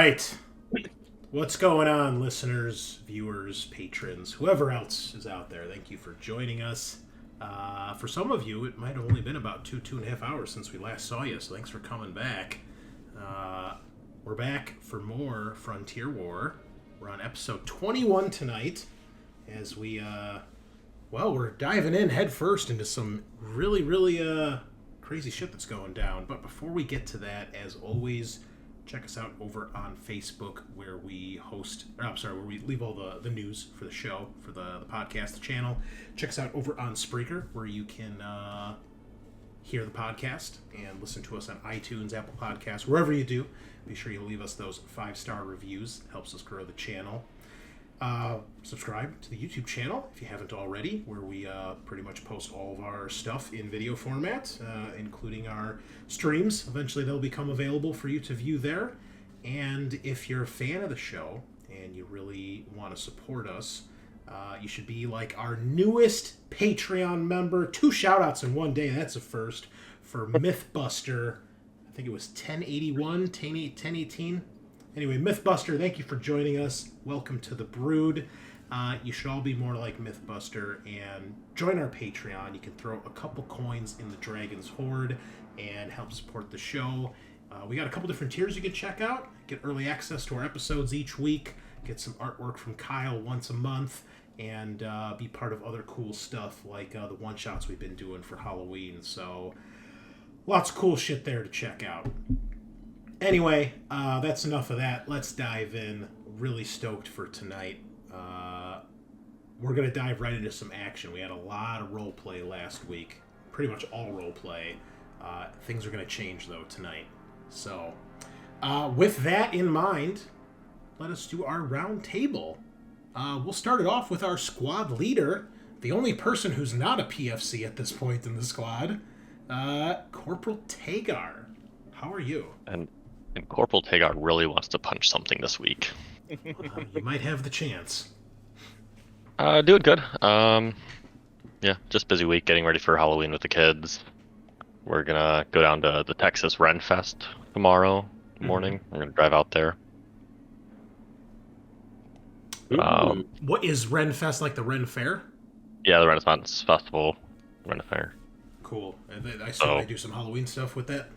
right. What's going on, listeners, viewers, patrons, whoever else is out there? Thank you for joining us. For some of you, it might have only been about two and a half hours since we last saw you, so thanks for coming back. We're back for more Frontier War. We're on episode 21 tonight, as we're diving in head first into some really crazy shit that's going down. But before we get to that, as always, check us out over on Facebook, where we where we leave all the news for the show, for the podcast, the channel. Check us out over on Spreaker, where you can hear the podcast and listen to us on iTunes, Apple Podcasts, wherever you do. Be sure you leave us those 5-star reviews. It helps us grow the channel. Subscribe to the YouTube channel if you haven't already, where we pretty much post all of our stuff in video format, including our streams. Eventually they'll become available for you to view there. And if you're a fan of the show and you really want to support us, you should be like our newest Patreon member. 2 shout-outs in one day. That's a first for Mythbuster. I think it was 1081, 1018. Anyway, Mythbuster, thank you for joining us. Welcome to the Brood. You should all be more like Mythbuster and join our Patreon. You can throw a couple coins in the Dragon's Hoard and help support the show. We got a couple different tiers you can check out. Get early access to our episodes each week. Get some artwork from Kyle once a month. And be part of other cool stuff like the one-shots we've been doing for Halloween. So lots of cool shit there to check out. Anyway, that's enough of that. Let's dive in. Really stoked for tonight. We're going to dive right into some action. We had a lot of roleplay last week. Pretty much all roleplay. Things are going to change, though, tonight. So, with that in mind, let us do our round table. We'll start it off with our squad leader, the only person who's not a PFC at this point in the squad, Corporal Tagar. How are you? And Corporal Tagar really wants to punch something this week. You might have the chance. Doing good. Yeah, just busy week getting ready for Halloween with the kids. We're gonna go down to the Texas Ren Fest tomorrow morning. We're gonna drive out there. What is Ren Fest, like the Ren Fair? Yeah, the Renaissance Festival, Ren Fair. Cool. And I saw they do some Halloween stuff with that.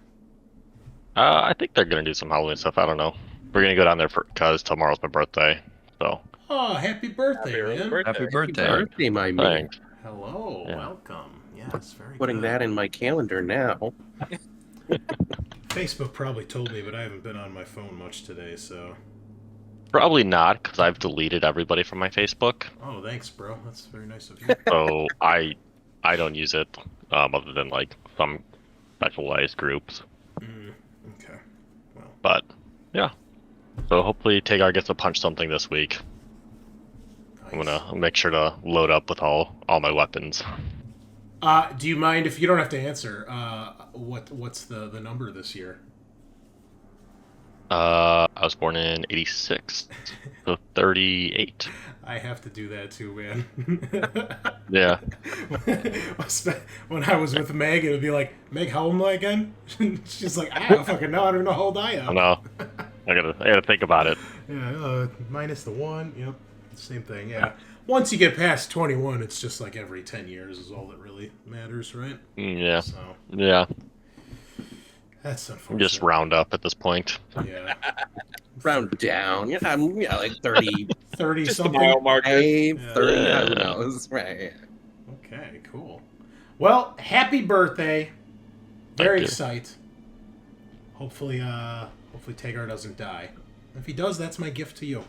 I think they're gonna do some Halloween stuff. I don't know. We're gonna go down there because tomorrow's my birthday. So. Oh, happy birthday, man! Happy birthday, my man. Thanks. Hello, welcome. Yes, very Putting good. that in my calendar now. Facebook probably told me, but I haven't been on my phone much today, so. Probably not, because I've deleted everybody from my Facebook. Oh, thanks, bro. That's very nice of you. So I don't use it, other than like some specialized groups. Okay. Well. But yeah. So hopefully Tagar gets to punch something this week. Nice. I'm gonna make sure to load up with all my weapons. Do you mind if you don't have to answer? What's the number this year? I was born in 86, so 38. I have to do that too, man. Yeah. When I was with Meg, it would be like, Meg, how old am I again? She's like, I don't fucking know. I don't know how old I am. I know. I gotta think about it. Yeah, minus the 1. Yep. Same thing, yeah. Once you get past 21, it's just like every 10 years is all that really matters, right? Yeah. So, yeah. That's unfortunate. Just round up at this point. Yeah. Round down. Yeah, like 30. 30 just something. a mile marker. 30, Yeah. who knows? Right. Okay, cool. Well, happy birthday. Very Thank you. excited. Hopefully Tagar doesn't die. If he does, that's my gift to you.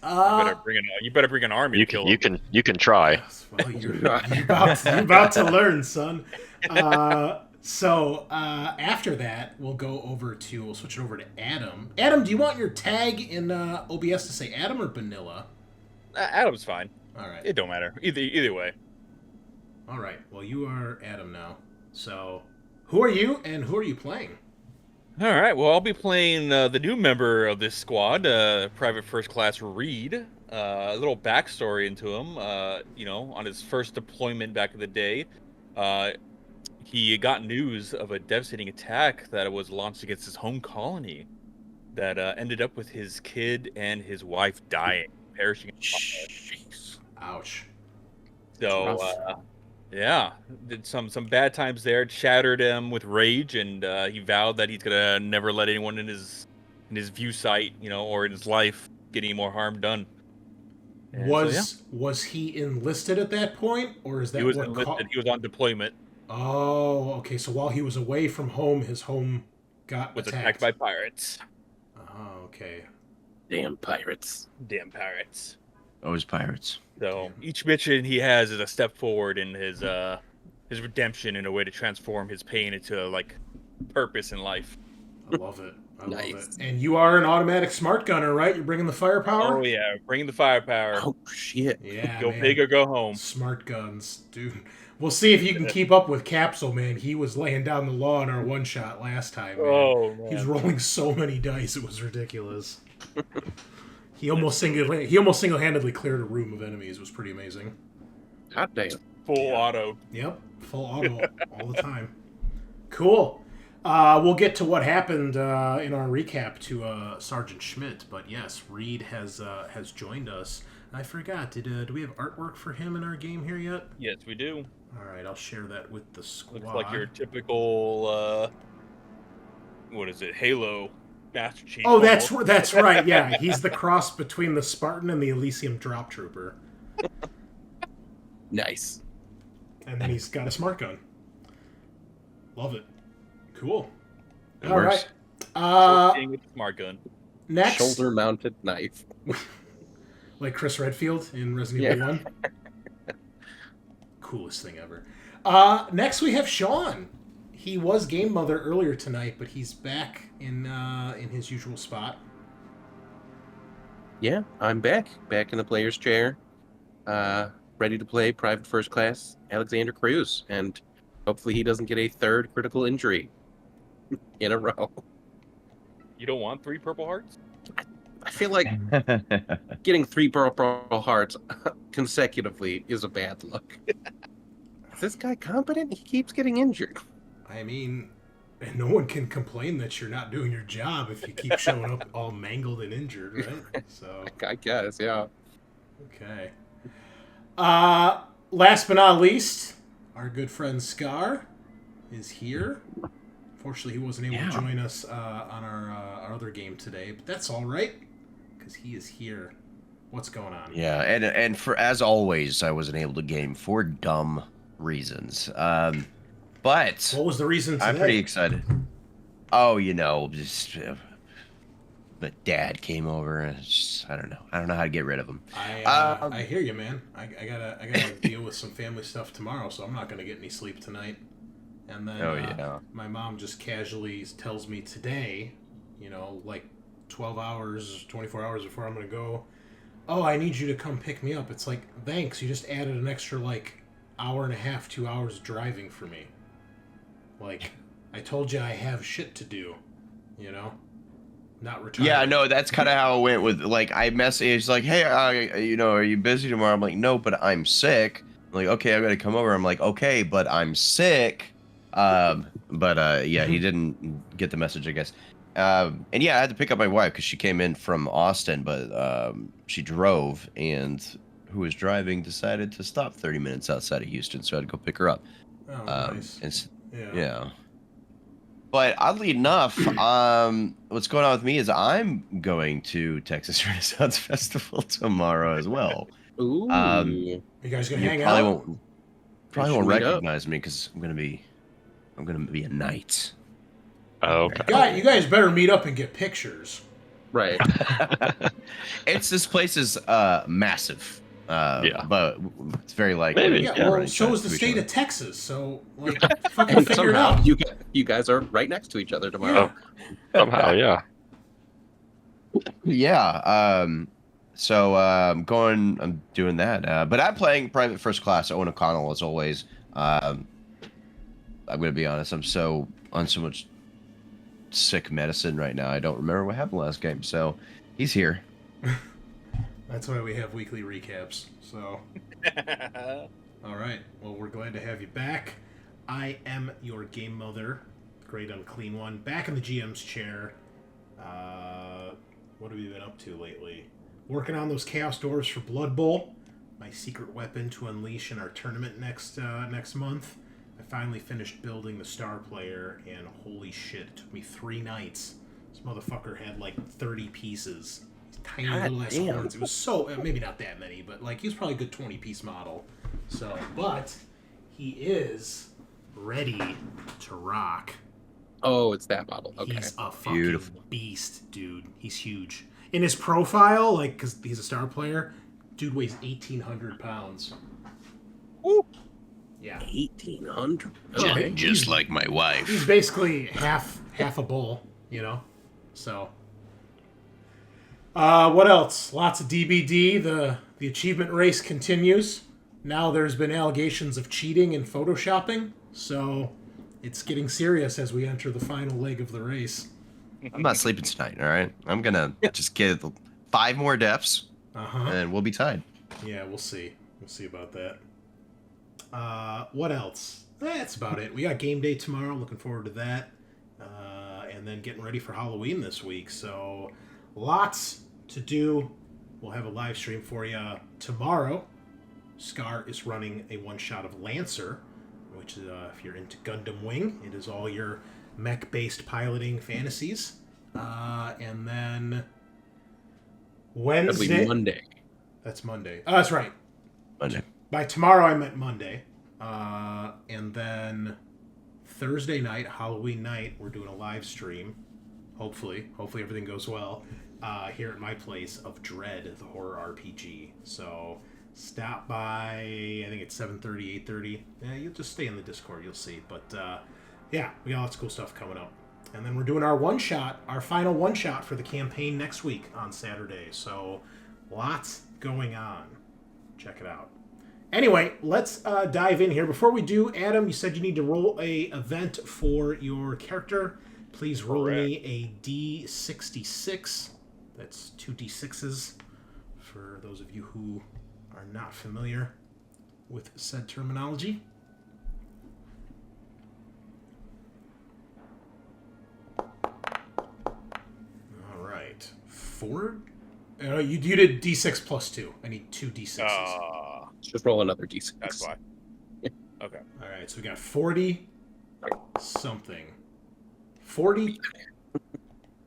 You better bring an army to kill him. You can try. Well, you're about to learn, son. So after that, we'll switch it over to Adam. Adam, do you want your tag in OBS to say Adam or Bunnilla? Adam's fine. All right. It don't matter. Either way. All right. Well, you are Adam now. So, who are you and who are you playing? All right. Well, I'll be playing the new member of this squad, Private First Class Reed. A little backstory into him. On his first deployment back in the day, he got news of a devastating attack that was launched against his home colony. that ended up with his kid and his wife dying, perishing in fire. Jeez. Ouch. So, yeah, did some bad times there. It shattered him with rage, and he vowed that he's gonna never let anyone in his view sight, or in his life get any more harm done. And Was he enlisted at that point, or is that he was what enlisted. He was on deployment. Oh, okay. So while he was away from home, his home Was attacked attacked by pirates. Oh, okay. Damn pirates. Damn pirates. Always pirates. So each mission he has is a step forward in his redemption, in a way to transform his pain into like purpose in life. I love it. I love Nice. it. And you are an automatic smart gunner, right? You're bringing the firepower? Oh yeah, bring the firepower. Oh shit. Yeah, Go man. big or go home. Smart guns, dude. We'll see if you can keep up with Capsule, man. He was laying down the law in our one-shot last time, man. Oh man. He was rolling so many dice, it was ridiculous. He almost single-handedly cleared a room of enemies. It was pretty amazing. God damn. Full auto. Yep, full auto all the time. Cool. We'll get to what happened in our recap to Sergeant Schmidt, but yes, Reed has joined us. I forgot. Do we have artwork for him in our game here yet? Yes, we do. All right, I'll share that with the squad. Looks like your typical what is it? Halo Master Chief. Oh, that's right. Yeah, he's the cross between the Spartan and the Elysium Drop Trooper, Nice. and then he's got a smart gun. Love it. Cool. It All works. right. With the smart gun. Next, Shoulder-mounted knife. like Chris Redfield in Resident Evil 1. Coolest thing ever. Next, we have Sean. He was Game Mother earlier tonight, but he's back in his usual spot. Yeah, I'm back. Back in the player's chair. Ready to play Private First Class Alexander Cruz. And hopefully he doesn't get a third critical injury in a row. You don't want 3 purple hearts? I feel like getting 3 purple hearts consecutively is a bad look. Is this guy competent? He keeps getting injured. I mean, and no one can complain that you're not doing your job if you keep showing up all mangled and injured, right? So, I guess, yeah. okay. Last but not least, our good friend Scaarr is here. Fortunately, he wasn't able to join us on our other game today, but that's all right, because he is here. What's going on? Yeah, and for as always, I wasn't able to game for dumb reasons. But What was the reason today? I'm pretty excited. Oh, just but Dad came over, and I don't know how to get rid of him. I hear you, man. I gotta deal with some family stuff tomorrow, so I'm not gonna get any sleep tonight. And then my mom just casually tells me today, like 12 hours, 24 hours before I'm gonna go, oh, I need you to come pick me up. It's like, thanks, you just added an extra hour and a half, 2 hours driving for me. Like, I told you I have shit to do, not retired. Yeah, no, that's kind of how it went with, I messaged, hey, are you busy tomorrow? I'm like, no, but I'm sick. I'm like, okay, I gotta come over. I'm like, okay, but I'm sick. He didn't get the message, I guess. And yeah, I had to pick up my wife because she came in from Austin, but she drove, and who was driving decided to stop 30 minutes outside of Houston, so I had to go pick her up. Oh, nice. Yeah. But oddly enough, what's going on with me is I'm going to Texas Renaissance Festival tomorrow as well. Ooh. You guys gonna hang out? Probably won't recognize me because I'm gonna be a knight. Oh, okay. You guys better meet up and get pictures. Right. This place is massive. Yeah. But it's very Maybe. Yeah, well, so is the state of Texas, so fucking And figure it somehow out. you guys are right next to each other tomorrow. Somehow, yeah. Yeah. So I'm doing that. But I'm playing Private First Class. Owen O'Connell as always. I'm gonna be honest. I'm on so much sick medicine right now. I don't remember what happened last game. So he's here. That's why we have weekly recaps. So, all right. Well, we're glad to have you back. I am your game mother, Great Unclean One, back in the GM's chair. What have you been up to lately? Working on those Chaos Doors for Blood Bowl. My secret weapon to unleash in our tournament next month. I finally finished building the star player, and holy shit, it took me 3 nights. This motherfucker had like 30 pieces. These tiny little ass horns. It was so, maybe not that many, but like he was probably a good 20-piece model. So, but he is ready to rock. Oh, it's that model. Okay. He's a fucking beast, dude. He's huge. In his profile, like, because he's a star player, dude weighs 1,800 pounds. Ooh. Yeah. 1,800. Okay. Just like my wife. He's basically half a bull, you know? So. What else? Lots of DBD. The achievement race continues. Now there's been allegations of cheating and photoshopping, so it's getting serious as we enter the final leg of the race. I'm not sleeping tonight, all right? I'm going to just get 5 more deaths, and we'll be tied. Yeah, we'll see. We'll see about that. What else? That's about it. We got game day tomorrow. Looking forward to that. And then getting ready for Halloween this week. So lots to do. We'll have a live stream for you tomorrow. Scaarr is running a one-shot of Lancer, which is, if you're into Gundam Wing, it is all your mech-based piloting fantasies. And then Wednesday... That'll be Monday. That's Monday. Oh, that's right. Monday. By tomorrow, I meant Monday. And then Thursday night, Halloween night, we're doing a live stream. Hopefully everything goes well. Here at my place of Dread, the horror RPG. So stop by. I think it's 7:30, 8:30. Yeah, you'll just stay in the Discord. You'll see. But yeah, we got lots of cool stuff coming up. And then we're doing our one-shot, our final one-shot for the campaign next week on Saturday. So lots going on. Check it out. Anyway, let's dive in here. Before we do, Adam, you said you need to roll a event for your character. Please roll me a D66. That's 2 D6s for those of you who are not familiar with said terminology. All right. 4? You did D6 plus 2. I need 2 D6s. Just roll another D6. That's why. Okay. All right, so we got 40 something. 40.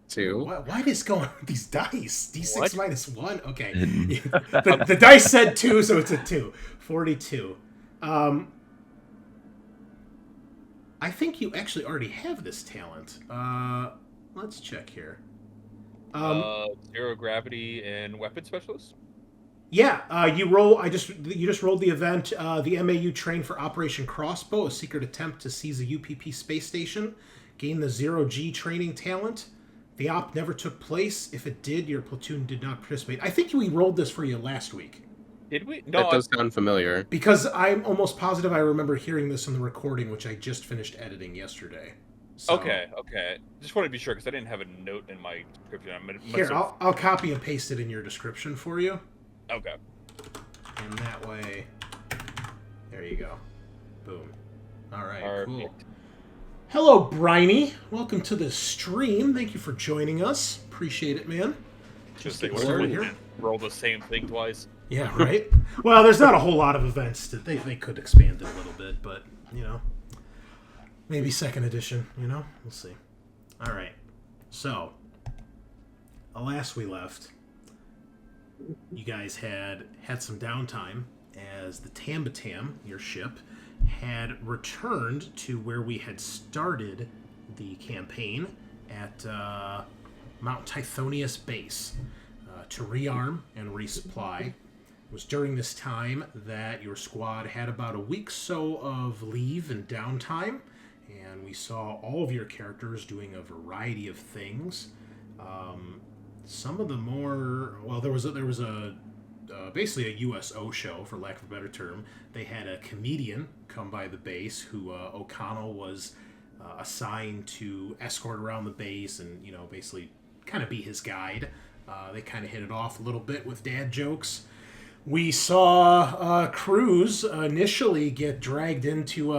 2. Why is going with these dice? D6 What? minus 1? Okay. the dice said 2, so it's a 2. 42. I think you actually already have this talent. Let's check here. Zero gravity and weapon specialist. Yeah, you just rolled the event. The MAU trained for Operation Crossbow, a secret attempt to seize a UPP space station. Gain the 0G training talent. The op never took place. If it did, your platoon did not participate. I think we rolled this for you last week. Did we? No. That does sound familiar. Because I'm almost positive I remember hearing this in the recording, which I just finished editing yesterday. So, Okay. Just want to be sure because I didn't have a note in my description. Here, I'll copy and paste it in your description for you. Okay. And that way, there you go. Boom. All right, cool. Perfect. Hello, Briny. Welcome to the stream. Thank you for joining us. Appreciate it, man. Just get they started here. roll the same thing twice. Yeah, right? Well, there's not a whole lot of events. They could expand it a little bit, but, you know, maybe second edition, you know? We'll see. All right. So, last we left, you guys had some downtime as the Tambatam, your ship, had returned to where we had started the campaign at Mount Tithonius Base to rearm and resupply. It was during this time that your squad had about a week so of leave and downtime, and we saw all of your characters doing a variety of things. Some of the more, well, there was a basically a USO show, for lack of a better term. They had a comedian come by the base who O'Connell was assigned to escort around the base and, you know, basically kind of be his guide. They kind of hit it off a little bit with dad jokes. We saw Cruz initially get dragged into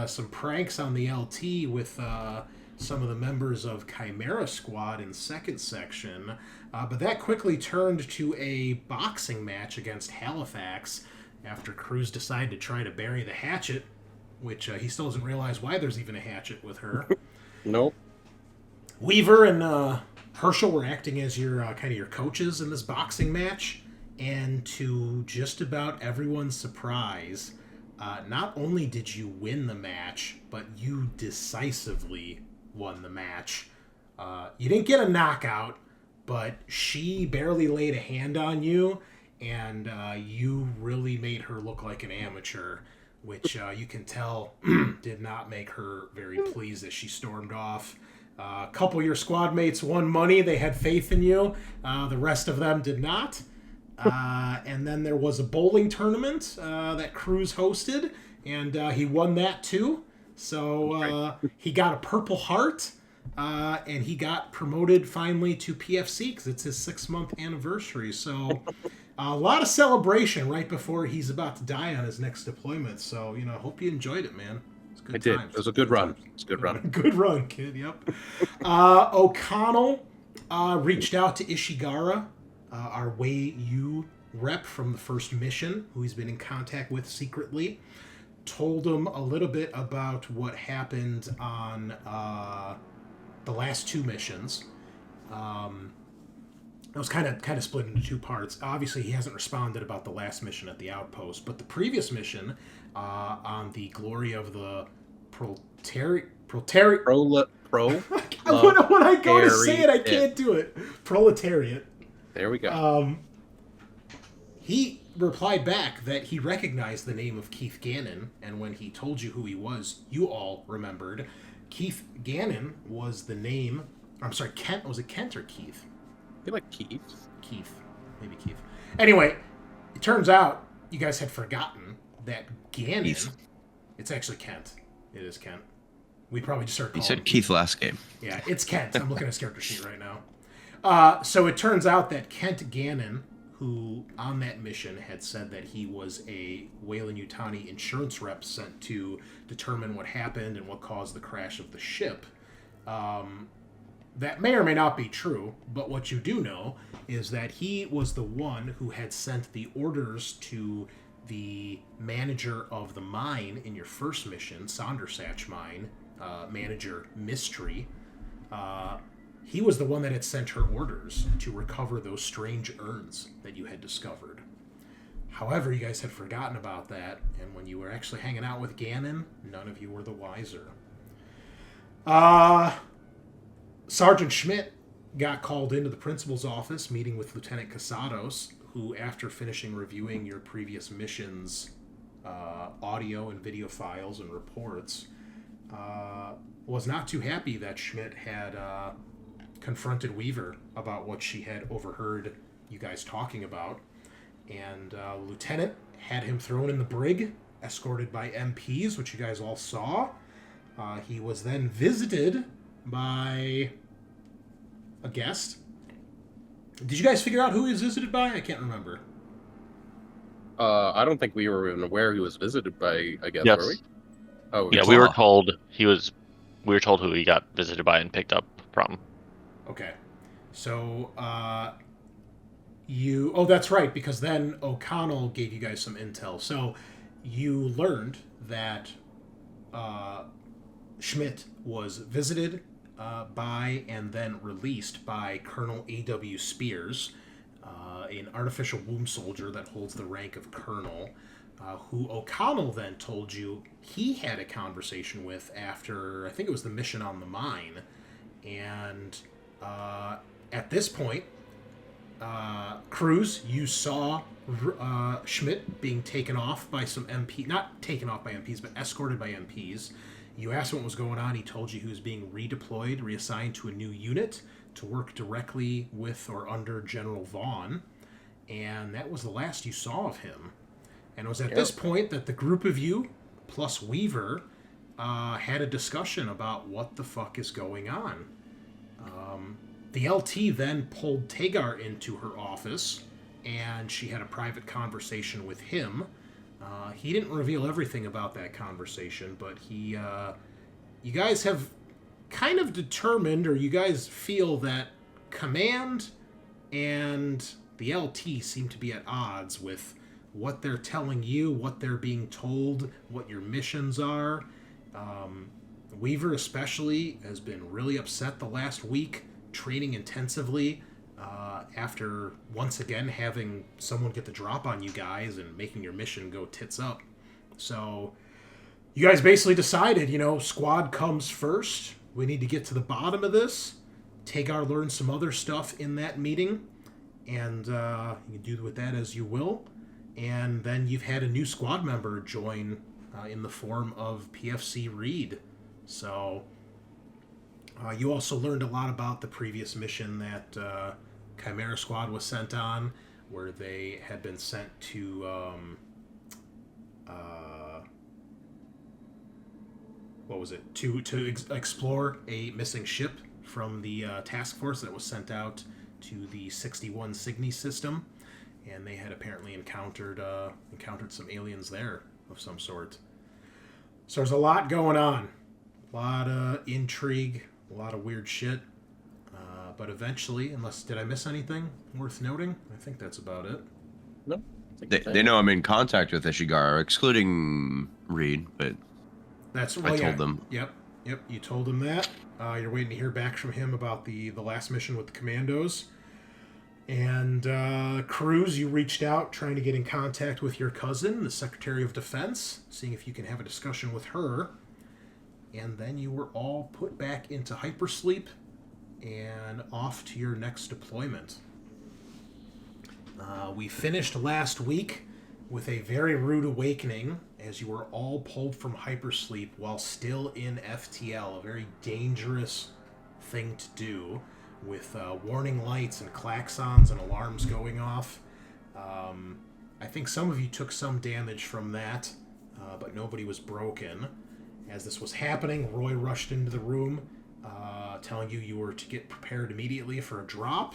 some pranks on the LT with some of the members of Chimera Squad in second section, but that quickly turned to a boxing match against Halifax after Cruz decided to try to bury the hatchet, which he still doesn't realize why there's even a hatchet with her. Nope. Weaver and Herschel were acting as your kind of your coaches in this boxing match, and to just about everyone's surprise, not only did you win the match, but you decisively won the match. You didn't get a knockout, but she barely laid a hand on you, and you really made her look like an amateur, which you can tell did not make her very pleased as she stormed off. A couple of your squad mates won money. They had faith in you. The rest of them did not. And then there was a bowling tournament that Cruz hosted, and he won that too. So he got a Purple Heart, and he got promoted finally to PFC because it's his 6-month anniversary. So a lot of celebration right before he's about to die on his next deployment. So, hope you enjoyed it, man. I did. It was a good run. It's a good run. Good run, kid. Yep. O'Connell reached out to Ishigara, our Wei Yu rep from the first mission, who he's been in contact with secretly. Told him a little bit about what happened on the last 2 missions. It was kind of split into 2 parts. Obviously, he hasn't responded about the last mission at the outpost, but the previous mission on the glory of the proletariat. When I go to say it, I can't do it. Proletariat. There we go. He replied back that he recognized the name of Keith Gannon, and when he told you who he was, you all remembered. Keith Gannon was the name... I'm sorry, Kent. Was it Kent or Keith? I feel like Keith. Keith. Maybe Keith. Anyway, it turns out you guys had forgotten that Gannon... Keith. It's actually Kent. It is Kent. We probably just started He calling said him Keith last game. Yeah, it's Kent. I'm looking at his character sheet right now. So it turns out that Kent Gannon, who on that mission had said that he was a Weyland-Yutani insurance rep sent to determine what happened and what caused the crash of the ship, that may or may not be true, but what you do know is that he was the one who had sent the orders to the manager of the mine in your first mission, Sondersatch Mine, Manager Mystery. He was the one that had sent her orders to recover those strange urns that you had discovered. However, you guys had forgotten about that, and when you were actually hanging out with Gannon, none of you were the wiser. Sergeant Schmidt got called into the principal's office, meeting with Lieutenant Casados, who, after finishing reviewing your previous missions' audio and video files and reports, was not too happy that Schmidt had confronted Weaver about what she had overheard you guys talking about. And Lieutenant had him thrown in the brig, escorted by MPs, which you guys all saw. He was then visited by a guest. Did you guys figure out who he was visited by? I can't remember. I don't think we were even aware he was visited by, I guess, Yes. were we? Oh, Yeah, we were told we were told who he got visited by and picked up from. Okay. So, oh, that's right, because then O'Connell gave you guys some intel. So, you learned that Schmidt was visited by and then released by Colonel A.W. Spears, an artificial womb soldier that holds the rank of colonel, who O'Connell then told you he had a conversation with after, I think it was the mission on the mine. And at this point, Cruz, you saw Schmidt being taken off by some MP, not taken off by MPs, but escorted by MPs. You asked what was going on. He told you he was being redeployed, reassigned to a new unit to work directly with or under General Vaughn. And that was the last you saw of him. And it was at this point that the group of you, plus Weaver, had a discussion about what the fuck is going on. The LT then pulled Tagar into her office, and she had a private conversation with him. He didn't reveal everything about that conversation, but you guys have kind of determined, or you guys feel that command and the LT seem to be at odds with what they're telling you, what they're being told, what your missions are. Weaver especially has been really upset the last week, training intensively, after once again having someone get the drop on you guys and making your mission go tits up. So you guys basically decided, squad comes first. We need to get to the bottom of this. Tagar learned some other stuff in that meeting, and you can do with that as you will. And then you've had a new squad member join in the form of PFC Reed. So you also learned a lot about the previous mission that Chimera Squad was sent on, where they had been sent to what was it? To explore a missing ship from the task force that was sent out to the 61 Cygni system, and they had apparently encountered some aliens there of some sort. So there's a lot going on, a lot of intrigue, a lot of weird shit. But eventually, did I miss anything worth noting? I think that's about it. No. They know I'm in contact with Scaarr, excluding Reed, but That's I told them. Yep. You told him that. You're waiting to hear back from him about the last mission with the commandos. And Cruz, you reached out trying to get in contact with your cousin, the Secretary of Defense, seeing if you can have a discussion with her. And then you were all put back into hypersleep and off to your next deployment. We finished last week with a very rude awakening as you were all pulled from hypersleep while still in FTL, a very dangerous thing to do, with warning lights and klaxons and alarms going off. I think some of you took some damage from that, but nobody was broken. As this was happening, Roy rushed into the room, telling you were to get prepared immediately for a drop.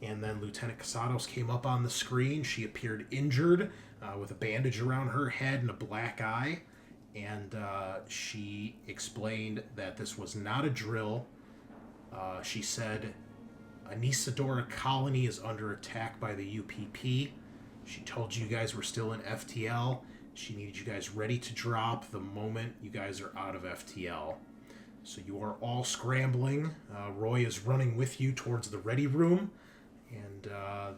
And then Lieutenant Casados came up on the screen. She appeared injured, with a bandage around her head and a black eye. And she explained that this was not a drill. She said, Anesidora colony is under attack by the UPP. She told you guys were still in FTL. She needed you guys ready to drop the moment you guys are out of FTL. So you are all scrambling. Roy is running with you towards the ready room. And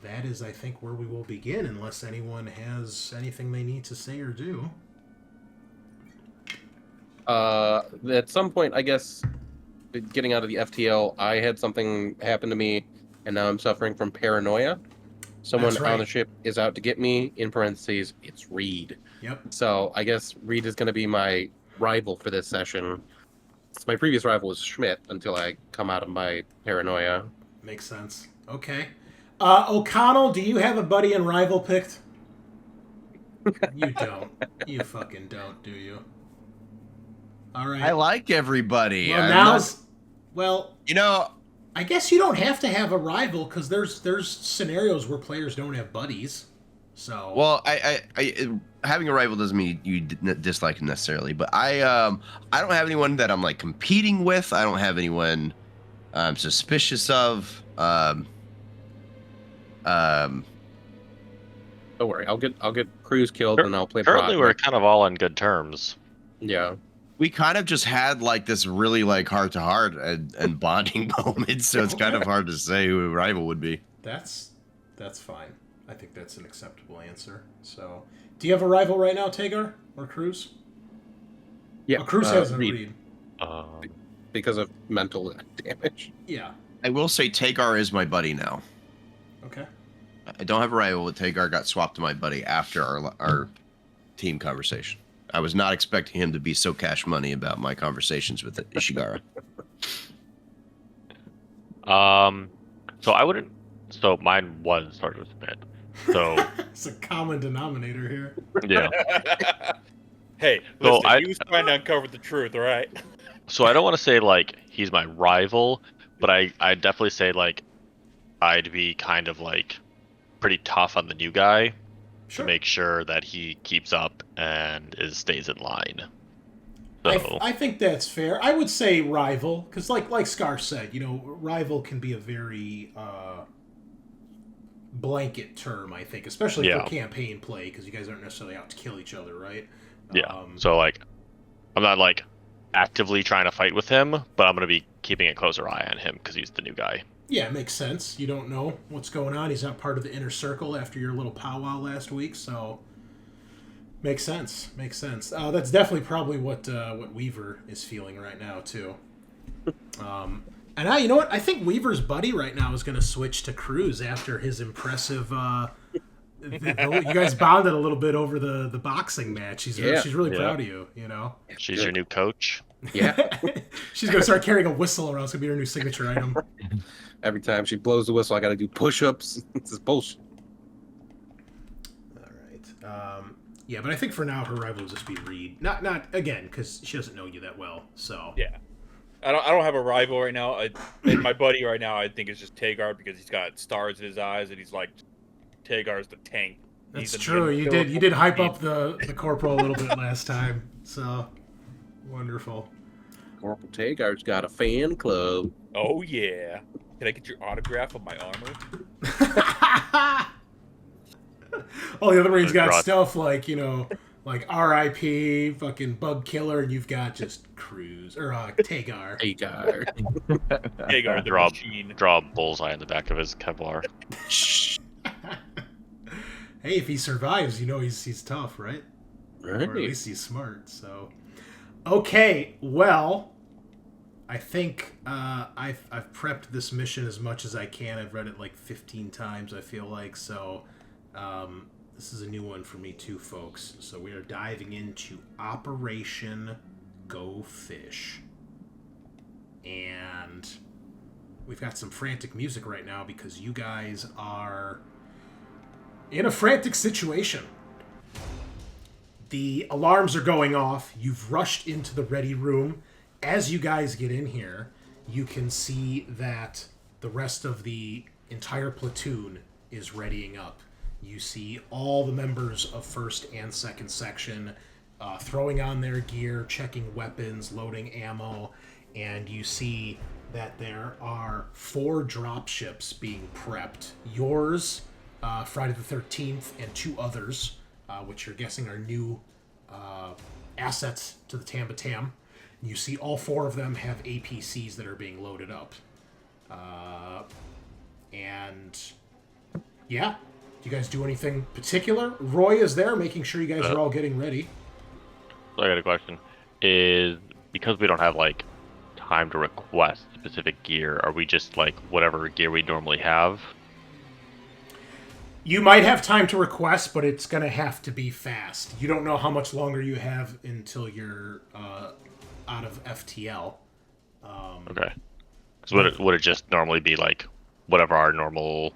that is, I think, where we will begin, unless anyone has anything they need to say or do. At some point, I guess, getting out of the FTL, I had something happen to me, and now I'm suffering from paranoia. Someone That's right. on the ship is out to get me. In parentheses, it's Reed. Yep. So I guess Reed is going to be my rival for this session. My previous rival was Schmidt until I come out of my paranoia. Makes sense. Okay. O'Connell, do you have a buddy and rival picked? You don't. You fucking don't, do you? All right. I like everybody. Well, I'm now's... not- Well, I guess you don't have to have a rival, because there's scenarios where players don't have buddies. So... Well, I having a rival doesn't mean you dislike him necessarily, but I don't have anyone that I'm like competing with. I don't have anyone I'm suspicious of. Don't worry, I'll get Cruz killed and I'll play. Currently, Brock. we're kind of all on good terms. Yeah. We kind of just had like this really like heart to heart and bonding moment, so it's kind of hard to say who a rival would be. That's fine. I think that's an acceptable answer. So, do you have a rival right now, Tagar or Cruz? Yeah. Cruz has a Reed, read. because of mental damage. Yeah. I will say Tagar is my buddy now. Okay. I don't have a rival, but Tagar got swapped to my buddy after our team conversation. I was not expecting him to be so cash money about my conversations with Ishigara. So I wouldn't. So mine was started with Schmidt. So It's a common denominator here. yeah. Hey, So listen, he was trying to uncover the truth, all right? So I don't want to say like he's my rival, but I definitely say like I'd be kind of like pretty tough on the new guy Sure. to make sure that he keeps up and stays in line. So I think that's fair. I would say rival, because like Scaarr said, rival can be a very blanket term, I think, especially for campaign play, because you guys aren't necessarily out to kill each other, right? Yeah. So like, I'm not like actively trying to fight with him, but I'm gonna be keeping a closer eye on him because he's the new guy. Yeah, it makes sense. You don't know what's going on. He's not part of the inner circle after your little powwow last week, so makes sense. Makes sense. That's definitely probably what Weaver is feeling right now too. And you know what? I think Weaver's buddy right now is going to switch to Cruz after his impressive. You guys bonded a little bit over the boxing match. She's really proud of you. She's your new coach. Yeah. She's going to start carrying a whistle around. It's going to be her new signature item. Every time she blows the whistle, I got to do push-ups. This is bullshit. All right. Yeah, but I think for now her rival will just be Reed. Not again because she doesn't know you that well. So yeah, I don't have a rival right now. And my buddy right now, I think is just Tagar because he's got stars in his eyes and he's like, Tagar's the tank. That's true. You did hype up the Corporal a little bit last time. So wonderful. Corporal Tagar's got a fan club. Oh yeah. Can I get your autograph on my armor? All the other Marines got stuff like, like R.I.P., fucking Bug Killer, and you've got just Cruz, or Tagar. Tagar. Tagar, the machine. Draw a bullseye in the back of his Kevlar. Hey, if he survives, he's tough, right? Right. Or at least he's smart, so. Okay, well, I think I've prepped this mission as much as I can. I've read it like 15 times, I feel like, so this is a new one for me too, folks. So we are diving into Operation Go Fish. And we've got some frantic music right now because you guys are in a frantic situation. The alarms are going off. You've rushed into the ready room. As you guys get in here, you can see that the rest of the entire platoon is readying up. You see all the members of 1st and 2nd section throwing on their gear, checking weapons, loading ammo, and you see that there are 4 drop ships being prepped. Yours, Friday the 13th, and 2 others, which you're guessing are new assets to the Tam. You see all 4 of them have APCs that are being loaded up. And yeah, do you guys do anything particular? Roy is there making sure you guys are all getting ready. So I got a question. Is because we don't have like time to request specific gear, are we just like whatever gear we normally have? You might have time to request, but it's going to have to be fast. You don't know how much longer you have until you're out of FTL. Okay. So would it just normally be like whatever our normal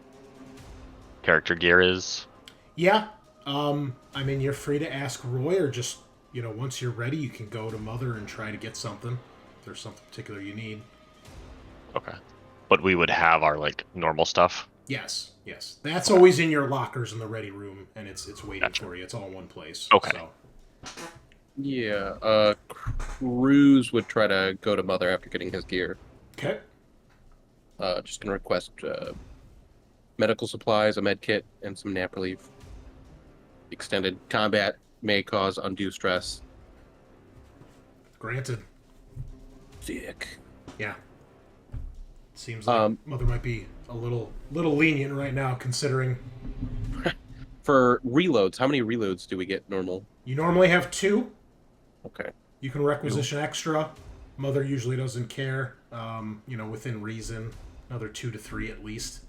character gear is? Yeah. I mean, you're free to ask Roy, or just, once you're ready, you can go to Mother and try to get something. If there's something particular you need. Okay. But we would have our like normal stuff? Yes. That's always in your lockers in the ready room, and it's waiting for you. It's all in one place. Okay. So. Yeah, Cruz would try to go to Mother after getting his gear. Okay. Just gonna request medical supplies, a med kit, and some nap relief. Extended combat may cause undue stress. Granted. Sick. Yeah. Seems like Mother might be a little lenient right now, considering. For reloads, how many reloads do we get normal? You normally have 2. Okay. You can requisition extra. Mother usually doesn't care. Within reason, another 2 to 3 at least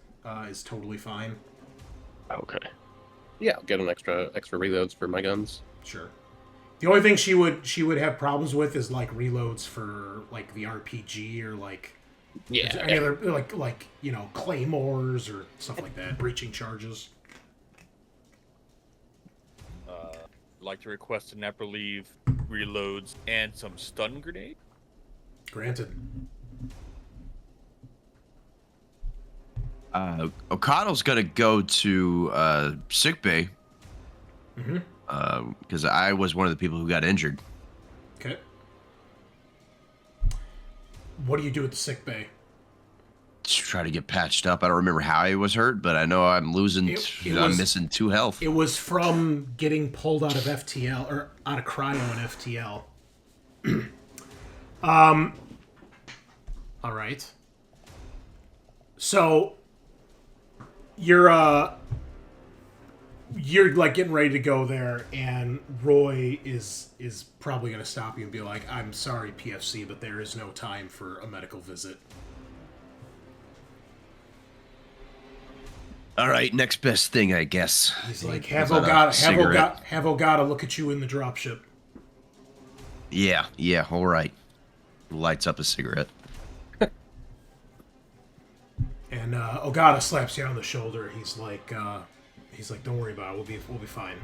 is totally fine. Okay. Yeah, I'll get an extra reloads for my guns. Sure. The only thing she would have problems with is like reloads for like the RPG or like any other like claymores or stuff like that, breaching charges. I'd like to request a nap relief, reloads, and some stun grenade. Granted. O'Connell's gonna go to sickbay. Mm-hmm. Because I was one of the people who got injured. Okay. what do you do at the sick bay? Just try to get patched up. I don't remember how he was hurt, but I know I'm losing. I'm missing 2 health. It was from getting pulled out of FTL or out of cryo and FTL. All right. So you're like getting ready to go there, and Roy is probably going to stop you and be like, "I'm sorry, PFC, but there is no time for a medical visit." All right, next best thing, I guess. He's like, have Ogata look at you in the dropship. Yeah, all right. Lights up a cigarette. And Ogata slaps you on the shoulder. He's like, don't worry about it. We'll be fine.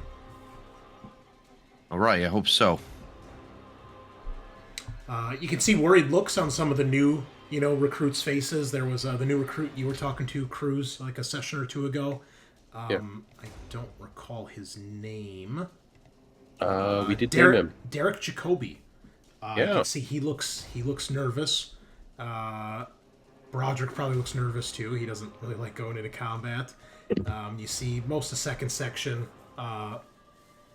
All right, I hope so. You can see worried looks on some of the new, recruits' faces. There was the new recruit you were talking to, Cruz, like a session or two ago. I don't recall his name. We did name him. Derek Jacoby. You can see he looks nervous. Broderick probably looks nervous too. He doesn't really like going into combat. You see most of second section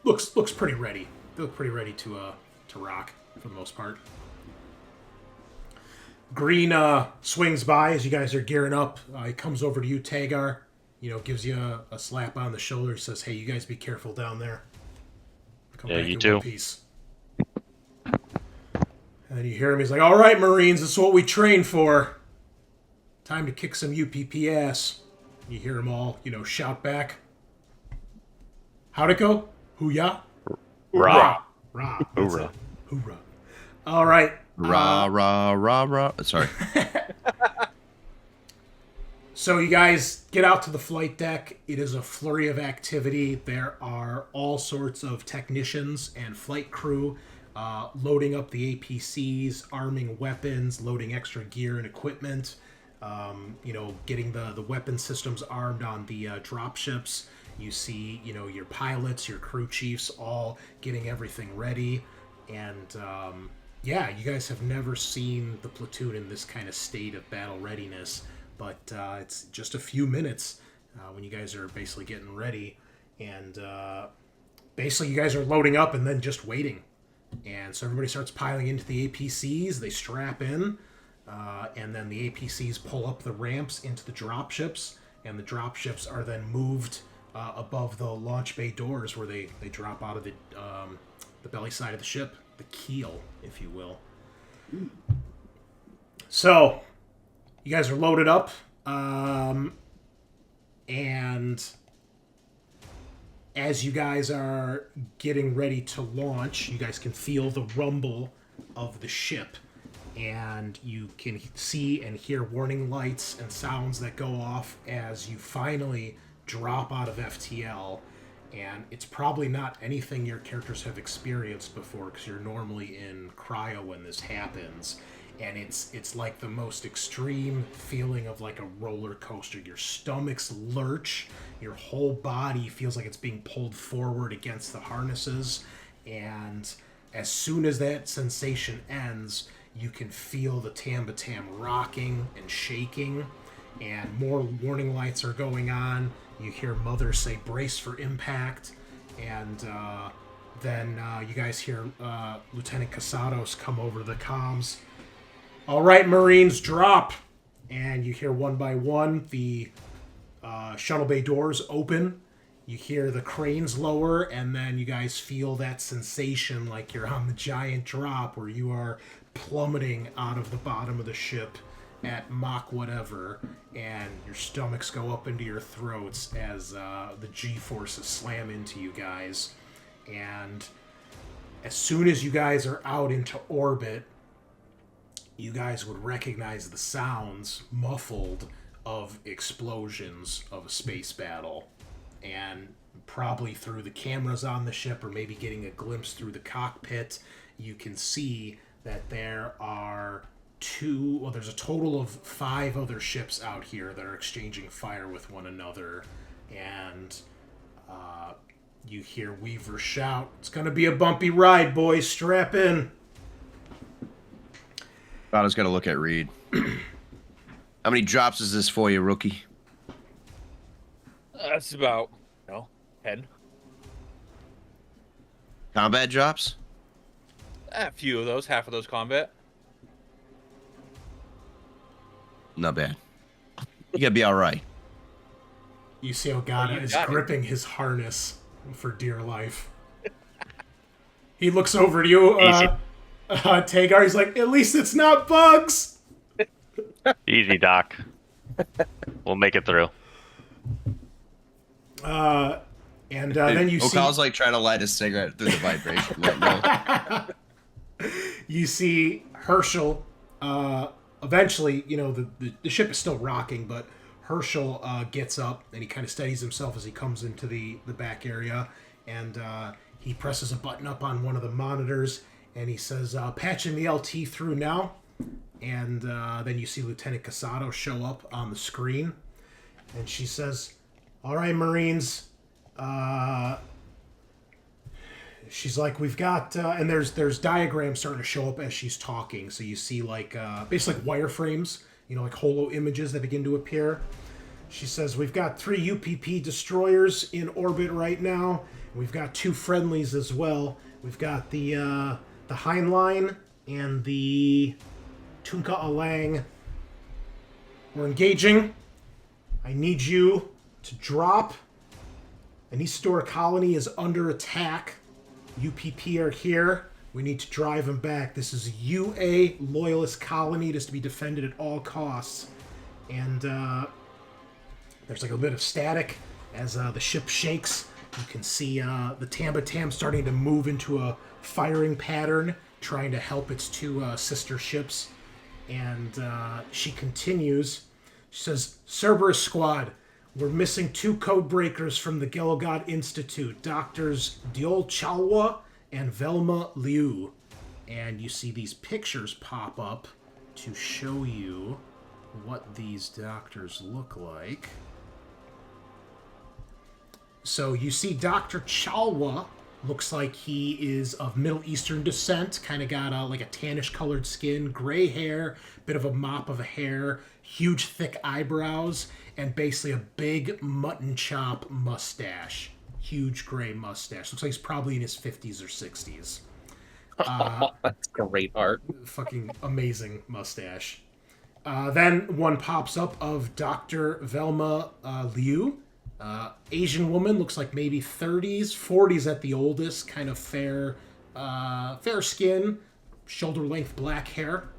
looks pretty ready. They look pretty ready to rock for the most part. Green swings by as you guys are gearing up. He comes over to you, Tagar. Gives you a slap on the shoulder. Says, "Hey, you guys be careful down there. Come back you in too. one piece." And then you hear him. He's like, "All right, Marines, this is what we trained for. Time to kick some UPP ass." You hear them all, shout back. How'd it go? Hoo-yah? Rah. Rah. Hoorah. Hoorah. All right. Rah, rah, rah, rah. Sorry. So you guys get out to the flight deck. It is a flurry of activity. There are all sorts of technicians and flight crew loading up the APCs, arming weapons, loading extra gear and equipment, getting the weapon systems armed on the drop ships. You see, your pilots, your crew chiefs all getting everything ready. And, you guys have never seen the platoon in this kind of state of battle readiness. But it's just a few minutes when you guys are basically getting ready. And basically you guys are loading up and then just waiting. And so everybody starts piling into the APCs. They strap in. And then the APCs pull up the ramps into the dropships. And the dropships are then moved above the launch bay doors where they drop out of the belly side of the ship. The keel, if you will. So you guys are loaded up, and as you guys are getting ready to launch, you guys can feel the rumble of the ship, and you can see and hear warning lights and sounds that go off as you finally drop out of FTL. And it's probably not anything your characters have experienced before, because you're normally in cryo when this happens. And it's like the most extreme feeling of like a roller coaster. Your stomachs lurch, your whole body feels like it's being pulled forward against the harnesses. And as soon as that sensation ends, you can feel the Tambatam rocking and shaking, and more warning lights are going on. You hear Mother say, "Brace for impact," and then you guys hear Lieutenant Casados come over the comms. "All right, Marines, drop!" And you hear one by one the shuttle bay doors open. You hear the cranes lower, and then you guys feel that sensation like you're on the giant drop where you are plummeting out of the bottom of the ship at Mach whatever, and your stomachs go up into your throats as the G-forces slam into you guys. And as soon as you guys are out into orbit, you guys would recognize the sounds, muffled, of explosions of a space battle. And probably through the cameras on the ship, or maybe getting a glimpse through the cockpit, you can see that there are there's a total of 5 other ships out here that are exchanging fire with one another. And you hear Weaver shout, "It's gonna be a bumpy ride, boys, strap in." I was gonna look at Reed. How many drops is this for you, rookie? That's about 10. Combat drops? A few of those, half of those combat. Not bad. You gotta be all right. You see Ogata is got it. gripping his harness for dear life. He looks over to you, Tagar. He's like, at least it's not bugs. Easy, Doc. We'll make it through. Then you see... Okal's like trying to light a cigarette through the vibration right now. You see Herschel, eventually, the ship is still rocking, but Herschel gets up and he kind of steadies himself as he comes into the back area, and he presses a button up on one of the monitors, and he says, patching the LT through now. And then you see Lieutenant Casado show up on the screen, and she says, all right, Marines. She's like, we've got, and there's diagrams starting to show up as she's talking. So you see basically like wireframes, like holo images that begin to appear. She says, we've got 3 UPP destroyers in orbit right now. We've got 2 friendlies as well. We've got the Heinlein and the Tunka Alang. We're engaging. I need you to drop. Anesidora colony is under attack. UPP are here. We need to drive them back. This is a UA loyalist colony. It is to be defended at all costs. And there's like a bit of static as the ship shakes. You can see the Tambatam starting to move into a firing pattern, trying to help its 2 sister ships. And she continues. She says, Cerberus Squad, we're missing 2 code breakers from the Gelogod Institute, Doctors Diol Chalwa and Velma Liu. And you see these pictures pop up to show you what these doctors look like. So you see Dr. Chalwa looks like he is of Middle Eastern descent, kind of got like a tannish colored skin, gray hair, bit of a mop of hair, huge thick eyebrows, and basically a big mutton chop mustache. Huge gray mustache. Looks like he's probably in his 50s or 60s. That's great art. Fucking amazing mustache. Then one pops up of Dr. Velma Liu. Asian woman, looks like maybe 30s, 40s at the oldest, kind of fair skin, shoulder-length black hair.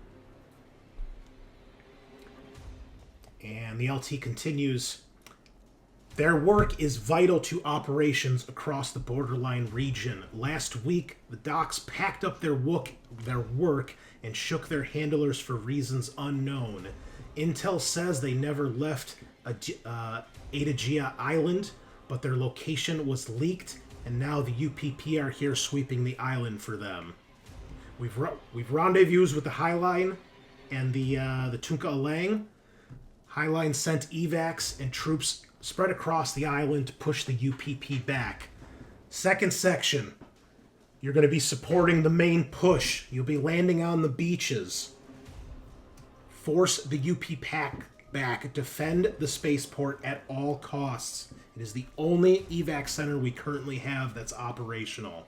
And the LT continues, their work is vital to operations across the borderline region. Last week, the docs packed up their work and shook their handlers for reasons unknown. Intel says they never left Adagia Island, but their location was leaked, and now the UPP are here sweeping the island for them. We've rendezvoused with the Highline and the Tunka Alang. Highline sent evacs and troops spread across the island to push the UPP back. Second section, you're going to be supporting the main push. You'll be landing on the beaches. Force the UP pack back. Defend the spaceport at all costs. It is the only evac center we currently have that's operational.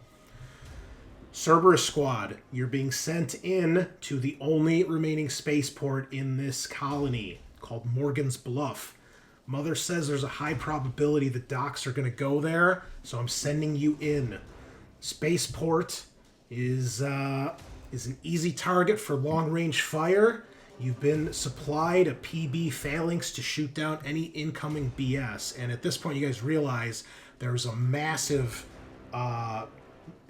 Cerberus Squad, you're being sent in to the only remaining spaceport in this colony, called Morgan's Bluff. Mother says there's a high probability the docs are going to go there, so I'm sending you in. Spaceport is an easy target for long-range fire. You've been supplied a PB phalanx to shoot down any incoming BS. And at this point, you guys realize there's a massive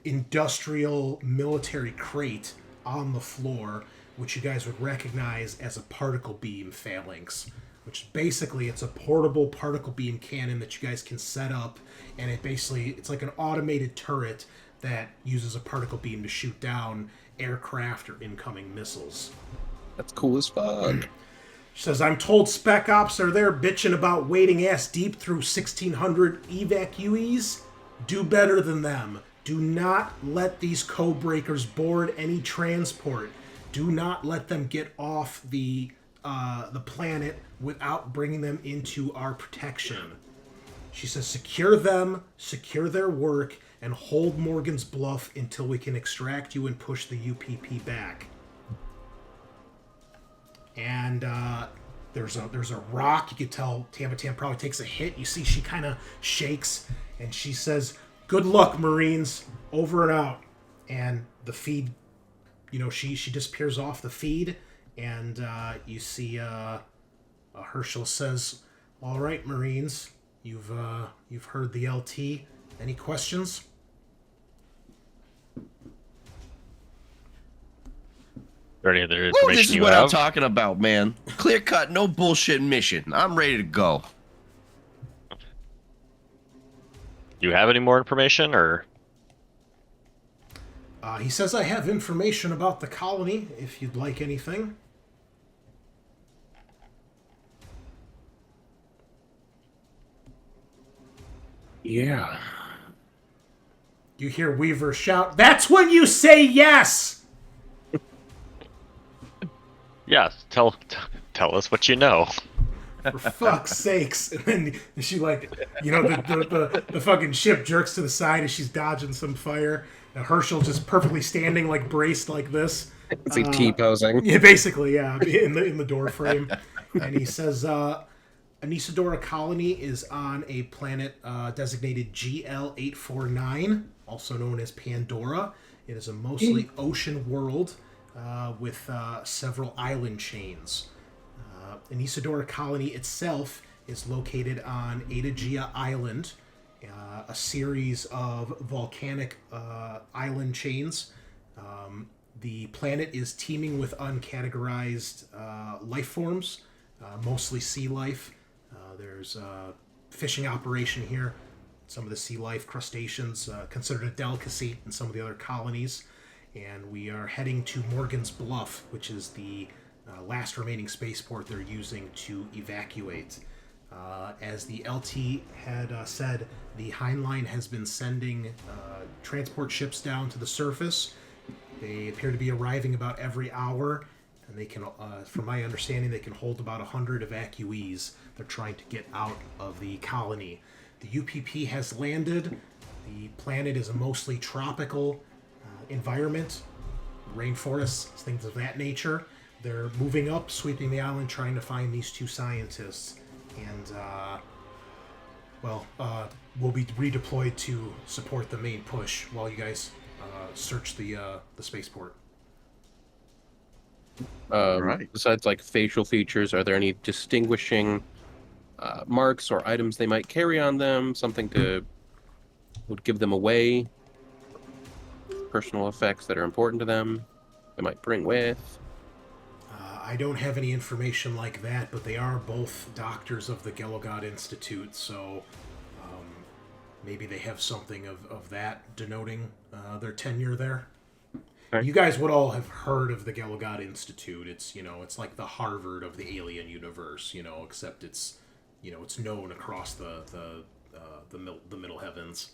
industrial military crate on the floor, which you guys would recognize as a particle beam phalanx, which basically it's a portable particle beam cannon that you guys can set up, and it's like an automated turret that uses a particle beam to shoot down aircraft or incoming missiles. That's cool as fuck. She says, I'm told Spec Ops are there bitching about wading ass deep through 1,600 evacuees. Do better than them. Do not let these code breakers board any transport. do not let them get off the planet without bringing them into our protection. She says, secure them, secure their work, and hold Morgan's Bluff until we can extract you and push the UPP back. And there's a rock. You could tell Tam probably takes a hit. You see she kind of shakes, and she says, good luck, Marines. Over and out. And the feed, she disappears off the feed, and you see Herschel says, all right, Marines, you've heard the LT. Any questions? Or any other Woo, information this is you what have? I'm talking about, man. Clear cut, no bullshit mission. I'm ready to go. Do you have any more information, or? He says, I have information about the colony, if you'd like anything. Yeah. You hear Weaver shout, that's when you say yes! Yes, tell us what you know. For fuck's sakes. And then she, the fucking ship jerks to the side as she's dodging some fire. And Herschel just perfectly standing, braced like this. It's like T-posing. Yeah, basically, yeah, in the door frame. And he says, Anesidora colony is on a planet designated GL849, also known as Pandora. It is a mostly ocean world with several island chains. Anesidora colony itself is located on Adagia Island, a series of volcanic island chains. The planet is teeming with uncategorized life forms, mostly sea life. There's a fishing operation here. Some of the sea life crustaceans considered a delicacy in some of the other colonies. And we are heading to Morgan's Bluff, which is the last remaining spaceport they're using to evacuate. As the LT had said, the Heinlein has been sending transport ships down to the surface. They appear to be arriving about every hour, and they can, from my understanding, they can hold about 100 evacuees. They're trying to get out of the colony. The UPP has landed. The planet is a mostly tropical environment, rainforests, things of that nature. They're moving up, sweeping the island, trying to find these two scientists. And, we'll be redeployed to support the main push while you guys search the spaceport. Right. Besides, facial features, are there any distinguishing marks or items they might carry on them? Something would give them away? Personal effects that are important to them? They might bring with? I don't have any information like that, but they are both doctors of the Gelogod Institute, so maybe they have something of that denoting their tenure there. Okay. You guys would all have heard of the Gelogod Institute. It's, it's like the Harvard of the alien universe, except it's, it's known across the middle heavens.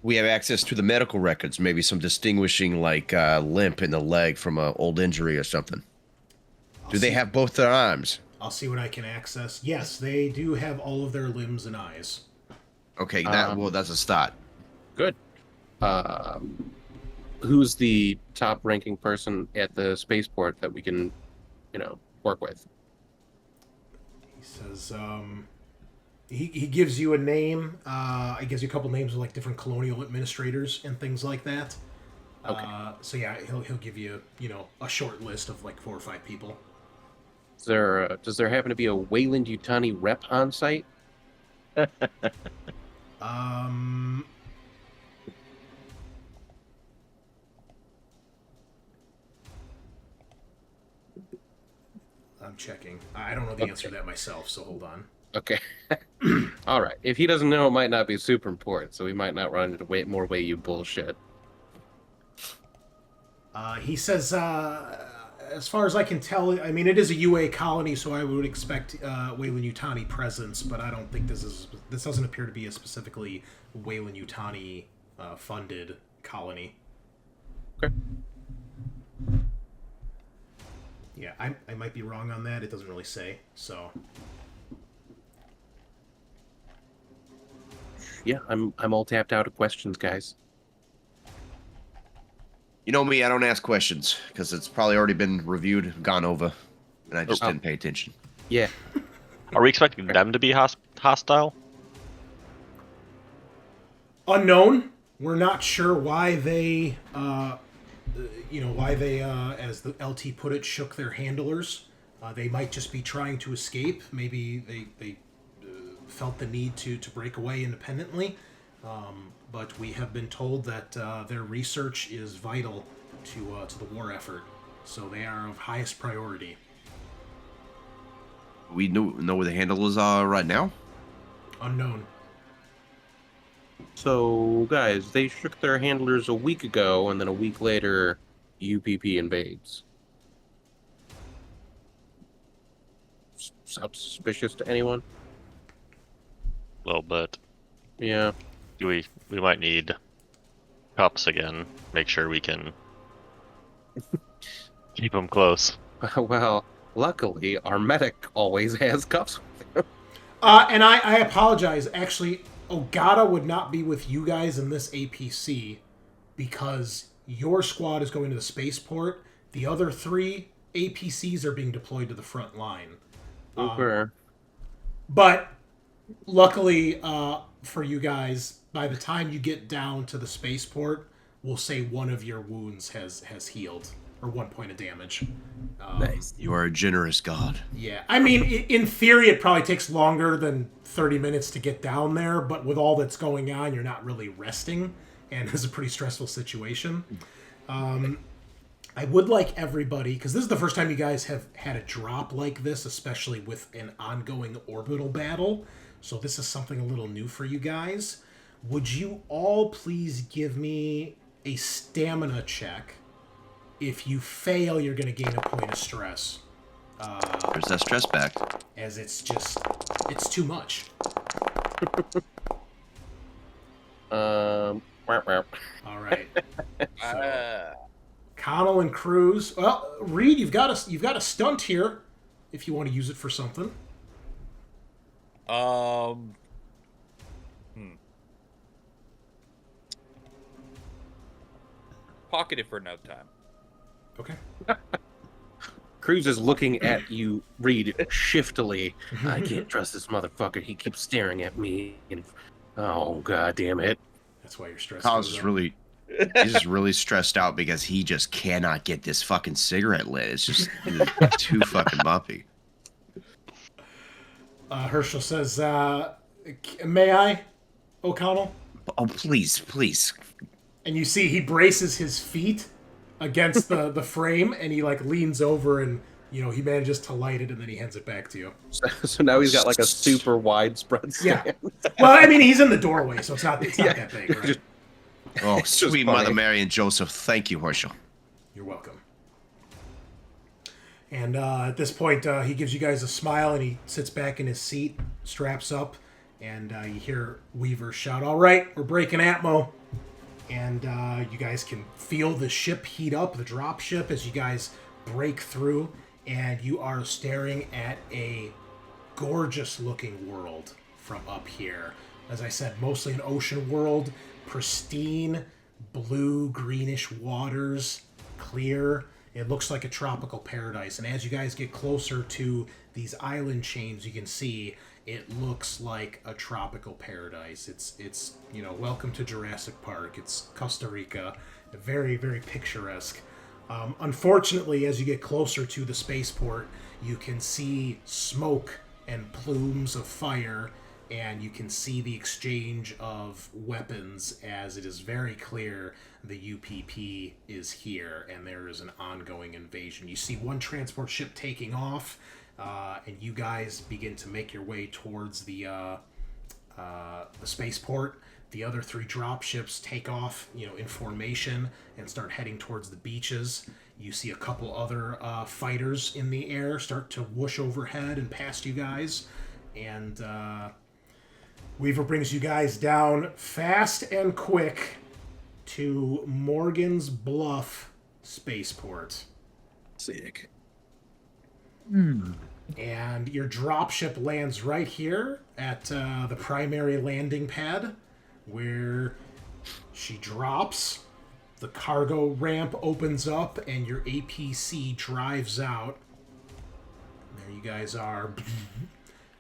We have access to the medical records, maybe some distinguishing limp in the leg from an old injury or something. Do they have both their arms? I'll see what I can access. Yes, they do have all of their limbs and eyes. Okay, that's a start. Good. Who's the top-ranking person at the spaceport that we can, work with? He says, he gives you a name. He gives you a couple names of different colonial administrators and things like that. Okay. So yeah, he'll give you, a short list of 4 or 5 people. Does there happen to be a Weyland-Yutani rep on site? I'm checking. I don't know the answer to that myself, so hold on. Okay. All right. If he doesn't know, it might not be super important, so we might not run into more you bullshit. He says, as far as I can tell, it is a UA colony, so I would expect Weyland-Yutani presence, but I don't think this doesn't appear to be a specifically Weyland-Yutani funded colony. Okay. Yeah, I might be wrong on that. It doesn't really say. So Yeah, I'm all tapped out of questions, guys. You know me, I don't ask questions because it's probably already been reviewed, gone over, and I just didn't pay attention. Yeah. Are we expecting them to be hostile? unknown. We're not sure why they, as the LT put it, shook their handlers. They might just be trying to escape. Maybe they felt the need to break away independently. But we have been told that their research is vital to the war effort, so they are of highest priority. We know where the handlers are right now? Unknown. So, guys, they shook their handlers a week ago, and then a week later, UPP invades. Sounds suspicious to anyone? A little bit. Yeah. We might need cups again. Make sure we can keep them close. Well, luckily, our medic always has cuffs. And I apologize. Actually, Ogata would not be with you guys in this APC because your squad is going to the spaceport. The other 3 APCs are being deployed to the front line. Super. But luckily for you guys, by the time you get down to the spaceport, we'll say one of your wounds has healed, or 1 point of damage. Nice. You are a generous god. Yeah, I mean, in theory, it probably takes longer than 30 minutes to get down there, but with all that's going on, you're not really resting, and it's a pretty stressful situation. I would like everybody, because this is the first time you guys have had a drop like this, especially with an ongoing orbital battle, so this is something a little new for you guys. Would you all please give me a stamina check? If you fail, you're going to gain a point of stress. There's that stress back. As it's too much. Wow, wow. All right. So, Connell and Cruz. Well, Reed, you've got a stunt here, if you want to use it for something. Pocket it for no time. Okay. Cruz is looking at you, Reed, shiftily. I can't trust this motherfucker. He keeps staring at me. And, oh, god damn it. That's why you're stressed. Kyle's just he's just really stressed out because he just cannot get this fucking cigarette lit. It's just too fucking bumpy. Herschel says, may I, O'Connell? Oh, please, please. And you see he braces his feet against the frame, and he leans over and he manages to light it, and then he hands it back to you. So now he's got a super widespread stand. Yeah. Well, I mean, he's in the doorway, so it's not that big, right? Oh, It's just sweet funny. Mother Mary and Joseph. Thank you, Herschel. You're welcome. And at this point, he gives you guys a smile, and he sits back in his seat, straps up, and you hear Weaver shout, "All right, we're breaking atmo." And you guys can feel the ship heat up, the drop ship, as you guys break through, and you are staring at a gorgeous-looking world from up here. As I said, mostly an ocean world, pristine, blue, greenish waters, clear. It looks like a tropical paradise. And as you guys get closer to these island chains, you can see it looks like a tropical paradise. It's welcome to Jurassic Park. It's Costa Rica. Very, very picturesque. Unfortunately, as you get closer to the spaceport, you can see smoke and plumes of fire, and you can see the exchange of weapons, as it is very clear the UPP is here, and there is an ongoing invasion. You see one transport ship taking off, and you guys begin to make your way towards the spaceport. The other 3 drop ships take off, in formation and start heading towards the beaches. You see a couple other fighters in the air start to whoosh overhead and past you guys. And Weaver brings you guys down fast and quick to Morgan's Bluff Spaceport. Sick. And your dropship lands right here at the primary landing pad, where she drops. The cargo ramp opens up, and your APC drives out. There you guys are.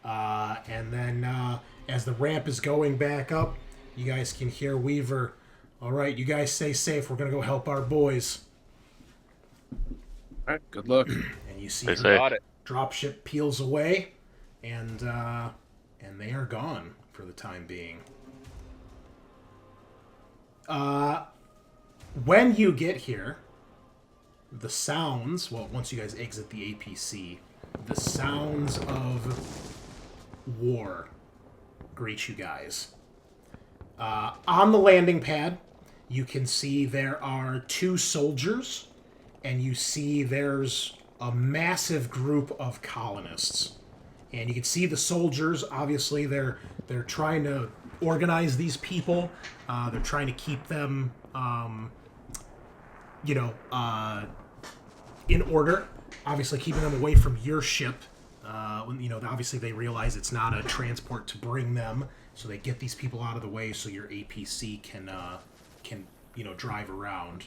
And then as the ramp is going back up, you guys can hear Weaver. All right, you guys stay safe. We're going to go help our boys. All right, good luck. And you see Stay her safe. Got it. dropship peels away, and they are gone for the time being. When you get here, the sounds, well, once you guys exit the APC, the sounds of war greet you guys. On the landing pad, you can see there are 2 soldiers, and you see there's a massive group of colonists. And you can see the soldiers, obviously, they're trying to organize these people. They're trying to keep them, in order. Obviously, keeping them away from your ship. Obviously they realize it's not a transport to bring them, so they get these people out of the way so your APC can drive around.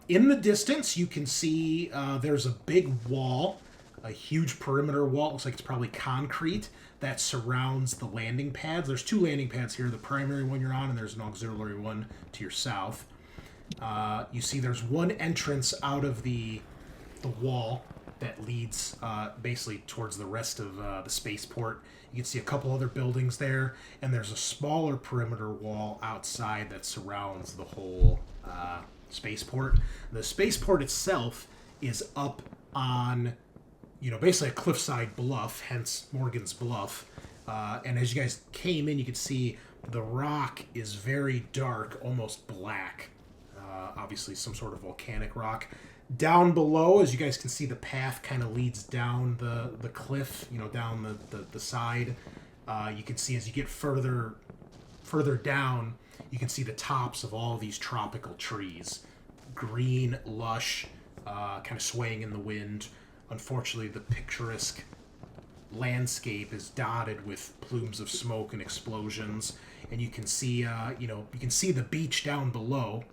In the distance, you can see there's a big wall, a huge perimeter wall. It looks like it's probably concrete that surrounds the landing pads. There's 2 landing pads here, the primary one you're on, and there's an auxiliary one to your south. You see there's one entrance out of the wall that leads basically towards the rest of the spaceport. You can see a couple other buildings there, and there's a smaller perimeter wall outside that surrounds the whole spaceport. The spaceport itself is up on, basically a cliffside bluff, hence Morgan's Bluff. And as you guys came in, you could see the rock is very dark, almost black. Obviously some sort of volcanic rock. Down below, as you guys can see, the path kind of leads down the cliff, down the side. You can see as you get further down, you can see the tops of all these tropical trees. Green, lush, kind of swaying in the wind. Unfortunately, the picturesque landscape is dotted with plumes of smoke and explosions. And you can see, you can see the beach down below,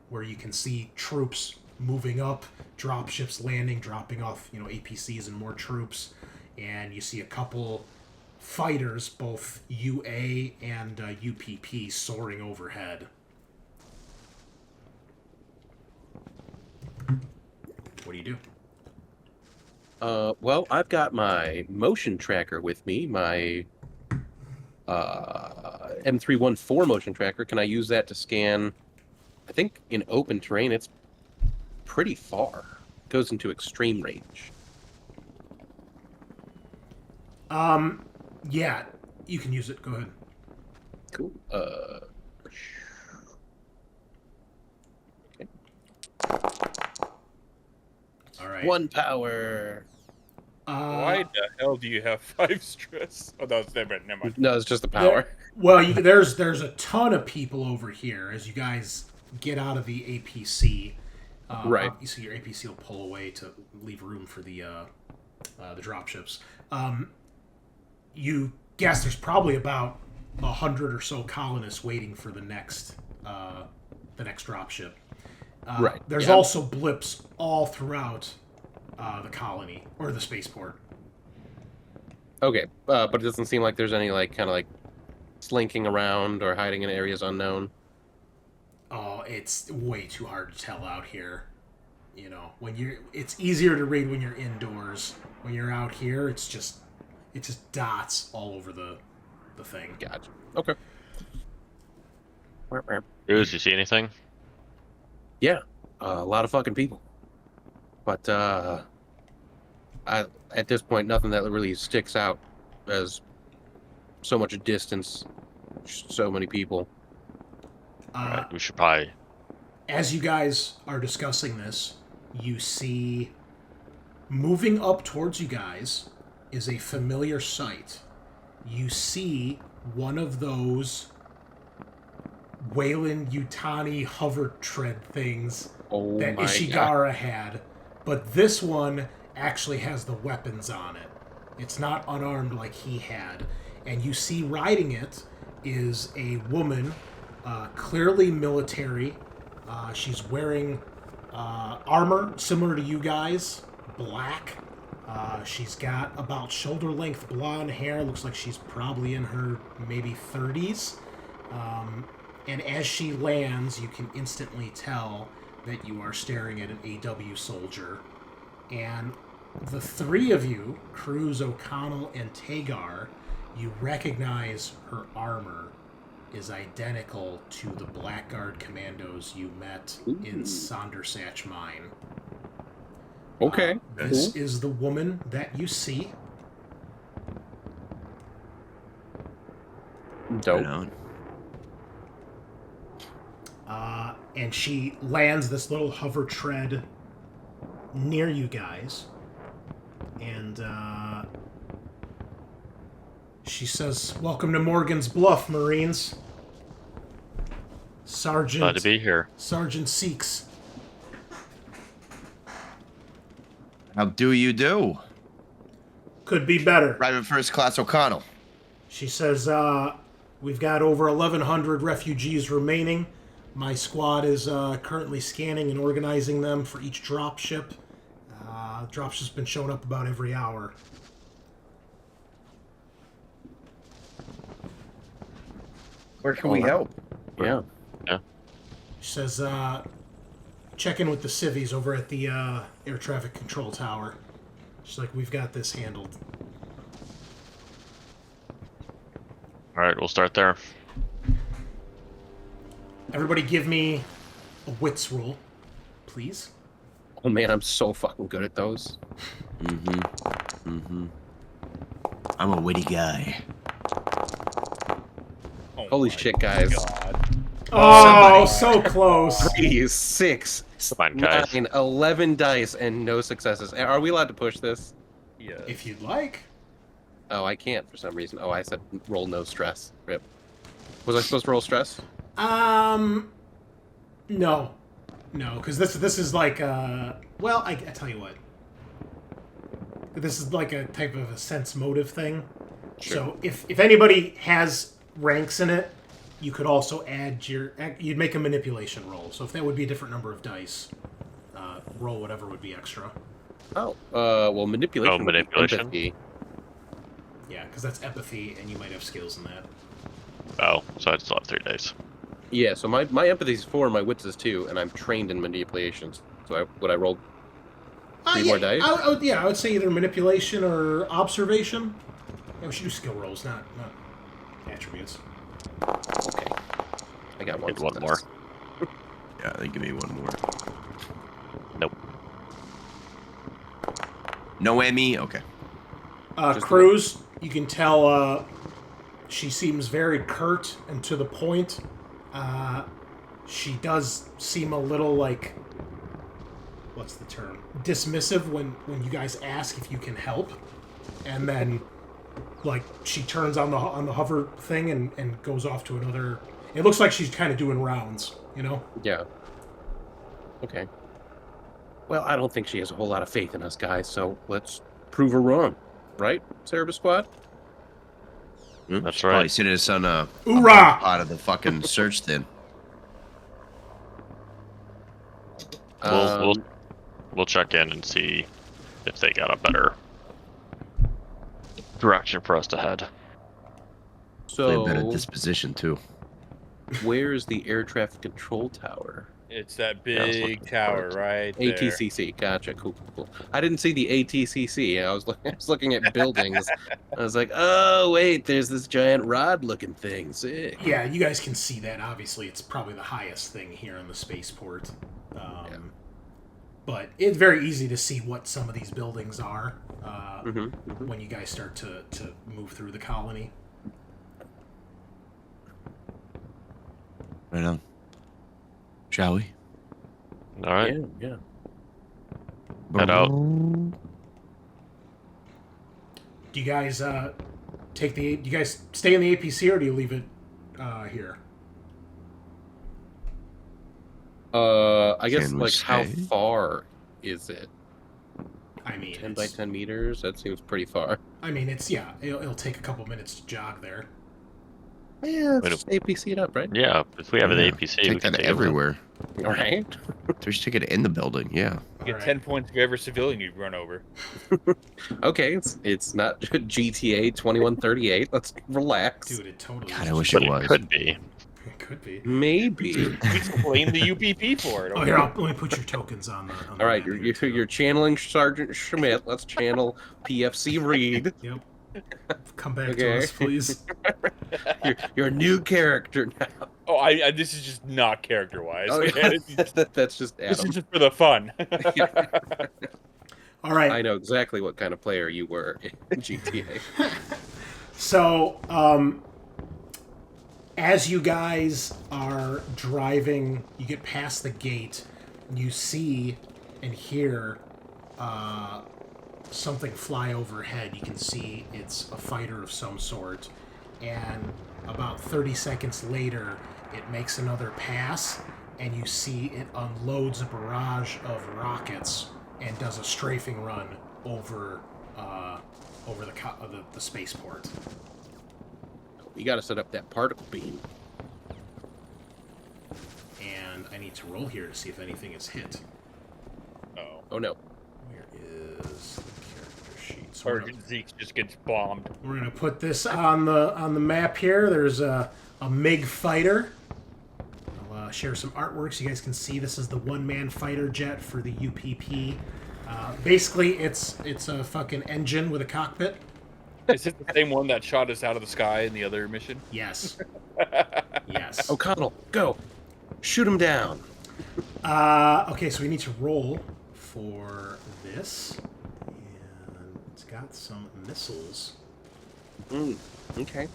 where you can see troops moving up, dropships landing, dropping off, APCs and more troops. And you see a couple fighters, both UA and UPP, soaring overhead. What do you do? Well, I've got my motion tracker with me, my M314 motion tracker. Can I use that to scan? I think in open terrain, it's pretty far. It goes into extreme range. Yeah, you can use it. Go ahead. Cool. Okay. All right. 1 power. Why the hell do you have 5 stress? Oh, that was never mind. No, it's just the power. There's a ton of people over here as you guys get out of the APC. Right. You see your APC will pull away to leave room for the dropships. You guess there's probably about 100 or so colonists waiting for the next dropship. Right. There's Yeah. also blips all throughout the colony or the spaceport. Okay, but it doesn't seem like there's any kind of slinking around or hiding in areas unknown. Oh, it's way too hard to tell out here. It's easier to read when you're indoors. When you're out here, it's just dots all over the thing. Gotcha. Okay. Cruz, you see anything? Yeah, a lot of fucking people. But at this point, nothing that really sticks out as so much distance, so many people. Alright, we should probably... As you guys are discussing this, you see moving up towards you guys is a familiar sight. You see one of those Wayland Yutani hover tread things that my Ishigara had, but this one actually has the weapons on it. It's not unarmed like he had. And you see riding it is a woman, clearly military. She's wearing armor similar to you guys, black. She's got about shoulder-length blonde hair. Looks like she's probably in her maybe 30s. And as she lands, you can instantly tell that you are staring at an AW soldier. And the three of you, Cruz, O'Connell, and Tagar, you recognize her armor is identical to the Blackguard commandos you met in Sondersatch Mine. Okay. This is the woman that you see. Dope. Right on. And she lands this little hover tread near you guys. And she says, "Welcome to Morgan's Bluff, Marines. Sergeant." Glad to be here. Sergeant Seeks. How do you do? Could be better. Private First Class O'Connell. She says, "We've got over 1,100 refugees remaining. My squad is currently scanning and organizing them for each dropship. Dropship's been showing up about every hour." Where can we help? Yeah. She says, "Check in with the civvies over at the air traffic control tower." She's like, "We've got this handled." All right, we'll start there. Everybody give me a wits roll, please. Oh man, I'm so fucking good at those. I'm a witty guy. Oh Holy my shit, guys. God. Oh, so close. 3, 6, Fine, guys. 9, 11 dice, and no successes. Are we allowed to push this? Yes. If you'd like. Oh, I can't for some reason. Oh, I said roll no stress. Rip. Was I supposed to roll stress? No, because this is like well, I tell you what, this is like a type of a sense motive thing. Sure. So if anybody has ranks in it, you could also add you'd make a manipulation roll. So if that would be a different number of dice, roll whatever would be extra. Oh, well, manipulation. Oh, would be manipulation? empathy. Yeah, because that's empathy, and you might have skills in that. Oh, so I'd still have 3 days. Yeah, so my empathy is 4, my wits is 2, and I'm trained in manipulations. So would I roll 3 more dice? I would say either manipulation or observation. Yeah, we should do skill rolls, not attributes. Okay. I got one. Need one more. Yeah, they give me one more. Nope. No Emmy? Okay. Cruz, you can tell she seems very curt and to the point. She does seem a little like, what's the term? Dismissive when you guys ask if you can help. And then like she turns on the hover thing and goes off to another. It looks like she's kind of doing rounds, you know? Yeah. Okay. Well, I don't think she has a whole lot of faith in us guys, so let's prove her wrong. Right, Cerberus Squad? That's Probably right. seen us on a Hoorah! out of the fucking search thing. We'll check in and see if they got a better direction for us to head. They So, better disposition too. where is the air traffic control tower? It's that Yeah, I was big looking tower for right there. ATCC. Gotcha. Cool. I didn't see the ATCC. I was looking at buildings. I was like, oh wait, there's this giant rod-looking thing. Sick. Yeah, you guys can see that. Obviously, it's probably the highest thing here in the spaceport. But it's very easy to see what some of these buildings are when you guys start to move through the colony. Right on. Shall we? All right. Yeah. Head out. Do you guys do you guys stay in the APC or do you leave it here? I guess Can we like how stay? far is it? I I mean, 10 by 10 meters. That seems pretty far. I mean, it'll take a couple minutes to jog there. Yeah, Wait, just APC it up, right? Yeah, if we have an Yeah, APC, we Take can that take it with- everywhere. All right. We should take it in the building. Yeah. You get Alright. 10 points for every civilian you run over. Okay, it's not GTA 2138. Let's relax. Dude, it totally God, is. I wish But it it was. could be. It could be. Maybe. We can blame the UPP for it. Oh, here, let me put your tokens on the. On the All right, map here, too. you're channeling Sergeant Schmidt. Let's channel PFC Reed. Yep. Come back Okay. to us, please. You're a new character now. Oh, I this is just not character-wise. Oh, Okay? yeah. This is- That's just this is Adam. just for the fun. All right. I know exactly what kind of player you were in GTA. So, as you guys are driving, you get past the gate, you see and hear something fly overhead. You can see it's a fighter of some sort, and about 30 seconds later, it makes another pass, and you see it unloads a barrage of rockets and does a strafing run over the spaceport. You got to set up that particle beam. And I need to roll here to see if anything is hit. Oh. Oh no. Where is the character sheet? So we're gonna, Sergeant Zeke just gets bombed. we're gonna put this on the map here. There's a MiG fighter. I'll share some artwork so you guys can see. This is the one-man fighter jet for the UPP. Basically, it's a fucking engine with a cockpit. Is it the same one that shot us out of the sky in the other mission? Yes. Yes. O'Connell, go. Shoot him down. Okay, so we need to roll for this. And it's got some missiles. Okay.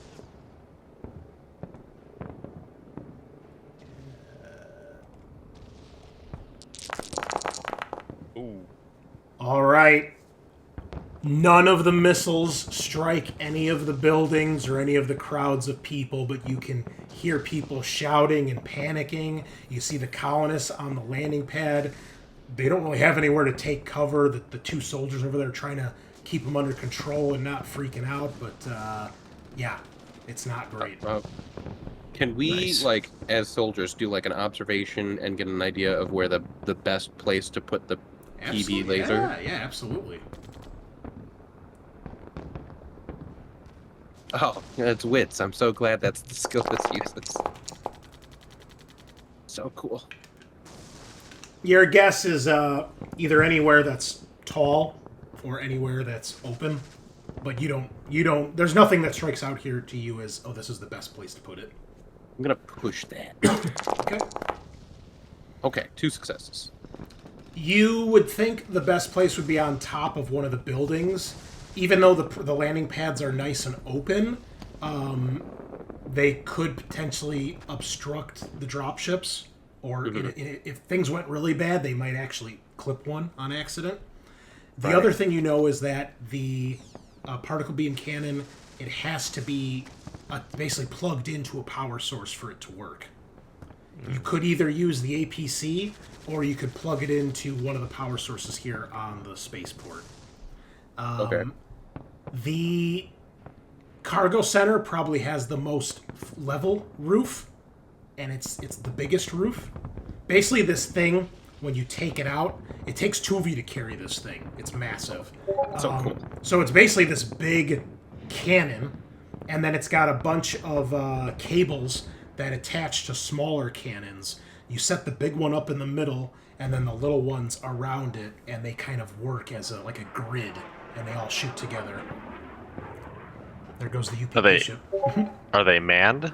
Ooh. All right. None of the missiles strike any of the buildings or any of the crowds of people, but you can hear people shouting and panicking. You see the colonists on the landing pad. They don't really have anywhere to take cover. The two soldiers over there are trying to keep them under control and not freaking out, but yeah, it's not great. Can we, Nice. like, as soldiers, do like an observation and get an idea of where the best place to put the PB laser? Yeah, absolutely. Oh, it's wits. I'm so glad that's the skill this uses. So cool. Your guess is either anywhere that's tall or anywhere that's open, but you don't. There's nothing that strikes out here to you as, oh, this is the best place to put it. I'm gonna push that. Okay. Okay, 2 successes. You would think the best place would be on top of one of the buildings, even though the landing pads are nice and open. They could potentially obstruct the dropships, or if things went really bad, they might actually clip one on accident. The Right. other thing you know is that the particle beam cannon, it has to be basically plugged into a power source for it to work. You could either use the APC, or you could plug it into one of the power sources here on the spaceport. Okay. The cargo center probably has the most level roof, and it's the biggest roof. Basically, this thing, when you take it out, it takes 2 of you to carry this thing. It's massive. So cool. So it's basically this big cannon, and then it's got a bunch of cables that attach to smaller cannons. You set the big one up in the middle, and then the little ones around it, and they kind of work as like a grid, and they all shoot together. There goes the UPP Are they- ship. Are they manned?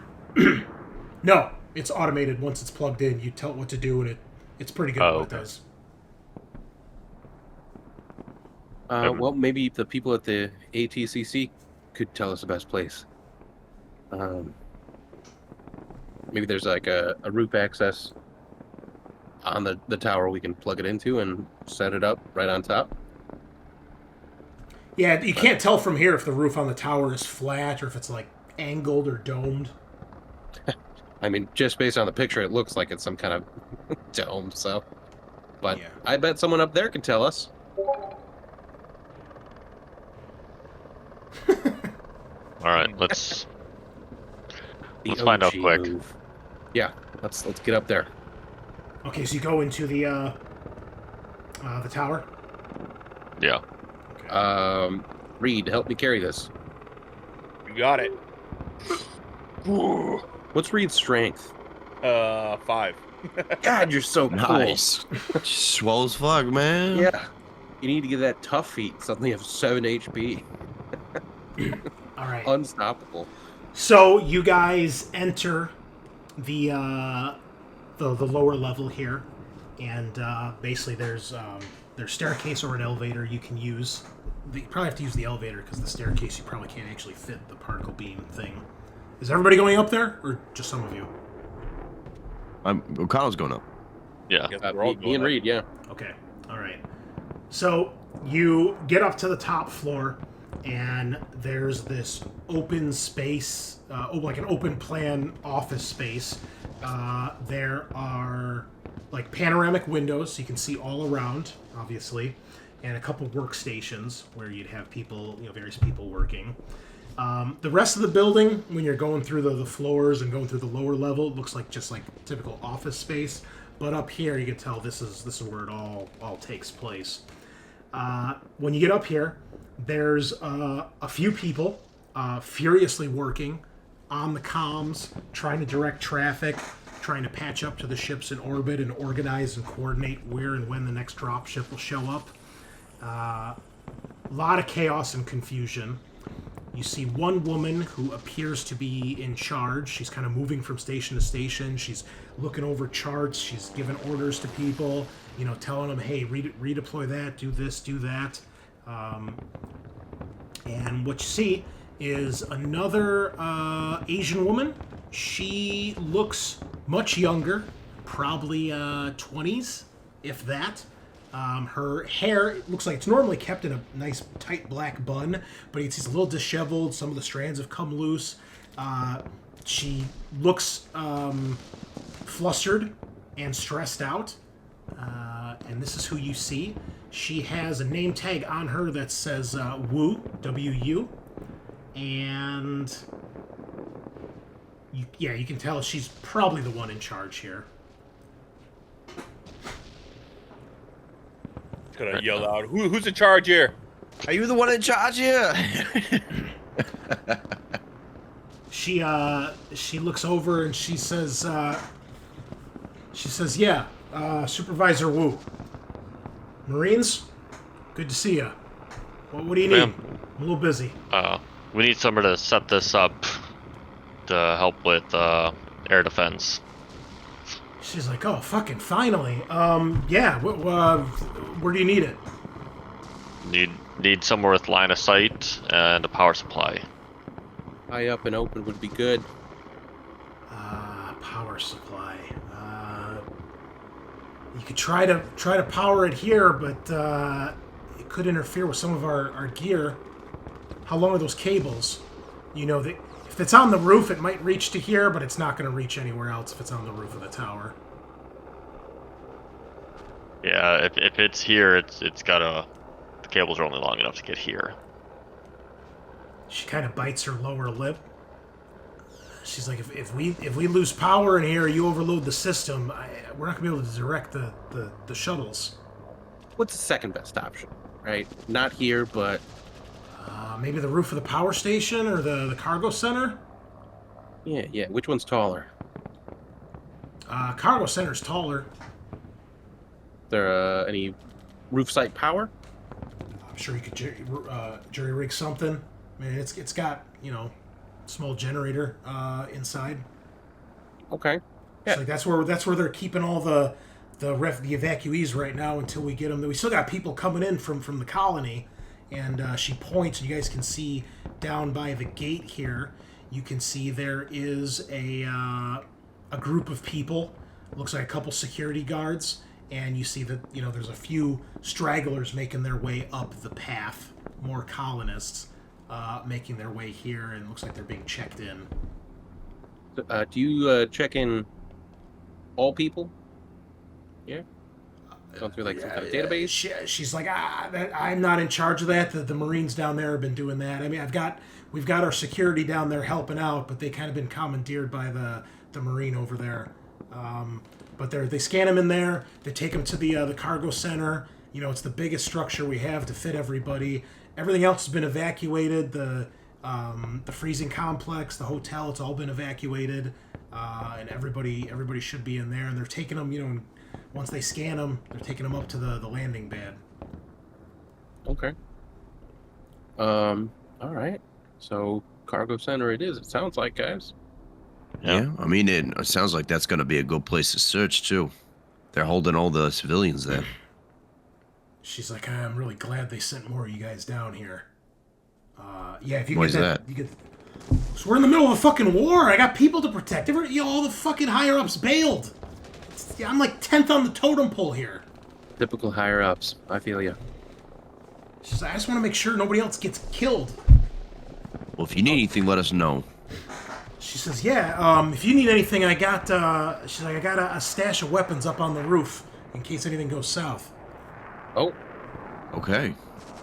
No, it's automated. Once it's plugged in, you tell it what to do, and it's pretty good at Oh, what it okay. does. Well, maybe the people at the ATCC could tell us the best place. Maybe there's like a roof access on the tower we can plug it into and set it up right on top. Yeah, you can't tell from here if the roof on the tower is flat or if it's like angled or domed. I mean, just based on the picture, it looks like it's some kind of dome, so. But Yeah. I bet someone up there can tell us. All right, let's The find out OG quick. move. Yeah, let's get up there. Okay, so you go into the tower. Yeah. Okay. Reed, help me carry this. You got it. What's Reed's strength? 5. God, you're so cool. Nice. Swell as fuck, man. Yeah. You need to get that tough feat. Suddenly you have 7 HP. All right. Unstoppable. So you guys enter the lower level here, and basically there's staircase or an elevator you can use. You probably have to use the elevator because the staircase you probably can't actually fit the particle beam thing. Is everybody going up there, or just some of you? O'Connell's going up. Yeah. Guess we're all Me going and up. Reed, yeah. Okay. All right. So you get up to the top floor, and there's this open space, like an open plan office space. There are like panoramic windows, so you can see all around, obviously, and a couple workstations where you'd have people, various people working. The rest of the building, when you're going through the floors and going through the lower level, it looks like just like typical office space. But up here, you can tell this is where it all takes place. When you get up here, there's a few people furiously working on the comms, trying to direct traffic, trying to patch up to the ships in orbit and organize and coordinate where and when the next drop ship will show up. A lot of chaos and confusion. You see one woman who appears to be in charge. She's kind of moving from station to station. She's looking over charts. She's giving orders to people, telling them, hey, redeploy that, do this, do that. And what you see is another Asian woman. She looks much younger, probably 20s, if that. Her hair looks like it's normally kept in a nice tight black bun, but it's a little disheveled. Some of the strands have come loose. She looks flustered and stressed out. And this is who you see. She has a name tag on her that says Wu, W-U. And you can tell she's probably the one in charge here. Gonna yell out, who's in charge here? Are you the one in charge here? She looks over and she says, yeah, Supervisor Wu. Marines, good to see you. What do you need? Ma'am. I'm a little busy. We need somebody to set this up to help with air defense. She's like, oh, fucking finally. Yeah, where do you need it? Need somewhere with line of sight and a power supply. High up and open would be good. Power supply. You could try to power it here, but it could interfere with some of our gear. How long are those cables? If it's on the roof, it might reach to here, but it's not going to reach anywhere else if it's on the roof of the tower. Yeah, if it's here, it's gotta. The cables are only long enough to get here. She kind of bites her lower lip. She's like, if we lose power in here, you overload the system. We're not gonna be able to direct the shuttles. What's the second best option? Right? Not here, but Maybe the roof of the power station or the cargo center. yeah. Which one's taller? Cargo center's taller. There any roof site power? I'm sure you could jury rig something. I mean, it's got small generator inside. Okay. Yeah. So that's where they're keeping all the evacuees right now until we get them. We still got people coming in from the colony, and she points, and you guys can see down by the gate here. You can see there is a group of people. Looks like a couple security guards, and you see that there's a few stragglers making their way up the path. More colonists making their way here, and it looks like they're being checked in. Do you check in all people? Yeah. Going through like some kind of database. She's like, I'm not in charge of that. The Marines down there have been doing that. I mean, we've got our security down there helping out, but they kind of been commandeered by the Marine over there. But they scan them in there. They take them to the cargo center. You know, it's the biggest structure we have to fit everybody. Everything else has been evacuated. The freezing complex, the hotel, it's all been evacuated, and everybody should be in there. And they're taking them, you know, once they scan them, they're taking them up to the landing pad. Okay. All right. So cargo center it is. It sounds like, guys. Yeah, I mean, it sounds like that's going to be a good place to search, too. They're holding all the civilians there. She's like, I'm really glad they sent more of you guys down here. Yeah, if you Why get is that? you get. So we're in the middle of a fucking war. I got people to protect. All the fucking higher ups bailed. I'm like 10th on the totem pole here. Typical higher ups. I feel you. She's like, I just want to make sure nobody else gets killed. Well, if you need anything, let us know. She says, yeah, if you need anything, I got, she's like, I got a stash of weapons up on the roof in case anything goes south. Oh, Okay.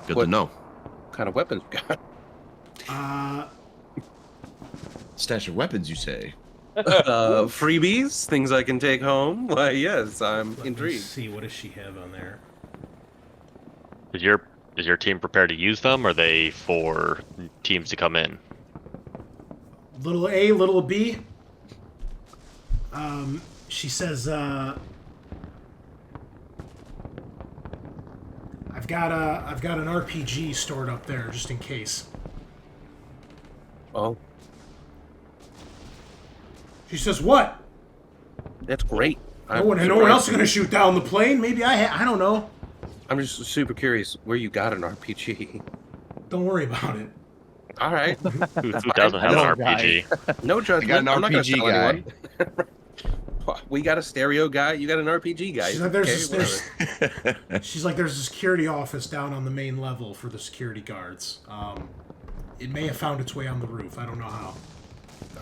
Good What- to know. what kind of weapons you got? Stash of weapons, you say? Freebies? Things I can take home? Why, yes, I'm Let me intrigued. see, what does she have on there? Is your team prepared to use them, or are they for teams to come in? Little A, little B. She says, I've got an RPG stored up there just in case. Oh, She says, what? that's great. No one else is gonna shoot down the plane. Maybe I don't know. I'm just super curious where you got an RPG. Don't worry about it. All right. Who doesn't have an No, RPG? No I judgment. got an I'm not gonna RPG tell guy. anyone. We got a stereo guy. You got an RPG guy. She's like, there's Okay, this, she's like, there's a security office down on the main level for the security guards. It may have found its way on the roof. I don't know how.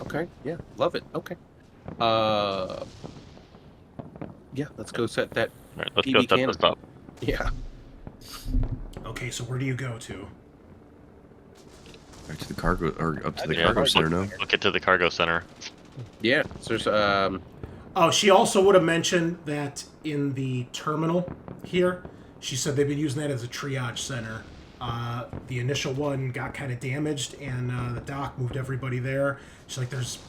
Okay. Yeah. Love it. Okay. Yeah. Let's go set that. All right, let's BB go set cannon. this up. Yeah. Okay, so where do you go to? Back to the cargo, or up to the Yeah, cargo look- center now. Look into the cargo center. Yeah. So there's Oh, she also would have mentioned that in the terminal here, she said they've been using that as a triage center. The initial one got kind of damaged, and the doc moved everybody there. She's like, there's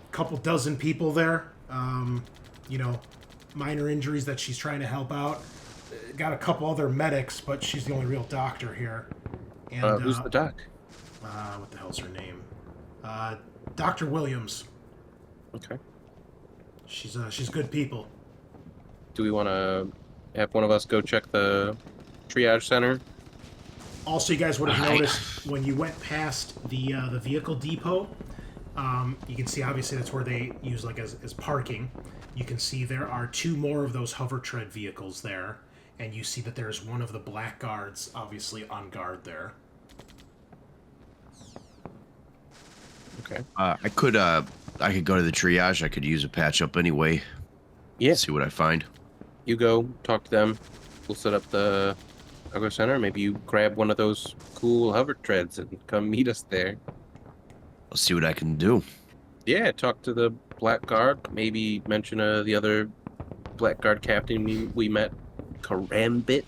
a couple dozen people there, you know, minor injuries that she's trying to help out. Got a couple other medics, but she's the only real doctor here. And who's the doc? what the hell's her name? Dr. Williams. Okay. She's good people. Do we want to have one of us go check the triage center? Also, you guys would have noticed when you went past the vehicle depot, you can see obviously that's where they use like as parking. You can see there are two more of those hover tread vehicles there, and you see that there's one of the black guards obviously on guard there. Okay. I could go to the triage. I could use a patch up anyway. Yeah. See what I find. You go talk to them. We'll set up the cargo center. Maybe you grab one of those cool hover treads and come meet us there. I'll see what I can do. Yeah, talk to the black guard. Maybe mention the other black guard captain we met, Karambit.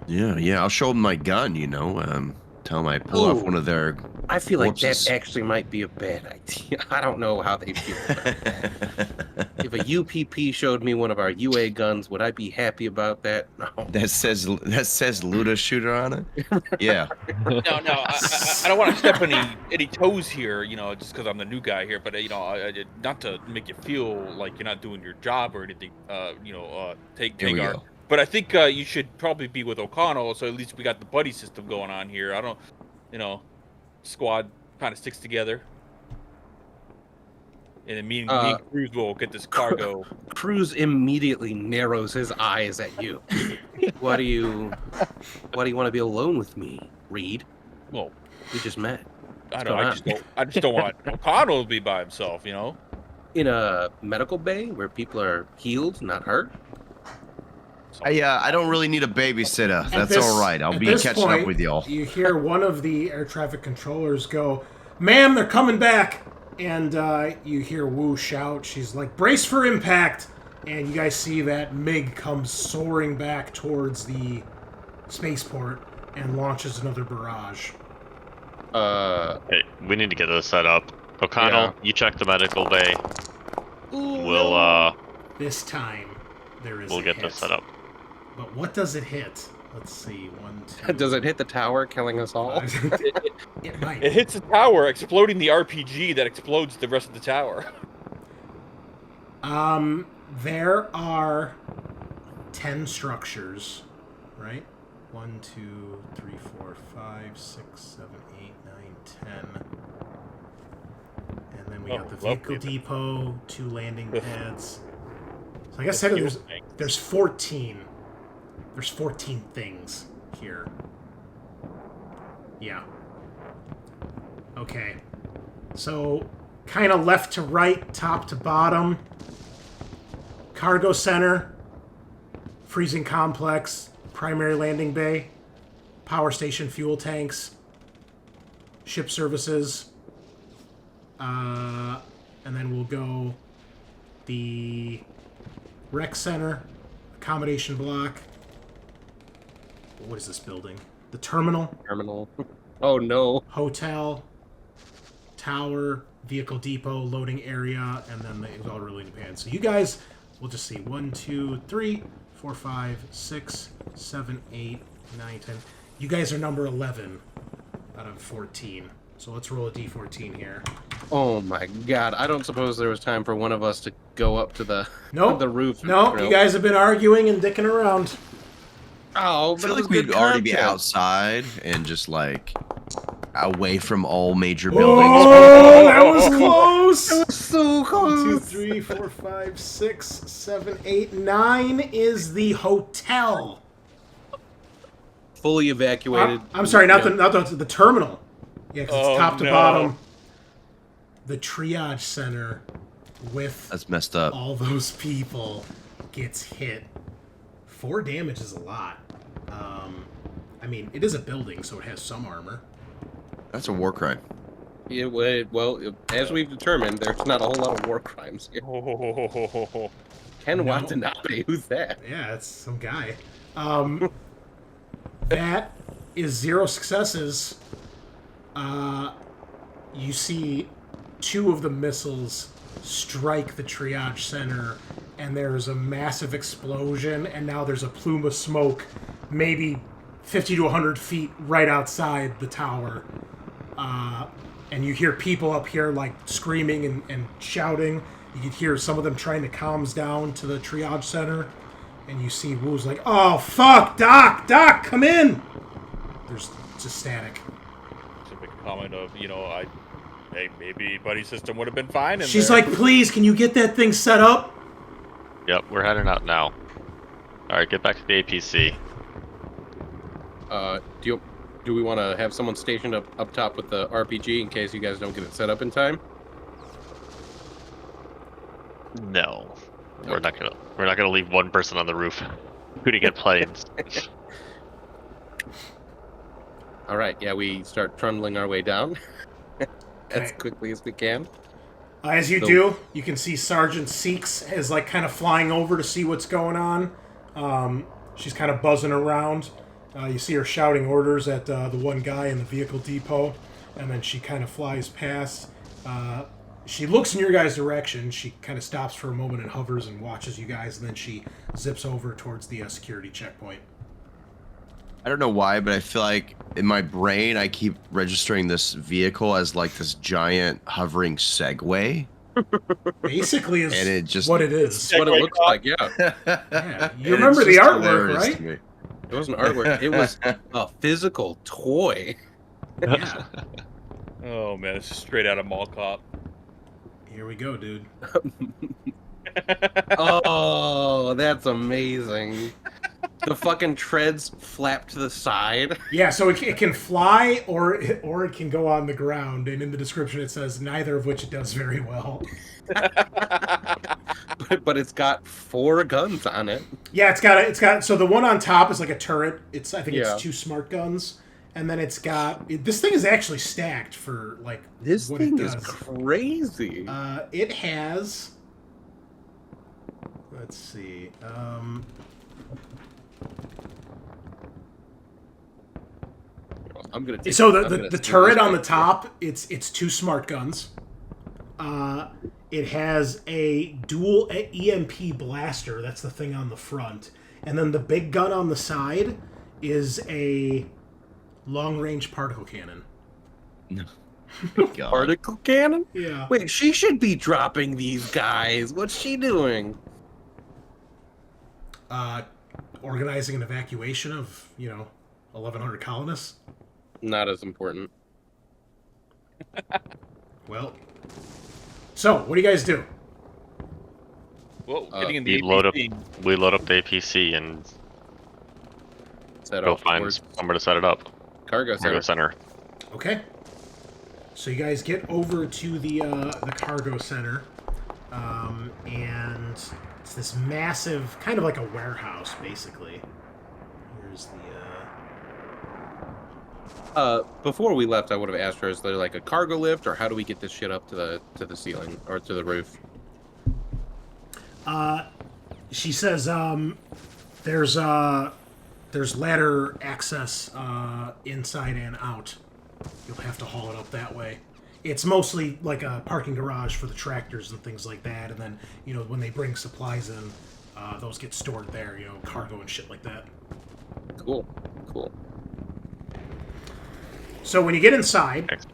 Yeah. I'll show them my gun. You know, tell them I pull off Ooh. one of their. I feel like Corpses. that actually might be a bad idea. I don't know how they feel about that. If a UPP showed me one of our UA guns, would I be happy about that? No. that says Luda shooter on it. Yeah. No, I don't want to step any toes here, you know, just because I'm the new guy here. But you know, not to make you feel like you're not doing your job or anything. Take Here we Tagar. go. But I think you should probably be with O'Connell, so at least we got the buddy system going on here. I don't, you know, squad kind of sticks together. And then me and Cruz will get this cargo. Cruz immediately narrows his eyes at you. Why do you want to be alone with me, Reed? Well, We just met. I don't know. I just don't want O'Connell to be by himself, you know. In a medical bay where people are healed, not hurt. I don't really need a babysitter. That's this- all right. I'll at be this catching point, up with y'all. You hear one of the air traffic controllers go, "Ma'am, they're coming back!" And you hear Wu shout. She's like, "Brace for impact!" And you guys see that MiG comes soaring back towards the spaceport and launches another barrage. Hey, we need to get this set up. O'Connell, you check the medical bay. We'll This time, there is we'll a get hit. this set up. But what does it hit? Let's see. 1, 2. Does it hit the tower, killing us all? It might. It hits the tower, exploding the RPG that explodes the rest of the tower. There are 10 structures, right? 1, 2, 3, 4, 5, 6, 7, 8, 9, 10. And then we got the vehicle lovely. depot, 2 landing pads. So like I said, there's 14. There's 14 things here. Yeah. Okay. So, kind of left to right, top to bottom. Cargo center, freezing complex, primary landing bay, power station fuel tanks, ship services, and then we'll go the rec center, accommodation block. What is this building? The terminal, Terminal. Oh no. hotel, tower, vehicle depot, loading area, and then the auto relieving pad. So you guys, we'll just see 1, 2, 3, 4, 5, 6, 7, 8, 9, 10. You guys are number 11 out of 14. So let's roll a d14 here. Oh my god. I don't suppose there was time for one of us to go up to the Nope. the roof. No, you guys have been arguing and dicking around. Oh, I but feel it was like we'd good already be content. outside and just like away from all major Oh, buildings. that was close! It was so 1, close. 2, 3, 4, 5, 6, 7, 8, 9 is the hotel. Fully evacuated. I'm sorry, not the terminal. Yeah, because Oh, it's top to no. bottom. The triage center with That's messed up. all those people gets hit. 4 damage is a lot. I mean, it is a building, so it has some armor. That's a war crime. It would, well, as we've determined, there's not a whole lot of war crimes here. Oh, Ken Watanabe, who's that? Yeah, it's some guy. That is 0 successes. You see 2 of the missiles strike the triage center, and there's a massive explosion, and now there's a plume of smoke, maybe 50 to 100 feet right outside the tower. And you hear people up here, like, screaming and shouting. You can hear some of them trying to comms down to the triage center. And you see Wu's like, "Oh, fuck, Doc, come in!" There's just static. to make a comment of, hey, maybe buddy system would have been fine. In She's there. like, "Please, can you get that thing set up?" Yep, we're heading out now. Alright, get back to the APC. Do we want to have someone stationed up top with the RPG in case you guys don't get it set up in time? No. We're not gonna leave one person on the roof shooting at planes. All right, yeah, we start trundling our way down as Okay. quickly as we can. As you So- do, you can see Sergeant Seeks is like kind of flying over to see what's going on. She's kind of buzzing around. You see her shouting orders at the one guy in the vehicle depot, and then she kind of flies past. She looks in your guys' direction. She kind of stops for a moment and hovers and watches you guys, and then she zips over towards the security checkpoint. I don't know why, but I feel like in my brain I keep registering this vehicle as like this giant hovering Segway. Basically, is And it just- what it is. That's what it looks like, yeah. Yeah. And You remember it's the just artwork, hilarious right? to me. It wasn't artwork. It was a physical toy. Yeah. Oh man, it's straight out of Mall Cop. Here we go, dude. Oh, that's amazing. The fucking treads flap to the side. Yeah, so it can fly or it can go on the ground, and in the description it says neither of which it does very well. but it's got 4 guns on it. Yeah, it's got. So the one on top is like a turret. I think Yeah. it's 2 smart guns, and then it's got. This thing is actually stacked for like This what thing it is does. crazy. It has. Let's see. I'm gonna. So the turret on the top, it's 2 smart guns. It has a dual EMP blaster. That's the thing on the front, and then the big gun on the side is a long-range particle cannon. God. Particle cannon. Yeah. Wait, she should be dropping these guys. What's she doing? Organizing an evacuation of 1,100 colonists. Not as important. Well, so what do you guys do? Well, getting in the We load up. APC. We load up the APC and Set go off find towards somewhere to set it up. cargo Cargo center. center. Okay. So you guys get over to the cargo center, and it's this massive, kind of like a warehouse, basically. Here's the. Before we left, I would have asked her: is there like a cargo lift, or how do we get this shit up to the ceiling or to the roof? She says, there's ladder access inside and out. You'll have to haul it up that way. It's mostly like a parking garage for the tractors and things like that, and then when they bring supplies in, those get stored there. Cargo and shit like that. Cool. So when you get inside, Thanks.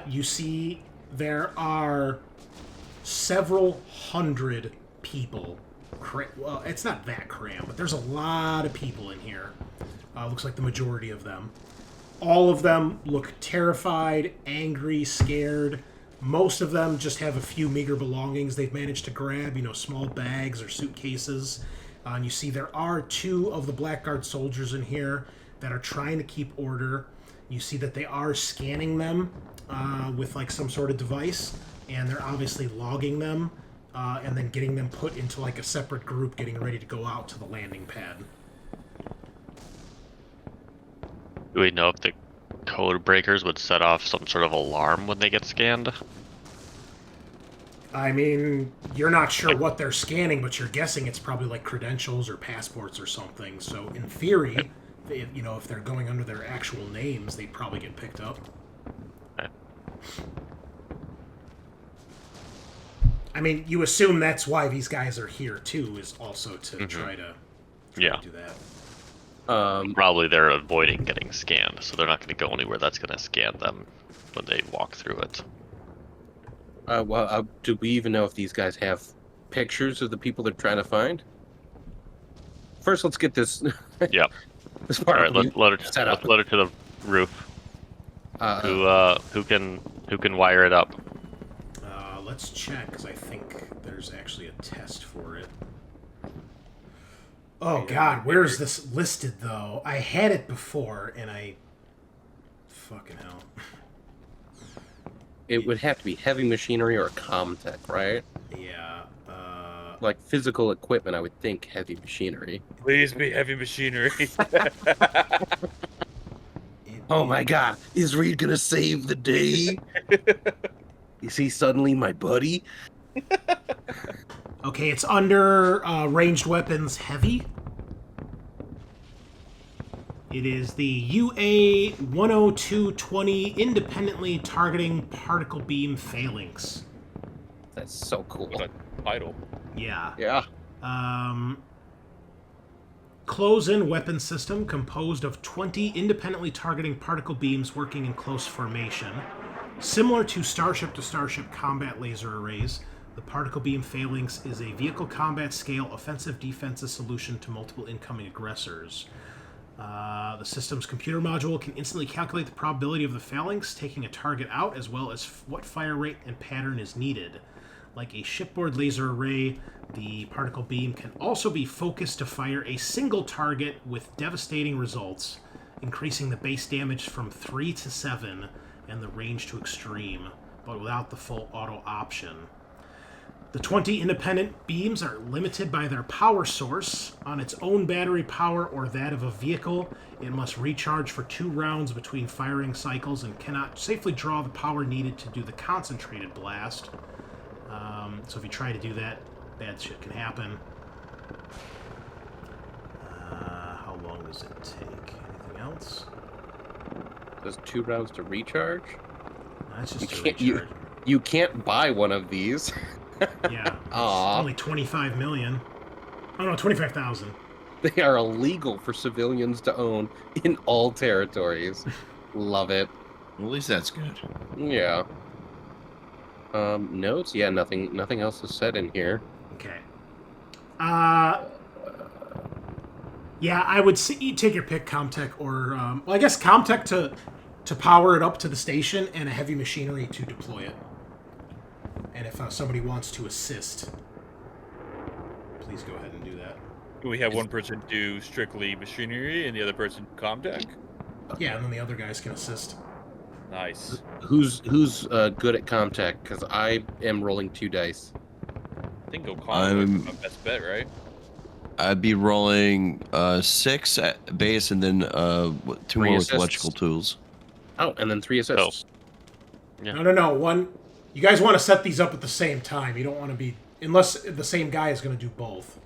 you see there are several hundred people. Well, it's not that crammed, but there's a lot of people in here. Looks like the majority of them. All of them look terrified, angry, scared. Most of them just have a few meager belongings they've managed to grab, small bags or suitcases. And you see there are 2 of the Blackguard soldiers in here that are trying to keep order. You see that they are scanning them with like some sort of device, and they're obviously logging them and then getting them put into like a separate group, getting ready to go out to the landing pad. Do we know if the code breakers would set off some sort of alarm when they get scanned? I mean, you're not sure what they're scanning, but you're guessing it's probably like credentials or passports or something. So in theory, if they're going under their actual names, they'd probably get picked up. Okay. I mean, you assume that's why these guys are here too, is also to try to Yeah. do that. Probably they're avoiding getting scanned, so they're not going to go anywhere that's going to scan them when they walk through it. Do we even know if these guys have pictures of the people they're trying to find? First, let's get this. Yep. This All part right, let's load it. set up. Let's load it to the roof. Who can wire it up? Let's check, because I think there's actually a test for it. Oh god, where is this listed though? I had it before, and I... Fucking hell. It would have to be heavy machinery or comtech, right? Yeah, Like physical equipment, I would think heavy machinery. Please be heavy machinery. Oh my god, is Reed gonna save the day? Is he suddenly my buddy? Okay, it's under ranged weapons heavy. It is the UA-10220 independently targeting particle beam phalanx. That's so cool. What a title. Yeah. Yeah. Close-in weapon system composed of 20 independently targeting particle beams working in close formation. Similar to starship-to-starship combat laser arrays, the particle beam phalanx is a vehicle combat scale offensive-defensive solution to multiple incoming aggressors. The system's computer module can instantly calculate the probability of the phalanx taking a target out, as well as what fire rate and pattern is needed. Like a shipboard laser array, the particle beam can also be focused to fire a single target with devastating results, increasing the base damage from 3 to 7 and the range to extreme, but without the full auto option. The 20 independent beams are limited by their power source. On its own battery power or that of a vehicle, it must recharge for 2 rounds between firing cycles and cannot safely draw the power needed to do the concentrated blast. So if you try to do that, bad shit can happen. How long does it take? Anything else? There's 2 rounds to recharge. That's just You a can't- recharge. You can't buy one of these. Yeah. It's Aw. only 25 million. Oh no, 25,000. They are illegal for civilians to own in all territories. Love it. Well, at least that's good. Yeah. Notes? Yeah, nothing else is said in here. Okay. Yeah, I would see you take your pick, Comtech, or well, I guess Comtech to power it up to the station, and a heavy machinery to deploy it. And if somebody wants to assist, please go ahead and do that. Can we have one person do strictly machinery and the other person Comtech? Yeah, and then the other guys can assist. Nice. Who's good at Comtech? Because I am rolling 2 dice. I think O'Connell I'm- is my best bet, right? I'd be rolling 6 at base and then 2 3 more with assists. electrical tools. Oh, and then 3 assists. Yeah. No. One. You guys want to set these up at the same time. You don't want to be unless the same guy is going to do both.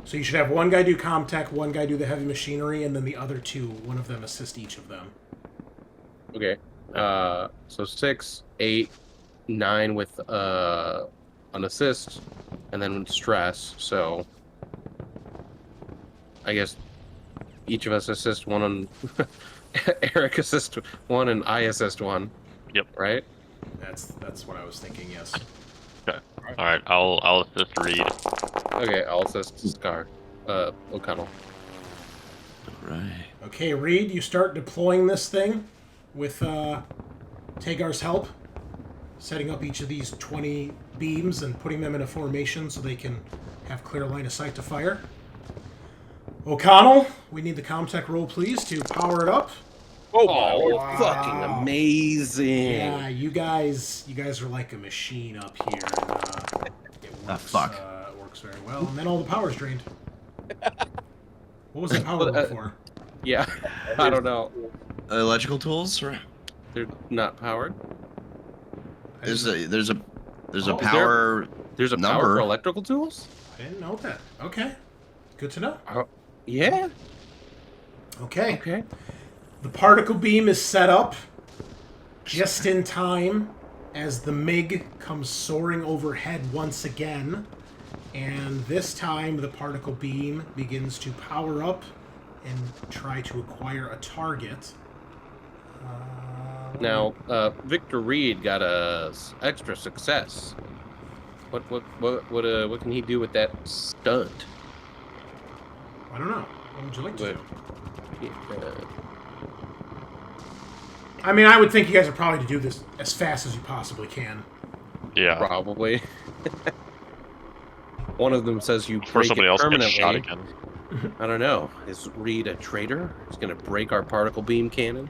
So you should have one guy do Comtech, one guy do the heavy machinery, and then the other 2, one of them assist each of them. Okay. So 6, 8, 9 with an assist, and then stress. So I guess each of us assist one on Eric assist 1 and I assist 1. Yep. Right? That's what I was thinking. Yes. All right, I'll assist Reed. Okay, I'll assist Scaarr. O'Connell. Right. Okay, Reed, you start deploying this thing with Tagar's help, setting up each of these 20 beams and putting them in a formation so they can have clear line of sight to fire. O'Connell, we need the Comtech roll, please, to power it up. Oh, Oh, you're wow. fucking amazing. Yeah, you guys are like a machine up here. And, it works, fuck. It works very well. And then all the power's drained. What was the power roll for? Yeah. I don't know. Electrical tools? Right. They're not powered. There's a Oh, power. There's a power Number. for electrical tools? I didn't know that. Okay. Good to know. Yeah. Okay. Okay. The particle beam is set up just in time as the MiG comes soaring overhead once again. And this time the particle beam begins to power up and try to acquire a target. Now, Victor Reed got a extra success. What can he do with that stunt? I don't know. What would you like to do? I mean, I would think you guys are probably to do this as fast as you possibly can. Yeah. Probably. One of them says you Before break somebody it else gets permanently. shot again. I don't know. Is Reed a traitor? He's gonna break our particle beam cannon?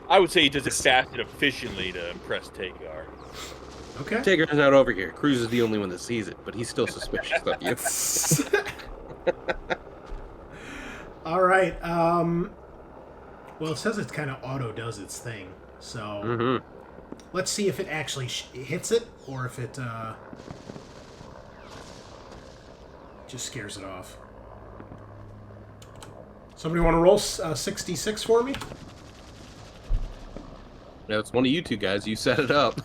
I would say he does it fast and efficiently to impress Tagar. Okay. Tagar's not over here. Cruz is the only one that sees it, but he's still suspicious of you. All right. Well, it says it kind of auto does its thing. So Mm-hmm. let's see if it actually hits it or if it just scares it off. Somebody want to roll 66 for me? No, it's one of you two guys. You set it up.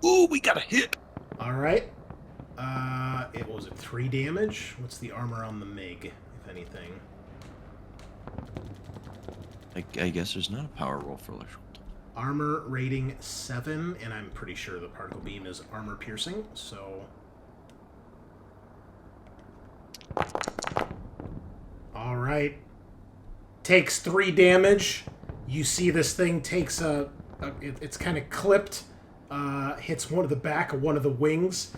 Ooh, we got a hit. All right. It was 3 damage. What's the armor on the MiG, if anything? I guess there's not a power roll for electrical. Armor rating 7, and I'm pretty sure the particle beam is armor piercing, so... Alright. Takes 3 damage. You see this thing takes it's kind of clipped, hits one of the back of one of the wings.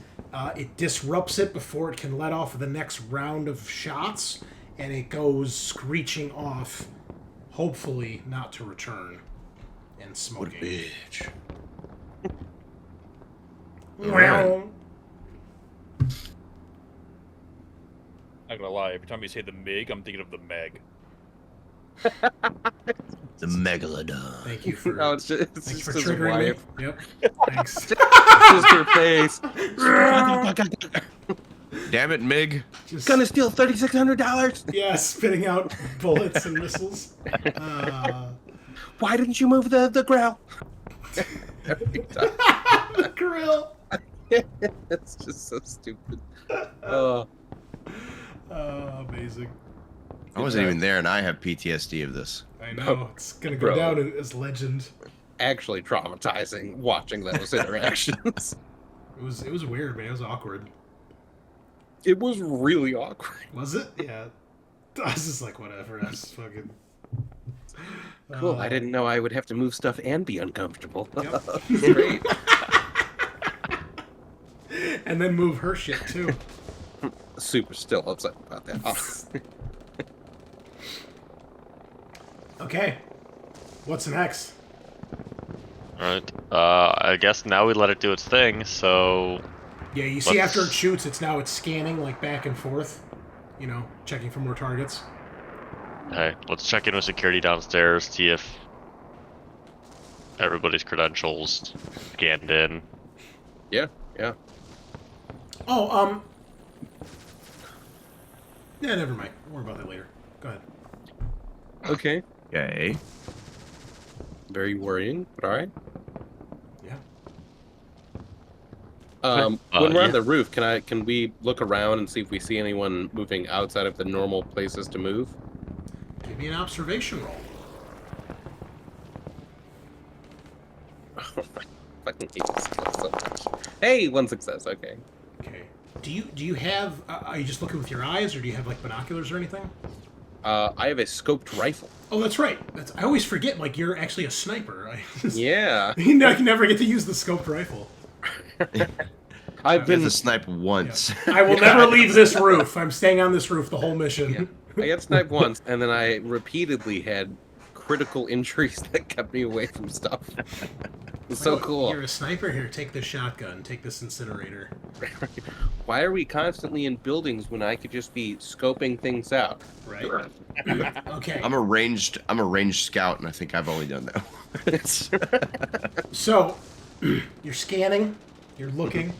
It disrupts it before it can let off the next round of shots, and it goes screeching off, hopefully not to return, and What a smoking. bitch. Wow. Not gonna lie, every time you say the MiG, I'm thinking of the Meg. The Megalodon. Thank you for No, it's just thank you for his triggering me. wife. Yep. Thanks. Just her face. Damn it, Mig. Just, Gonna steal $3,600. yeah, spitting out bullets and missiles. Why didn't you move the growl? Every time. The grill. It's just so stupid. Oh, Amazing. I wasn't even there, and I have PTSD of this. I know. It's going to go Bro. down as legend. actually traumatizing watching those interactions. It was weird, man. It was awkward. It was really awkward. Was it? Yeah. I was just like, whatever. I was fucking... Cool. I didn't know I would have to move stuff and be uncomfortable. Yep. Great. And then move her shit, too. Super still upset about that. Okay. What's next? Alright. I guess now we let it do its thing, so... Yeah, you see Let's- after it shoots, it's scanning, like, back and forth. You know, checking for more targets. Hey, let's check in with security downstairs, see if everybody's credentials scanned in. Yeah. Oh, yeah, never mind. We'll worry about that later. Go ahead. Okay. Okay. Very worrying, but all right. Yeah. When we're yeah. on the roof, can we look around and see if we see anyone moving outside of the normal places to move? Give me an observation roll. Oh my fucking hate this skill so much. Hey, one success. Okay. Okay. Do you have? Are you just looking with your eyes, or do you have like binoculars or anything? I have a scoped rifle. Oh, that's right. I always forget. Like you're actually a sniper. Yeah. You never get to use the scoped rifle. I've Been been. the snipe once. I will never leave this roof. I'm staying on this roof the whole mission. Yeah. I got sniped once, and then I repeatedly had critical injuries that kept me away from stuff. It's so cool. You're a sniper here. Take this shotgun. Take this incinerator. Why are we constantly in buildings when I could just be scoping things out? Right. Okay. I'm a ranged scout, and I think I've only done that. So, you're scanning, you're looking,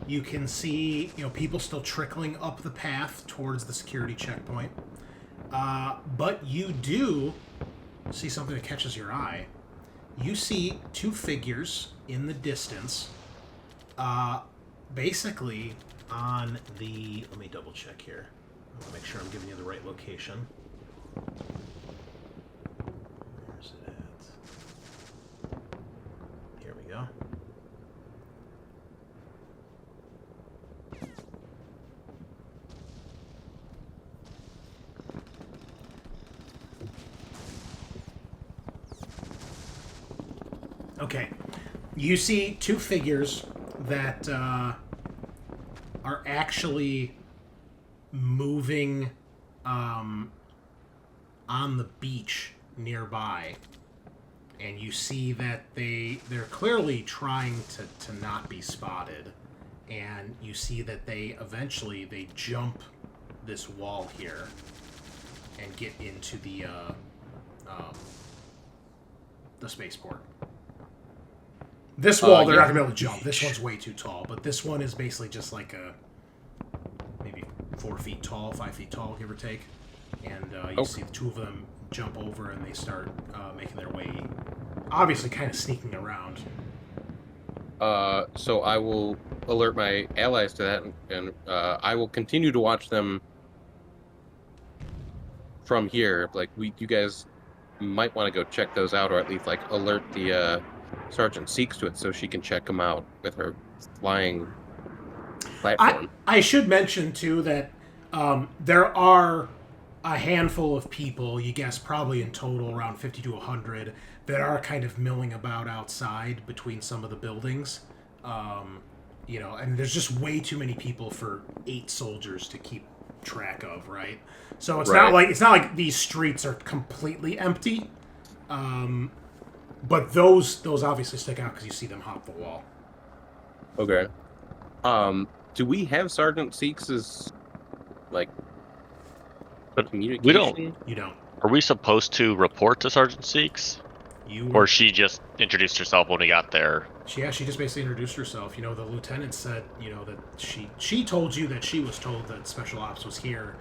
you can see, people still trickling up the path towards the security checkpoint. But you do see something that catches your eye. You see two figures in the distance, basically on the... Let me double check here. I want to make sure I'm giving you the right location. Where's it at? Here we go. Okay. You see two figures that are actually moving on the beach nearby. And you see that they're clearly trying to not be spotted. And you see that they jump this wall here and get into the spaceport. This wall, they're not going to be able to jump. This one's way too tall. But this one is basically just like maybe 4 feet tall, 5 feet tall, give or take. And you see the two of them jump over and they start making their way, obviously kind of sneaking around. So I will alert my allies to that, and I will continue to watch them from here. Like, you guys might want to go check those out, or at least like alert the Sergeant Seeks to it so she can check them out with her flying platform. I should mention too that there are a handful of people, you guess probably in total around 50 to 100, that are kind of milling about outside between some of the buildings. And there's just way too many people for 8 soldiers to keep track of, right? So it's not like these streets are completely empty. But those obviously stick out because you see them hop the wall. Okay. Do we have Sergeant Seeks's like But communication? we don't. You don't. Are we supposed to report to Sergeant Seeks? You Or she just introduced herself when we got there? she just basically introduced herself. You know, the lieutenant said, you know, that she told you that she was told that Special Ops was here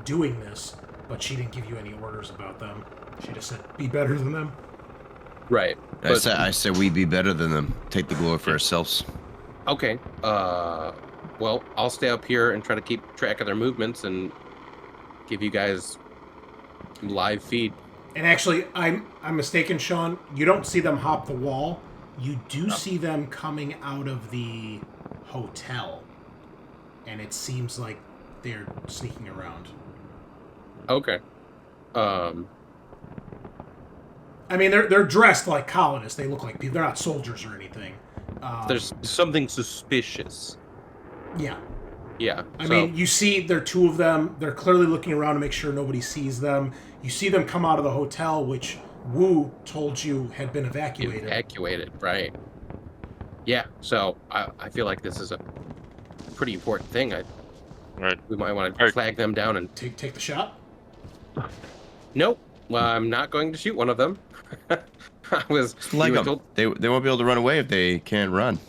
doing this, but she didn't give you any orders about them. She just said, be better than them. Right. I said we'd be better than them. Take the glory for ourselves. Okay. Well, I'll stay up here and try to keep track of their movements and give you guys live feed. And actually, I'm mistaken, Sean. You don't see them hop the wall. You do see them coming out of the hotel, and it seems like they're sneaking around. Okay. I mean, they're dressed like colonists. They look like people. They're not soldiers or anything. There's something suspicious. Yeah. Yeah. I mean, you see, there are two of them. They're clearly looking around to make sure nobody sees them. You see them come out of the hotel, which Wu told you had been evacuated. Evacuated, right. Yeah, so I feel like this is a pretty important thing. Right. We might want to flag them down and... Take the shot? Nope. Well, I'm not going to shoot one of them. I was... Like them. told... They won't be able to run away if they can't run.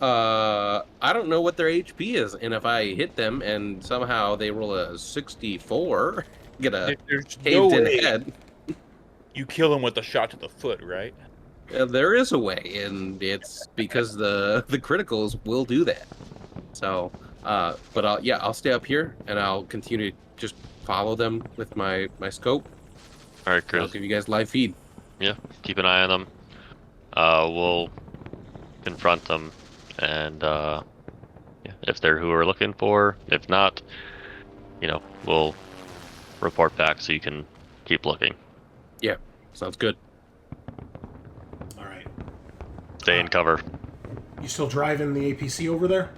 I don't know what their HP is, and if I hit them and somehow they roll a 64, get a There's no caved-in way head... you kill them with a shot to the foot, right? There is a way, and it's because the criticals will do that. So, but I'll stay up here, and I'll continue to just follow them with my scope. All right, I'll Cruz. give you guys live feed. Yeah, keep an eye on them. We'll confront them, and yeah, if they're who we're looking for. If not, you know, we'll report back so you can keep looking. Yeah, sounds good. All right. Stay in cover. You still driving the APC over there?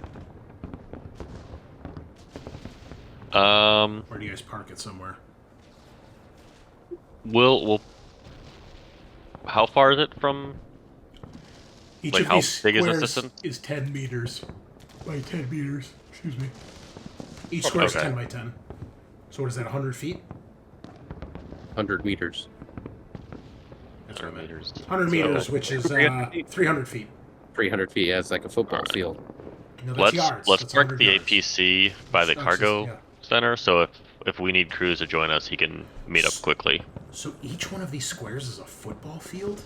Or do you guys park it somewhere? We'll. How far is it from? Each Like, of how these big is the squares system? is 10 meters by 10 meters. Excuse me. Each square is Okay. 10 by 10. So what is that, 100 feet? 100 meters. That's what I meant. meters. 100 meters, which is 300 feet. 300 feet. Yeah, it's like a football Alright. field. No, that's Let's yards. let's That's park 100 the yards. APC by the That's cargo just- center, so if we need Cruz to join us, he can meet up quickly. So each one of these squares is a football field?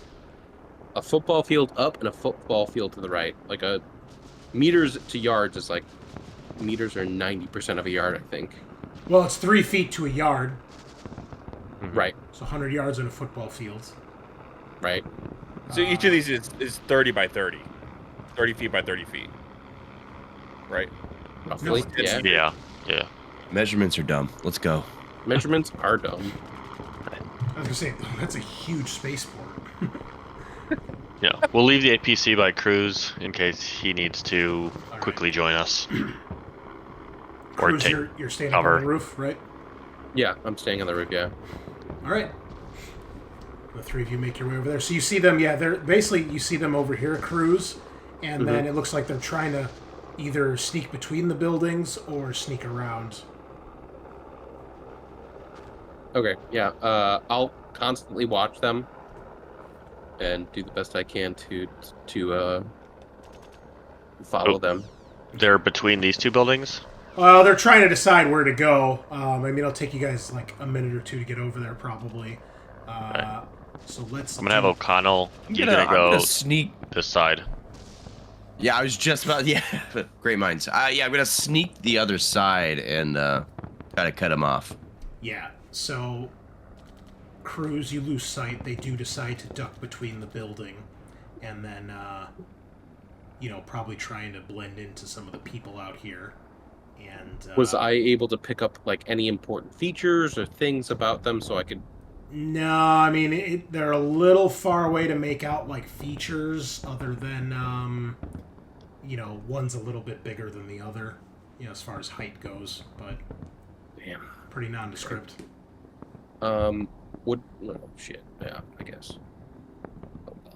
A football field up and a football field to the right. Like a meters to yards is like meters are 90% of a yard, I think. Well, it's 3 feet to a yard. Mhm. Right, So 100 yards in a football field. right. So each of these is 30 by 30. 30 feet by 30 feet. Right? Roughly. No, Yeah. Yeah. Measurements are dumb. Let's go. Measurements are dumb. I was going to say, that's a huge spaceport. Yeah. We'll leave the APC by Cruz in case he needs to Alright. quickly join us. Or Cruz, take you're staying up cover. on the roof, right? Yeah, I'm staying on the roof, yeah. All right. The three of you make your way over there. So you see them, yeah, they're basically, you see them over here, Cruz, and then it looks like they're trying to either sneak between the buildings or sneak around. Okay, yeah. I'll constantly watch them and do the best I can to follow Oh. them. They're between these two buildings. Well, they're trying to decide where to go. I mean, it'll take you guys like a minute or two to get over there, probably. So let's. I'm gonna have O'Connell. You're I'm gonna go gonna sneak. this side. Yeah, I was just about. Yeah, great minds. Yeah, I'm gonna sneak the other side and try to cut him off. Yeah. So, Cruz, you lose sight. They do decide to duck between the building, and then, probably trying to blend into some of the people out here. And Was I able to pick up like any important features or things about them so I could? No, I mean they're a little far away to make out like features, other than one's a little bit bigger than the other, as far as height goes, but Damn. pretty nondescript. Would no shit. Yeah, I guess. Oh, well.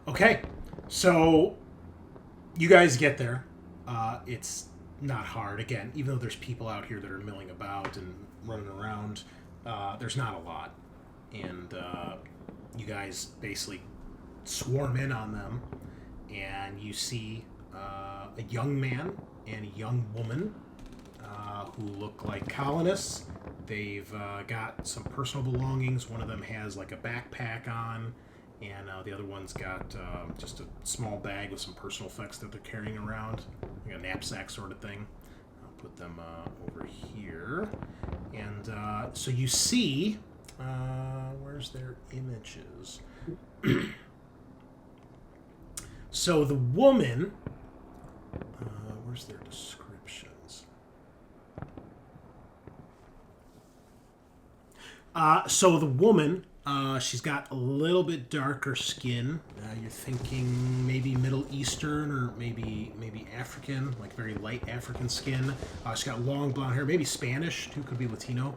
Okay, so you guys get there. It's not hard. Again, even though there's people out here that are milling about and running around, there's not a lot. And you guys basically swarm in on them, and you see a young man and a young woman who look like colonists. They've got some personal belongings. One of them has like a backpack on, and the other one's got just a small bag with some personal effects that they're carrying around, like a knapsack sort of thing. I'll put them over here. And so you see, where's their images? So the woman, where's their descriptions? So the woman, she's got a little bit darker skin. You're thinking maybe Middle Eastern or maybe African, like very light African skin. She's got long blonde hair, maybe Spanish too, could be Latino,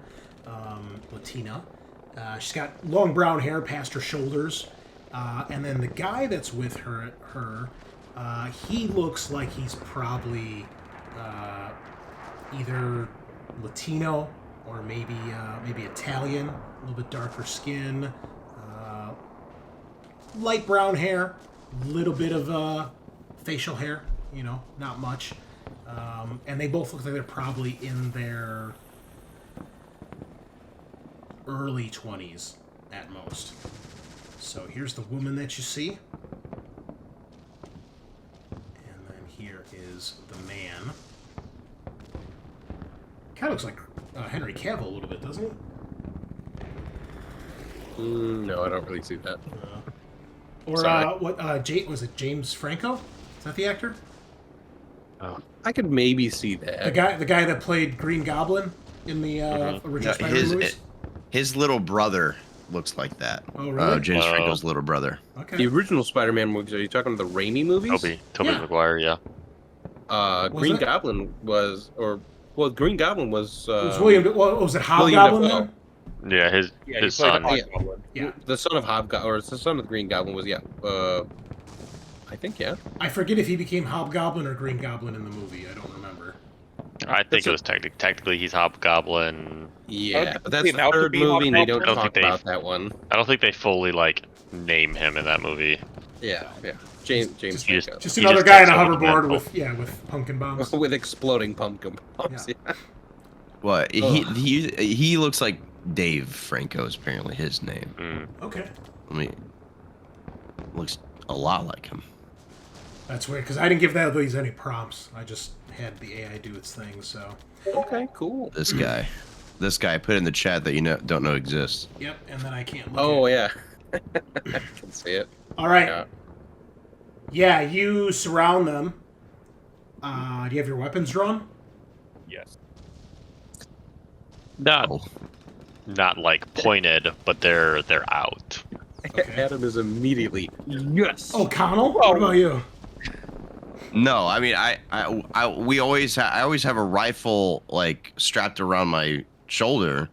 Latina. She's got long brown hair past her shoulders. And then the guy that's with her, he looks like he's probably either Latino or maybe Italian, a little bit darker skin, light brown hair, little bit of facial hair, not much. And they both look like they're probably in their early 20s at most. So here's the woman that you see. And then here is the man. Kind of looks like Henry Cavill a little bit, doesn't he? No, I don't really see that. Or Sorry. Was it James Franco? Is that the actor? Oh, I could maybe see that. The guy that played Green Goblin in the original Spider-Man movies? His little brother looks like that. Oh, really? James Franco's little brother. Okay. The original Spider-Man movies, are you talking about the Raimi movies? Toby Yeah. Maguire, yeah. Green it? Goblin was, Green Goblin was... was was it Hobgoblin then? Yeah, his Yeah, he played son. the Hobgoblin. Yeah. The son of Hobgoblin, or the son of the Green Goblin was, I think, yeah. I forget if he became Hobgoblin or Green Goblin in the movie. I don't remember. I think it was technically he's Hobgoblin. Yeah, think but that's he's the allowed to third be movie, and they don't Hobgoblin. talk about that one. I don't think they fully name him in that movie. Yeah. James Just- Franco. Just He another just guy in takes a over the hoverboard mantle. with pumpkin bombs. with exploding pumpkin bombs. Yeah. Yeah. What? He looks like Dave Franco is apparently his name. Mm. Okay. Looks a lot like him. That's weird, because I didn't give these any prompts. I just had the AI do its thing, so... Okay, cool. This guy put in the chat that don't know exists. Yep, and then I can't look Oh, at yeah. I can see it. All right. Yeah. Yeah, you surround them. Do you have your weapons drawn? Yes. Not Oh. pointed, but they're out. Okay. Adam is immediately, yes. Oh, Connell? What about you? No, I mean I always have a rifle strapped around my shoulder,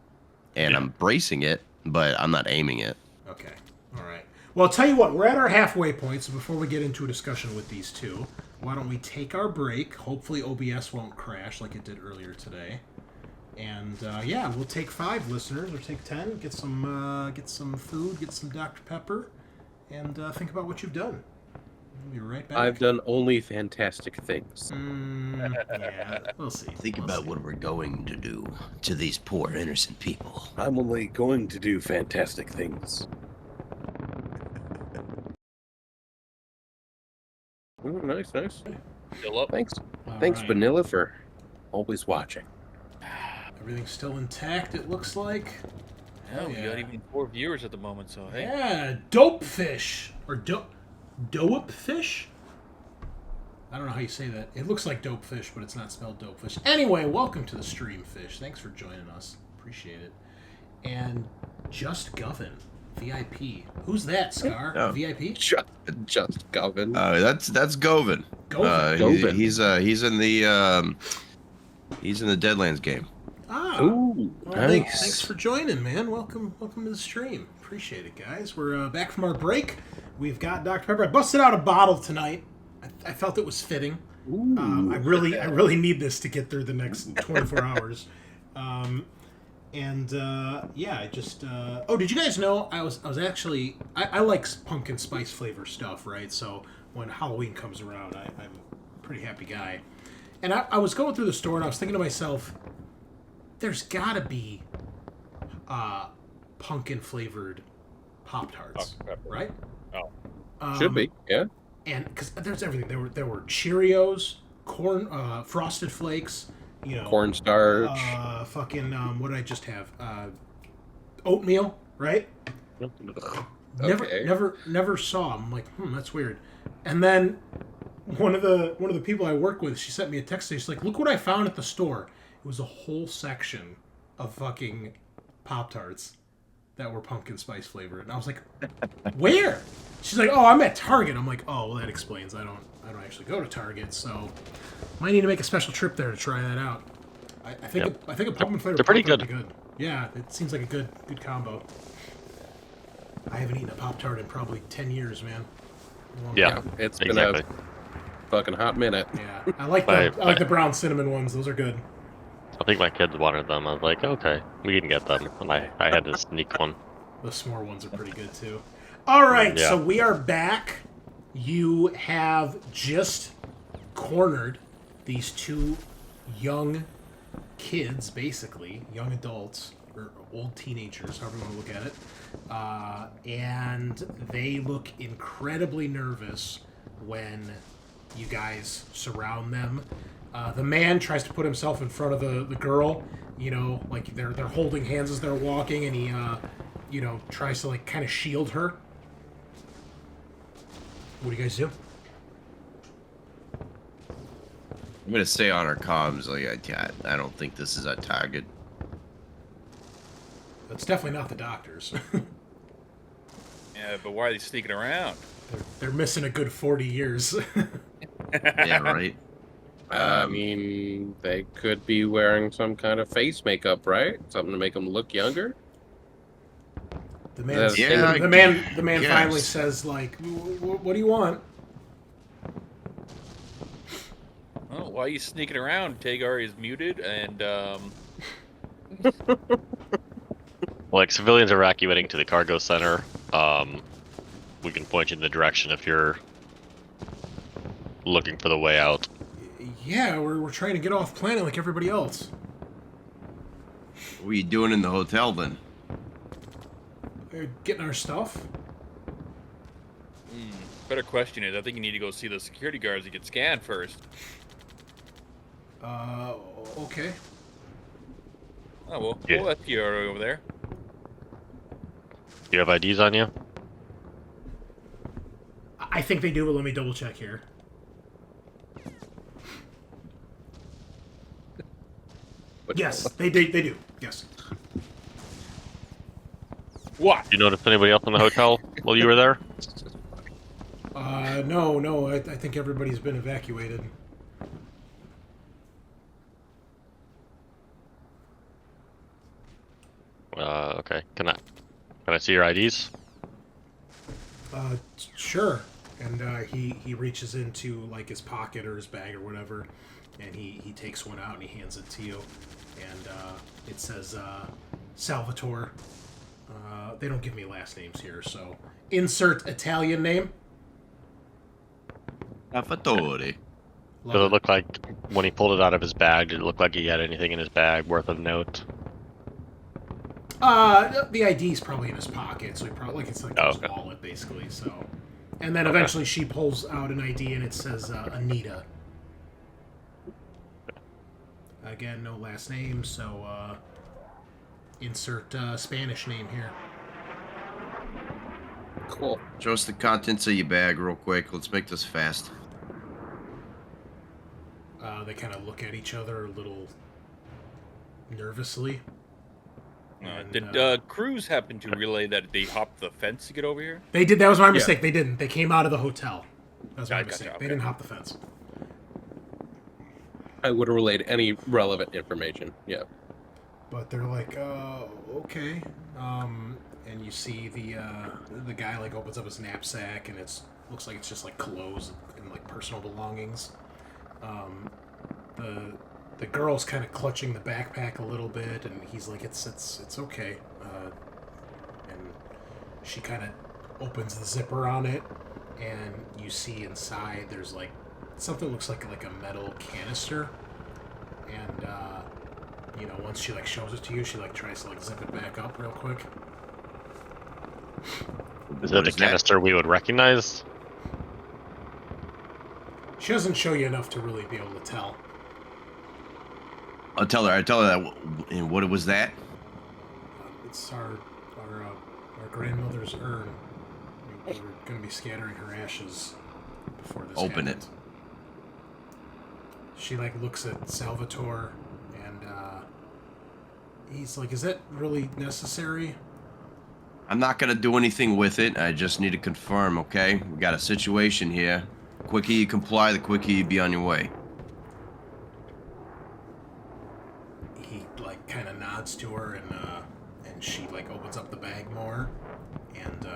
and I'm bracing it, but I'm not aiming it. Okay. All right. Well, I'll tell you what. We're at our halfway point, so before we get into a discussion with these two, why don't we take our break? Hopefully OBS won't crash like it did earlier today. And, we'll take 5 listeners, or take 10, get some food, get some Dr. Pepper, and think about what you've done. We'll be right back. I've done only fantastic things. Yeah, we'll see. Think We'll about see. what we're going to do to these poor innocent people. I'm only going to do fantastic things. Ooh, nice. Still up. Thanks, All right. Bunnilla, for always watching. Everything's still intact, it looks like. Yeah, we Yeah. got even 4 viewers at the moment, so hey. Yeah, dope fish. Or dope fish? I don't know how you say that. It looks like dope fish, but it's not spelled dope fish. Anyway, welcome to the stream, Fish. Thanks for joining us. Appreciate it. And Just Govin, VIP. Who's that, Scaarr? Oh. VIP? Just Govin. That's Govin. Govin. He's in the Deadlands game. Ah. Ooh, Well, nice. thanks for joining, man. Welcome to the stream. Appreciate it, guys. We're back from our break. We've got Dr. Pepper. I busted out a bottle tonight. I felt it was fitting. I really need this to get through the next 24 hours. Yeah, I just. Oh, did you guys know I was actually I like pumpkin spice flavor stuff, right? So when Halloween comes around, I'm a pretty happy guy. And I was going through the store and I was thinking to myself, there's gotta be pumpkin flavored Pop-Tarts, right? Oh. Should be, yeah. And because there's everything. There were Cheerios, corn, Frosted Flakes, you know, Cornstarch. fucking what did I just have? Oatmeal, right? Okay. Never saw them. I'm like, that's weird. And then one of the people I work with, she sent me a text. She's like, look what I found at the store. It was a whole section of fucking Pop-Tarts that were pumpkin spice flavored. And I was like, where? She's like, oh, I'm at Target. I'm like, oh, well, that explains. I don't actually go to Target, so might need to make a special trip there to try that out. I think Yep. I think a pumpkin flavored. They're pretty Pop-Tart good. would be good. Yeah, it seems like a good combo. I haven't eaten a Pop-Tart in probably 10 years, man. Long Yeah. time. It's Exactly. been a fucking hot minute. Yeah, I like My- the brown cinnamon ones. Those are good. I think my kids wanted them. I was like, okay, we can get them. And I had to sneak one. The s'more ones are pretty good too. All right, Yeah. so we are back. You have just cornered these two young kids, basically young adults or old teenagers, however you want to look at it, and they look incredibly nervous when you guys surround them. The man tries to put himself in front of the girl, you know, like they're holding hands as they're walking, and he you know, tries to like kind of shield her. What do you guys do? I'm gonna stay on our comms. Like I don't think this is a target. That's definitely not the doctors. Yeah, but why are they sneaking around? they're missing a good 40 years. Yeah, right. I mean, they could be wearing some kind of face makeup, right? Something to make them look younger. The man, Yeah, the man yes. finally says, like, what do you want? Oh, why are you sneaking around? Tagar is muted, and Like, civilians are evacuating to the cargo center. We can point you in the direction if you're looking for the way out. Yeah, we're trying to get off planet like everybody else. What are you doing in the hotel then? Getting our stuff. better question is, I think you need to go see the security guards to get scanned first. Okay. Oh, well, Yeah. we'll let you over there. You have IDs on you? I think they do, but let me double check here. Yes, they do. Yes. What? Did you notice anybody else in the hotel while you were there? No. I think everybody's been evacuated. Okay. Can I see your IDs? Sure. And he reaches into like his pocket or his bag or whatever, and he takes one out and he hands it to you, and it says Salvatore. They don't give me last names here, so insert Italian name. Salvatore. Does it look like when he pulled it out of his bag, did it look like he had anything in his bag worth of note? The ID's probably in his pocket, so he probably it's like his okay. wallet basically. So, and then eventually she pulls out an ID and it says Anita. Again, no last name, so insert Spanish name here. Cool. Show us the contents of your bag real quick. Let's make this fast. They kind of look at each other a little nervously. And, Did Cruz happen to relay that they hopped the fence to get over here? They did. That was my mistake. They didn't. They came out of the hotel. That was my Gotcha, mistake. okay. They didn't hop the fence. I would have relayed any relevant information. Yeah. But they're like, okay. and you see the guy like opens up his knapsack, and looks like it's just like clothes and like personal belongings. The girl's kind of clutching the backpack a little bit, and he's like, it's okay. And she kind of opens the zipper on it, and you see inside there's like something looks like a metal canister, and once she like shows it to you, she like tries to like zip it back up real quick. Is it a canister we would recognize? She doesn't show you enough to really be able to tell. I tell her that. And what was that? It's our grandmother's urn. We're going to be scattering her ashes before this Open happened. She like looks at Salvatore, and he's like, "Is that really necessary?" I'm not gonna do anything with it. I just need to confirm, okay? We got a situation here. The quicker you comply, the quicker you be on your way. He like kind of nods to her, and she like opens up the bag more, and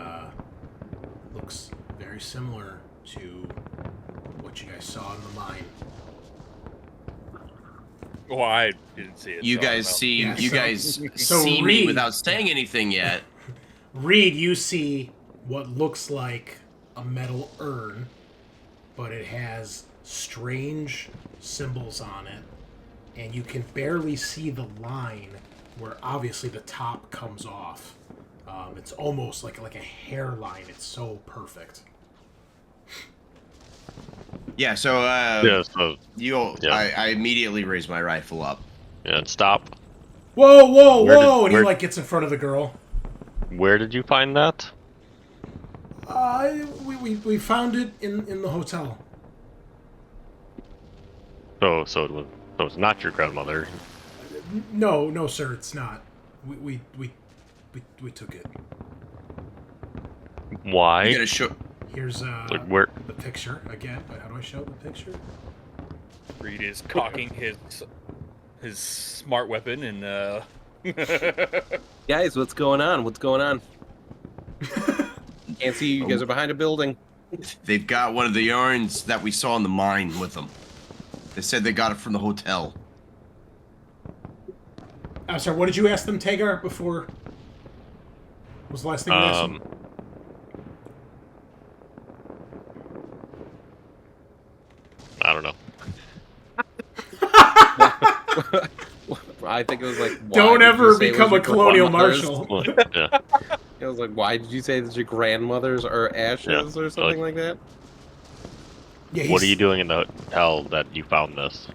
looks very similar to what you guys saw in the mine. Oh, I didn't see it. You so I guys don't know. see, Yeah, you so- guys so see me Reed- without saying anything yet. Reed, you see what looks like a metal urn, but it has strange symbols on it, and you can barely see the line where obviously the top comes off. It's almost like a hairline. It's so perfect. Yeah, so Yeah, so I immediately raise my rifle up. yeah, stop. Whoa, Where did- whoa! And he where- like gets in front of the girl. Where did you find that? We found it in the hotel. So it's not your grandmother. No, sir, it's not. We took it. Why? You gotta show. Here's Like where? the picture again. How do I show the picture? Reed is cocking his smart weapon and Guys, what's going on? What's going on? Can't see you. You guys are behind a building. They've got one of the urns that we saw in the mine with them. They said they got it from the hotel. I'm sorry. What did you ask them, Tagar? Before? What was the last thing you asked them? I don't know. I think it was like, why Don't did you ever say it was become a your colonial grandmother's? marshal. Well, yeah. It was like, why did you say that your grandmother's are ashes or something like that? Yeah, What are you doing in the hotel that you found this?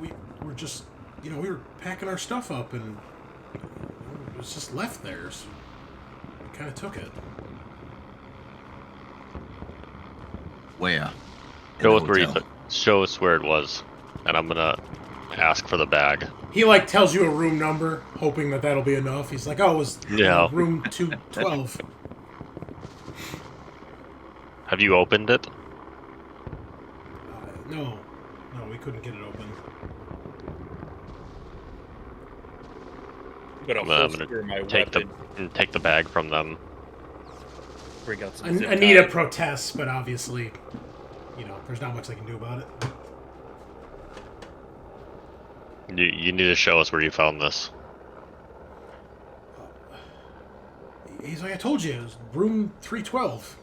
We were just, we were packing our stuff up, and it was just left there. So we kind of took it. Where? Show In us the where you hotel. show us where it was, and I'm gonna ask for the bag. He like tells you a room number, hoping that that'll be enough. He's like, "Oh, it was Yeah. room 212." Have you opened it? No, we couldn't get it open. but I'll I'm holster my gonna take weapon. the bag from them. Bring out some zip Anita tie. protests, but obviously, there's not much they can do about it. You need to show us where you found this. He's like, "I told you, it was room 312."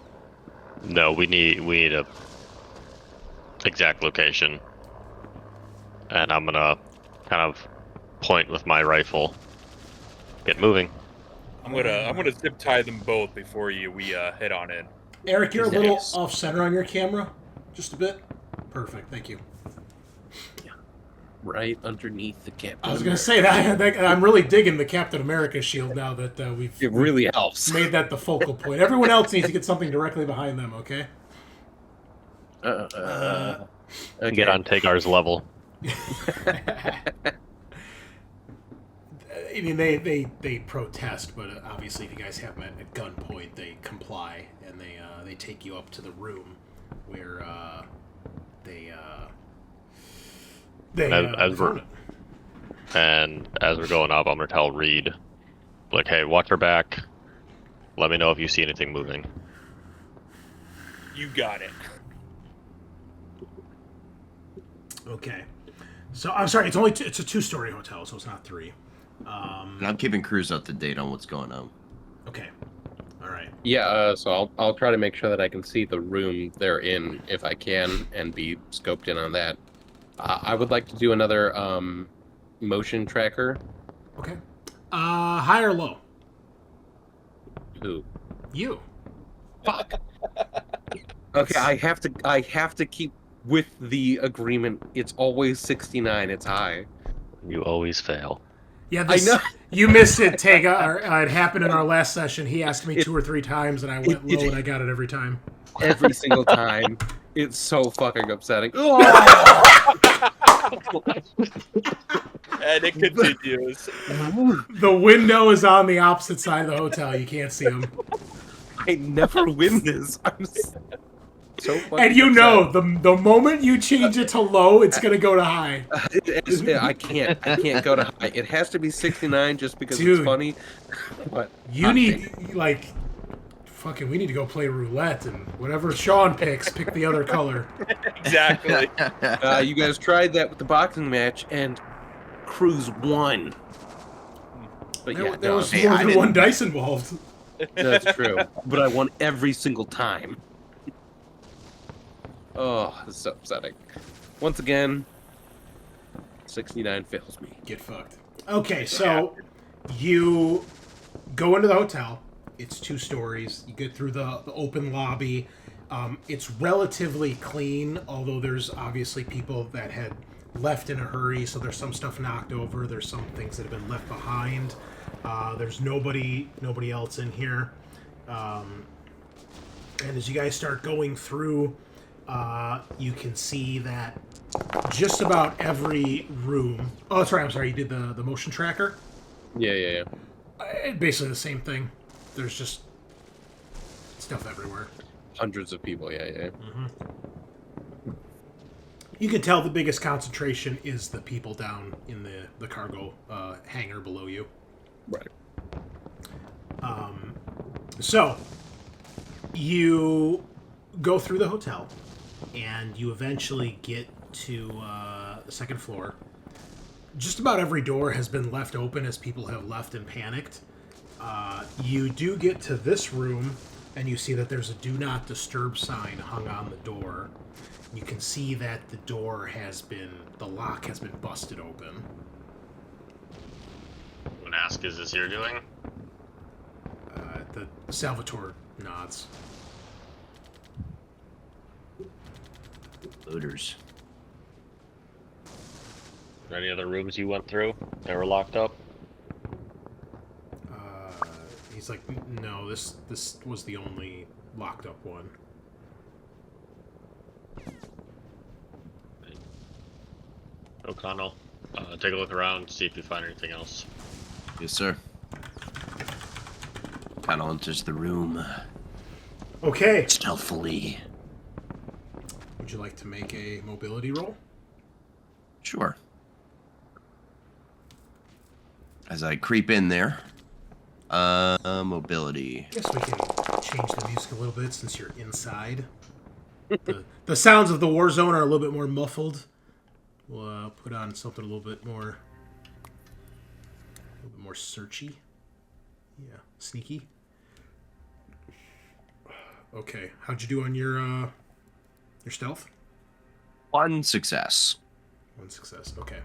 No, we need a exact location, and I'm gonna kind of point with my rifle. Get moving. I'm gonna zip tie them both before we head on in. Eric, you're a little Yes. off center on your camera, just a bit. Perfect, thank you. Right underneath the cap. I was gonna say that I'm really digging the Captain America shield now that we've It really helps. made that the focal point. Everyone else needs to get something directly behind them, okay? Okay. Get on Tagar's level. I mean, they protest, but obviously, if you guys have them at gunpoint, they comply and they take you up to the room where they As found we're it. and as we're going up, I'm gonna tell Reed, like, hey, watch her back. Let me know if you see anything moving. You got it. Okay. So I'm sorry. It's a 2-story hotel, so it's not 3. And I'm keeping Cruz up to date on what's going on. Okay. All right. Yeah, so I'll try to make sure that I can see the room they're in if I can, and be scoped in on that. I would like to do another motion tracker. Okay. High or low? Who? You. Fuck. Okay, I have to keep with the agreement. It's always 69. It's high. You always fail. Yeah, I know. You missed it, Tagar. It happened in our last session. He asked me 2 or 3 times, and I went low, and I got it every time. Every single time. It's so fucking upsetting. And it continues. The window is on the opposite side of the hotel. You can't see him. I never win this. I'm so fucking And you upset. know, the moment you change it to low, it's going to go to high. I can't go to high. It has to be 69 just because Dude. it's funny. But You need, like, fucking, we need to go play roulette, and whatever Sean picks, pick the other color. Exactly. you guys tried that with the boxing match, and Cruz won. But yeah, There was Hey, more I than didn't- one dice involved. that's true. But I won every single time. Oh, this is so upsetting. Once again, 69 fails me. Get fucked. Okay, so you go into the hotel. It's 2 stories. You get through the open lobby. It's relatively clean, although there's obviously people that had left in a hurry, so there's some stuff knocked over. There's some things that have been left behind. There's nobody else in here. And as you guys start going through, you can see that just about every room... Oh, that's right. I'm sorry. You did the motion tracker? Yeah. Basically the same thing. There's just stuff everywhere. Hundreds of people, yeah. You can tell the biggest concentration is the people down in the cargo hangar below you. Right. So, you go through the hotel, and you eventually get to the 2nd floor. Just about every door has been left open as people have left and panicked. You do get to this room, and you see that there's a do not disturb sign hung on the door. You can see that the lock has been busted open. I'm gonna ask, is this your doing? The Salvatore nods. Loaders. Are there any other rooms you went through that were locked up? He's like, no, this was the only locked up one. O'Connell, take a look around, see if you find anything else. Yes, sir. Kind of enters the room Okay. stealthily. Would you like to make a mobility roll? Sure. As I creep in there, mobility. Guess we can change the music a little bit since you're inside. The sounds of the war zone are a little bit more muffled. We'll put on something a little bit more searchy. Yeah, sneaky. Okay, how'd you do on your stealth? 1 success. 1 success. Okay.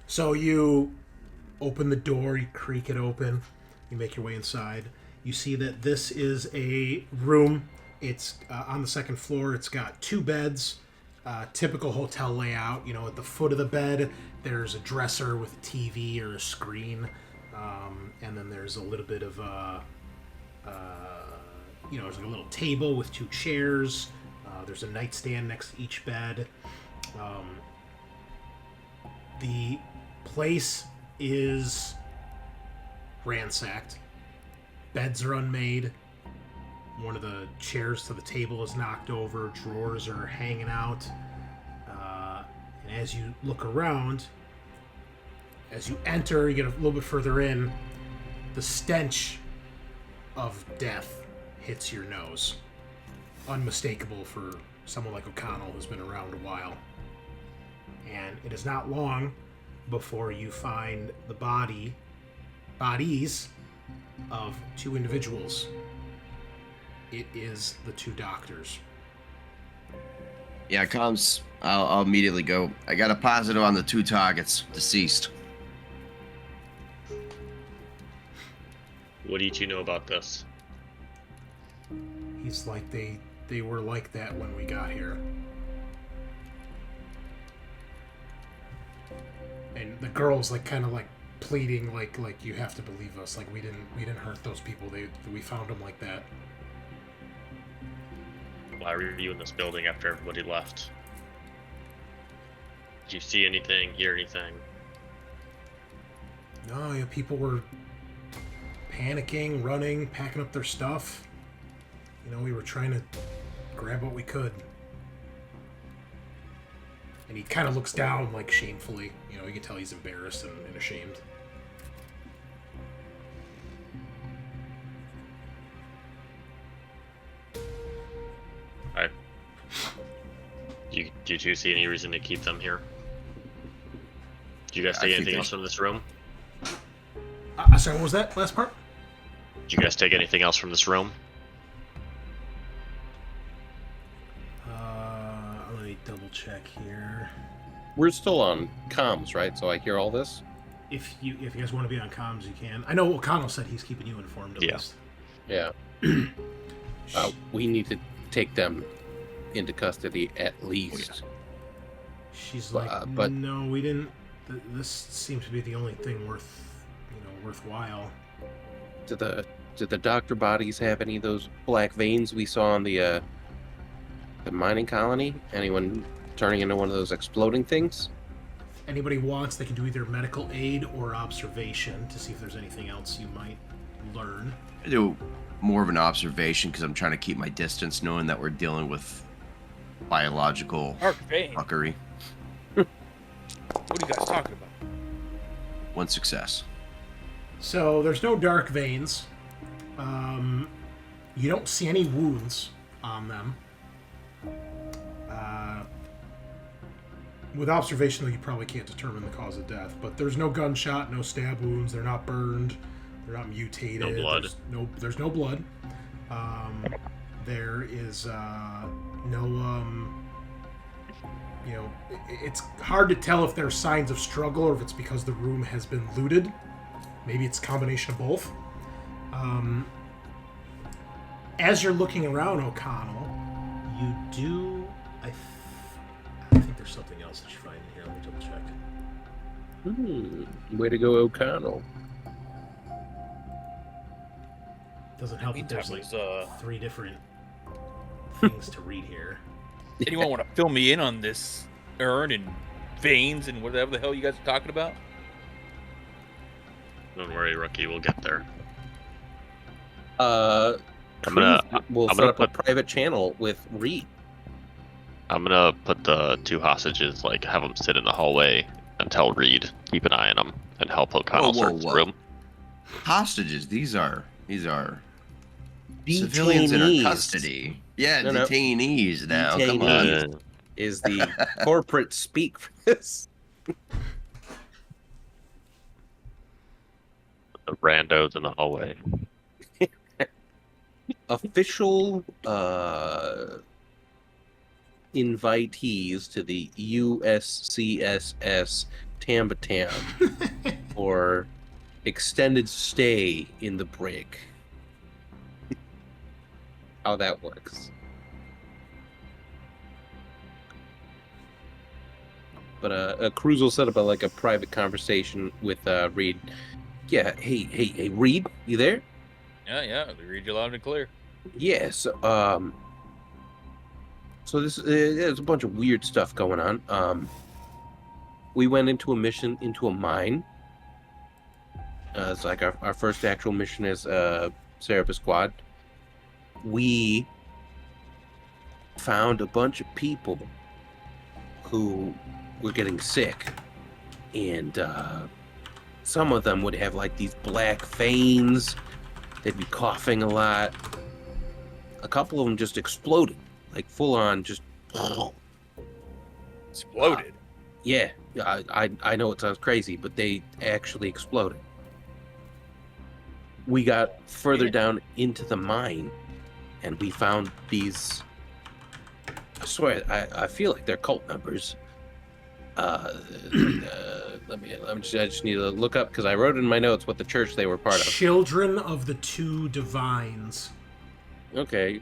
So you open the door, you creak it open, you make your way inside. You see that this is a room. It's on the 2nd floor. It's got 2 beds, typical hotel layout. You know, at the foot of the bed, there's a dresser with a TV or a screen, and then there's a little bit of there's like a little table with 2 chairs. There's a nightstand next to each bed. The place is ransacked. Beds are unmade. One of the chairs to the table is knocked over. Drawers are hanging out. And as you look around, as you enter, you get a little bit further in, the stench of death hits your nose. Unmistakable for someone like O'Connell who's been around a while. And it is not long before you find the bodies of 2 individuals. It is the 2 doctors. Yeah, comms. I'll immediately go. I got a positive on the 2 targets. Deceased. What do you 2 know about this? He's like, they were like that when we got here. And the girl's like kind of like pleading, like you have to believe us. Like we didn't hurt those people. We found them like that. Why were you in this building after everybody left? Did you see anything, hear anything? No, yeah, people were panicking, running, packing up their stuff. You know, we were trying to grab what we could. And he kind of looks down, like, shamefully. You know, you can tell he's embarrassed and ashamed. Did you see any reason to keep them here? Did you guys take anything else from this room? Sorry, what was that last part? Did you guys take anything else from this room? Let me double check here. We're still on comms, right? So I hear all this? If you guys want to be on comms, you can. I know O'Connell said he's keeping you informed at least. Yeah. We need to take them into custody at least. She's like, but no, we didn't. This seems to be the only thing worthwhile. did the doctor bodies have any of those black veins we saw on the mining colony? Anyone turning into one of those exploding things? Anybody wants, they can do either medical aid or observation to see if there's anything else you might learn. I do more of an observation because I'm trying to keep my distance, knowing that we're dealing with biological Dark vein. fuckery. What are you guys talking about? 1 success. So there's no dark veins. You don't see any wounds on them. With observation, though, you probably can't determine the cause of death. But there's no gunshot, no stab wounds. They're not burned. They're not mutated. No blood. There's no blood. There is no. It's hard to tell if there's signs of struggle or if it's because the room has been looted. Maybe it's a combination of both. As you're looking around, O'Connell, you do. I think there's something else that you find in here. Let me double check. Way to go, O'Connell. Doesn't help that there's like Meantime, 3 different things to read here. anyone want to fill me in on this urn and veins and whatever the hell you guys are talking about? Don't worry, Rookie, we'll get there. We'll set up a private channel with Reed. I'm gonna put the 2 hostages, have them sit in the hallway and tell Reed, keep an eye on them, and help O'Connell search the room. Hostages. These are Detainees. civilians in our custody. Yeah, No. detainees now. Come Detainees. on. Is the corporate speak for this? The randos in the hallway. Official invitees to the USCSS Tambatam for extended stay in the brig. How that works. But Cruz will set up a private conversation with Reed. Yeah, hey, Reed, you there? Yeah, they read you loud and clear. Yes. So there's a bunch of weird stuff going on. We went into a mission into a mine. It's like our first actual mission as Cerberus squad. We found a bunch of people who were getting sick, and some of them would have like these black veins. They'd be coughing a lot. A couple of them just exploded, like full on, just Exploded. yeah. I know it sounds crazy, but they actually exploded. We got further down into the mine, and we found these. I swear, I feel like they're cult members. I just need to look up because I wrote in my notes what the church they were part of. Children of the Two Divines. Okay,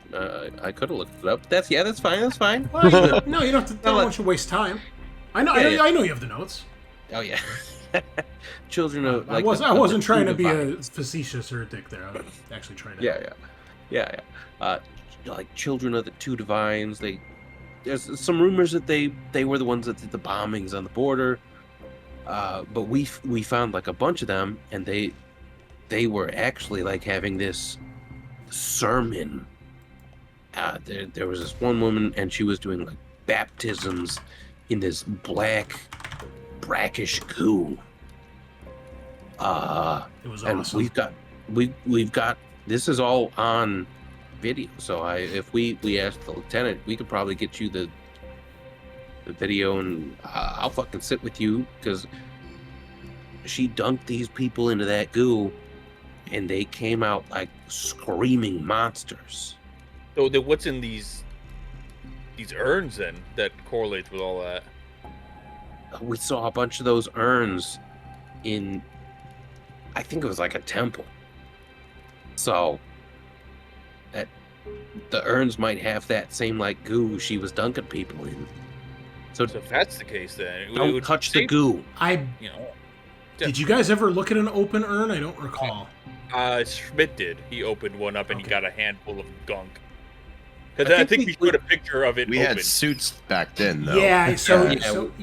I could have looked it up. That's fine. That's fine. Well, no, you don't have to. Don't want you to waste time. I know. Yeah, I know you have the notes. Oh yeah. Children of. I wasn't trying to be a facetious or a dick there. I was actually trying to. Yeah. Like children of the Two Divines. There's some rumors that they were the ones that did the bombings on the border. But we found like a bunch of them, and they were actually like having this sermon. There was this one woman, and she was doing like baptisms in this black, brackish goo. It was and awesome. we've got this is all on video. So if we asked the lieutenant, we could probably get you the video, and I'll fucking sit with you because she dunked these people into that goo, and they came out like screaming monsters. So what's in these urns then that correlates with all that? We saw a bunch of those urns in, I think it was like a temple. So that the urns might have that same like goo she was dunking people in. So if that's the case, then don't touch the goo. Did you guys ever look at an open urn? I don't recall. Schmidt did. He opened one up and he got a handful of gunk. Because I think we showed a picture of it. We open. had suits back then, though. Yeah. We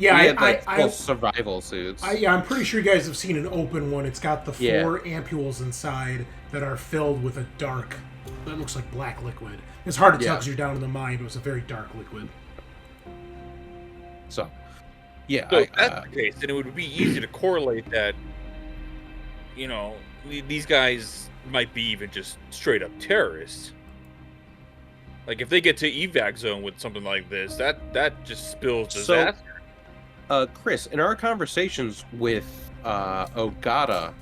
had like full survival suits. I'm pretty sure you guys have seen an open one. It's got the 4 ampules inside that are filled with a dark, that looks like black liquid. It's hard to tell because you're down in the mine, but it's a very dark liquid. So, yeah. So if that's the case, then it would be easy to correlate that, these guys might be even just straight up terrorists. Like, if they get to evac zone with something like this, that just spills disaster. So, Chris, in our conversations with Ogata,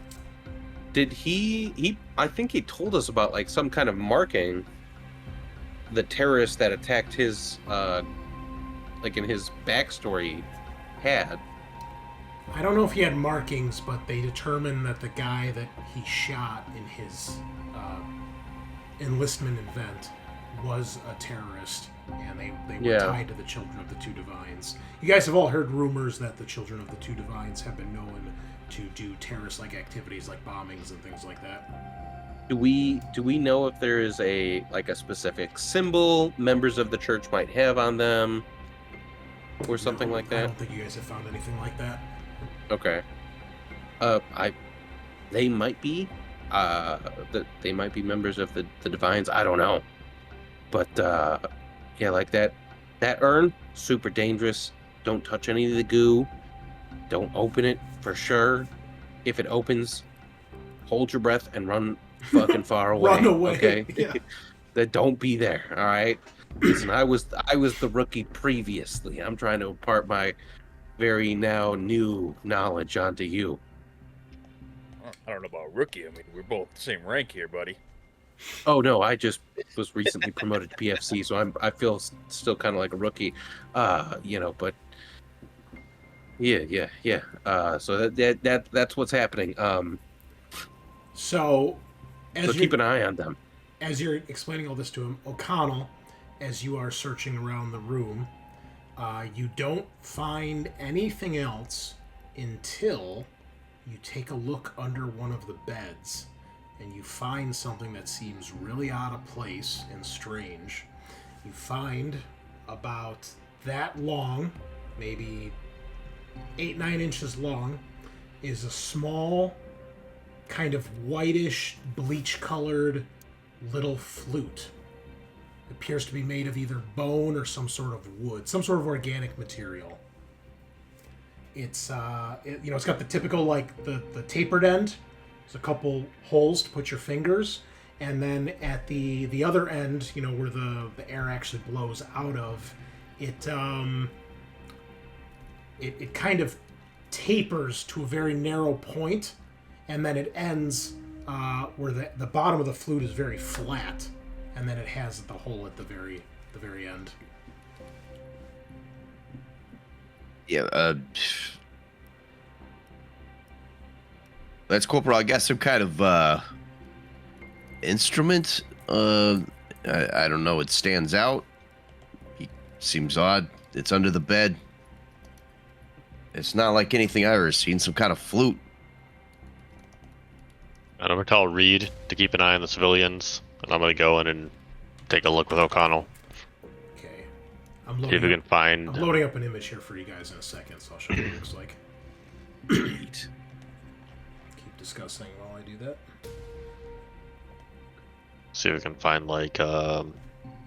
did he I think he told us about like some kind of marking the terrorist that attacked his like in his backstory had. I don't know if he had markings, but they determined that the guy that he shot in his enlistment event was a terrorist, and they were tied to the Children of the Two Divines. You guys have all heard rumors that the Children of the Two Divines have been known to do terrorist-like activities like bombings and things like that. Do we know if there is a specific symbol members of the church might have on them, or something like that? I don't think you guys have found anything like that. Okay. They might be. They might be members of the Divines. I don't know. But yeah, like that urn, super dangerous. Don't touch any of the goo. Don't open it for sure. If it opens, hold your breath and run fucking far away. Run away. Okay. Yeah. Don't be there. All right. Listen, I was the rookie previously. I'm trying to impart my very now new knowledge onto you. I don't know about rookie. I mean, we're both the same rank here, buddy. Oh no, I just was recently promoted to PFC, so I feel still kind of like a rookie, but yeah. So that's what's happening. So keep an eye on them. As you're explaining all this to him, O'Connell, as you are searching around the room, you don't find anything else until you take a look under one of the beds. And you find something that seems really out of place and strange. You find about that long, maybe 8-9 inches long, is a small, kind of whitish, bleach-colored little flute. It appears to be made of either bone or some sort of wood, some sort of organic material. It's it's got the typical like the tapered end. There's a couple holes to put your fingers, and then at the other end, where the air actually blows out of, it kind of tapers to a very narrow point, and then it ends where the bottom of the flute is very flat, and then it has the hole at the very end. Yeah, that's Corporal. I guess some kind of instrument. I don't know. It stands out. He seems odd. It's under the bed. It's not like anything I've ever seen. Some kind of flute. And I'm gonna tell Reed to keep an eye on the civilians, and I'm gonna go in and take a look with O'Connell. Okay. See if we can find. I'm loading up an image here for you guys in a second, so I'll show you what it looks like. Neat. Keep discussing while I do that. See if we can find like I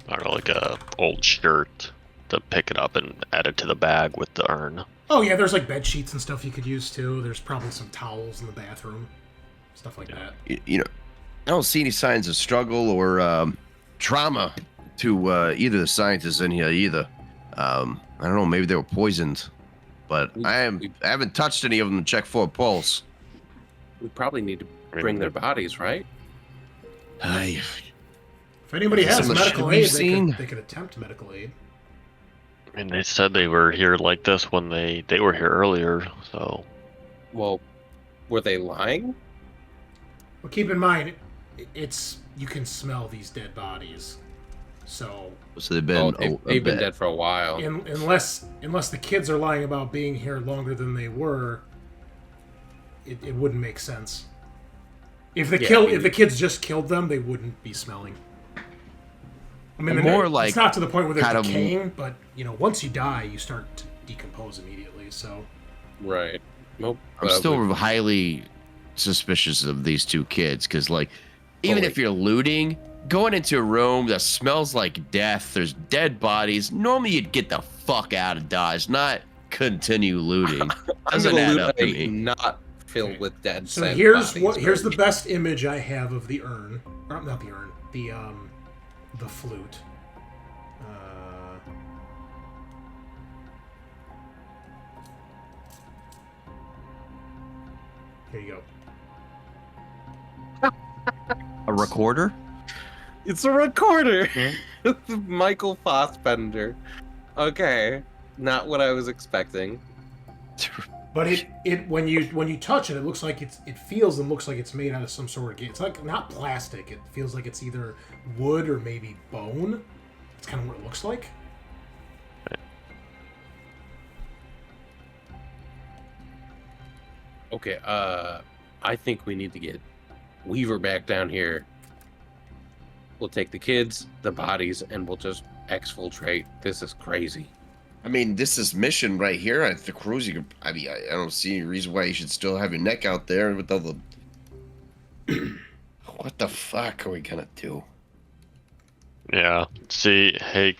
don't know, like a old shirt to pick it up and add it to the bag with the urn. Oh yeah, there's like bed sheets and stuff you could use too. There's probably some towels in the bathroom, stuff like that. I don't see any signs of struggle or trauma to either of the scientists in here either. I don't know, maybe they were poisoned, but I haven't touched any of them to check for a pulse. We probably need to bring their bodies, right? If anybody Is this has some medical shit we've aid, seen? they could attempt medical aid. I mean, they said they were here like this when they were here earlier, so. Well, were they lying? Well, keep in mind, you can smell these dead bodies, so they've been they've been dead for a while. unless the kids are lying about being here longer than they were, it wouldn't make sense. If the kids just killed them, they wouldn't be smelling. I mean, it's not to the point where they're decaying, but once you die, you start to decompose immediately. So, right. Nope. I'm still highly suspicious of these two kids because, like, even if you're looting, going into a room that smells like death, there's dead bodies. Normally, you'd get the fuck out of Dodge, not continue looting. Doesn't add up to me. Not filled with dead. So here's the best image I have of the urn, or not the urn, the flute. Here you go. A recorder? It's a recorder. Michael Fassbender. Okay, not what I was expecting. But it when you touch it, it looks like it feels and looks like it's made out of some sort of. It's like not plastic. It feels like it's either wood or maybe bone. It's kind of what it looks like. Okay, I think we need to get Weaver back down here. We'll take the kids, the bodies, and we'll just exfiltrate. This is crazy. I mean, this is mission right here at the cruise. I don't see any reason why you should still have your neck out there with all the. What the fuck are we gonna do? Yeah. See, hey,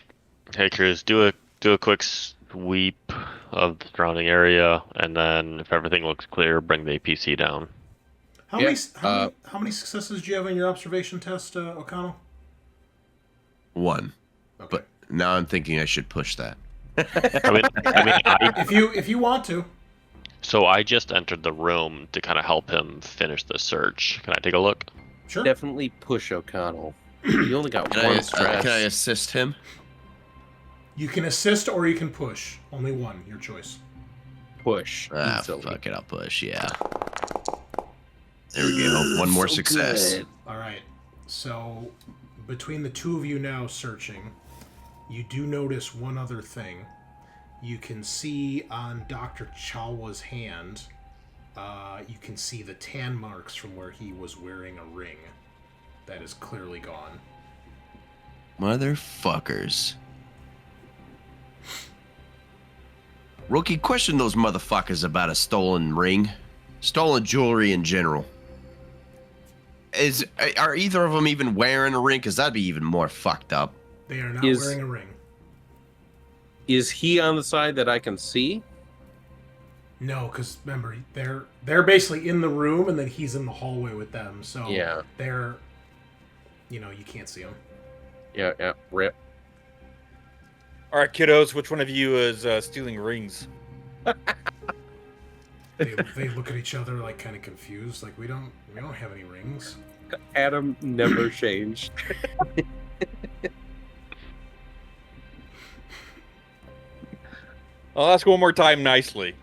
Cruz, do a quick sweep of the surrounding area, and then if everything looks clear, bring the APC down. How many successes do you have in your observation test, O'Connell? 1. Okay. But now I'm thinking I should push that. If you want to. So I just entered the room to kind of help him finish the search. Can I take a look? Sure. Definitely push O'Connell. You only got one stress. Can I assist him? You can assist or you can push. Only one. Your choice. Push. Easily. Fuck it, I'll push. Yeah. There we go. One more success. Good. All right. So, between the two of you now searching, you do notice one other thing. You can see on Dr. Chalwa's hand, you can see the tan marks from where he was wearing a ring. That is clearly gone. Motherfuckers. Rookie, question those motherfuckers about a stolen ring. Stolen jewelry in general. Are either of them even wearing a ring? Because that'd be even more fucked up. They are not wearing a ring. Is he on the side that I can see? No, because remember, they're basically in the room, and then he's in the hallway with them. So Yeah. they're, you can't see them. Yeah. Rip. All right, kiddos, which one of you is stealing rings? They look at each other like kind of confused, like we don't have any rings. Adam never changed. I'll ask one more time nicely.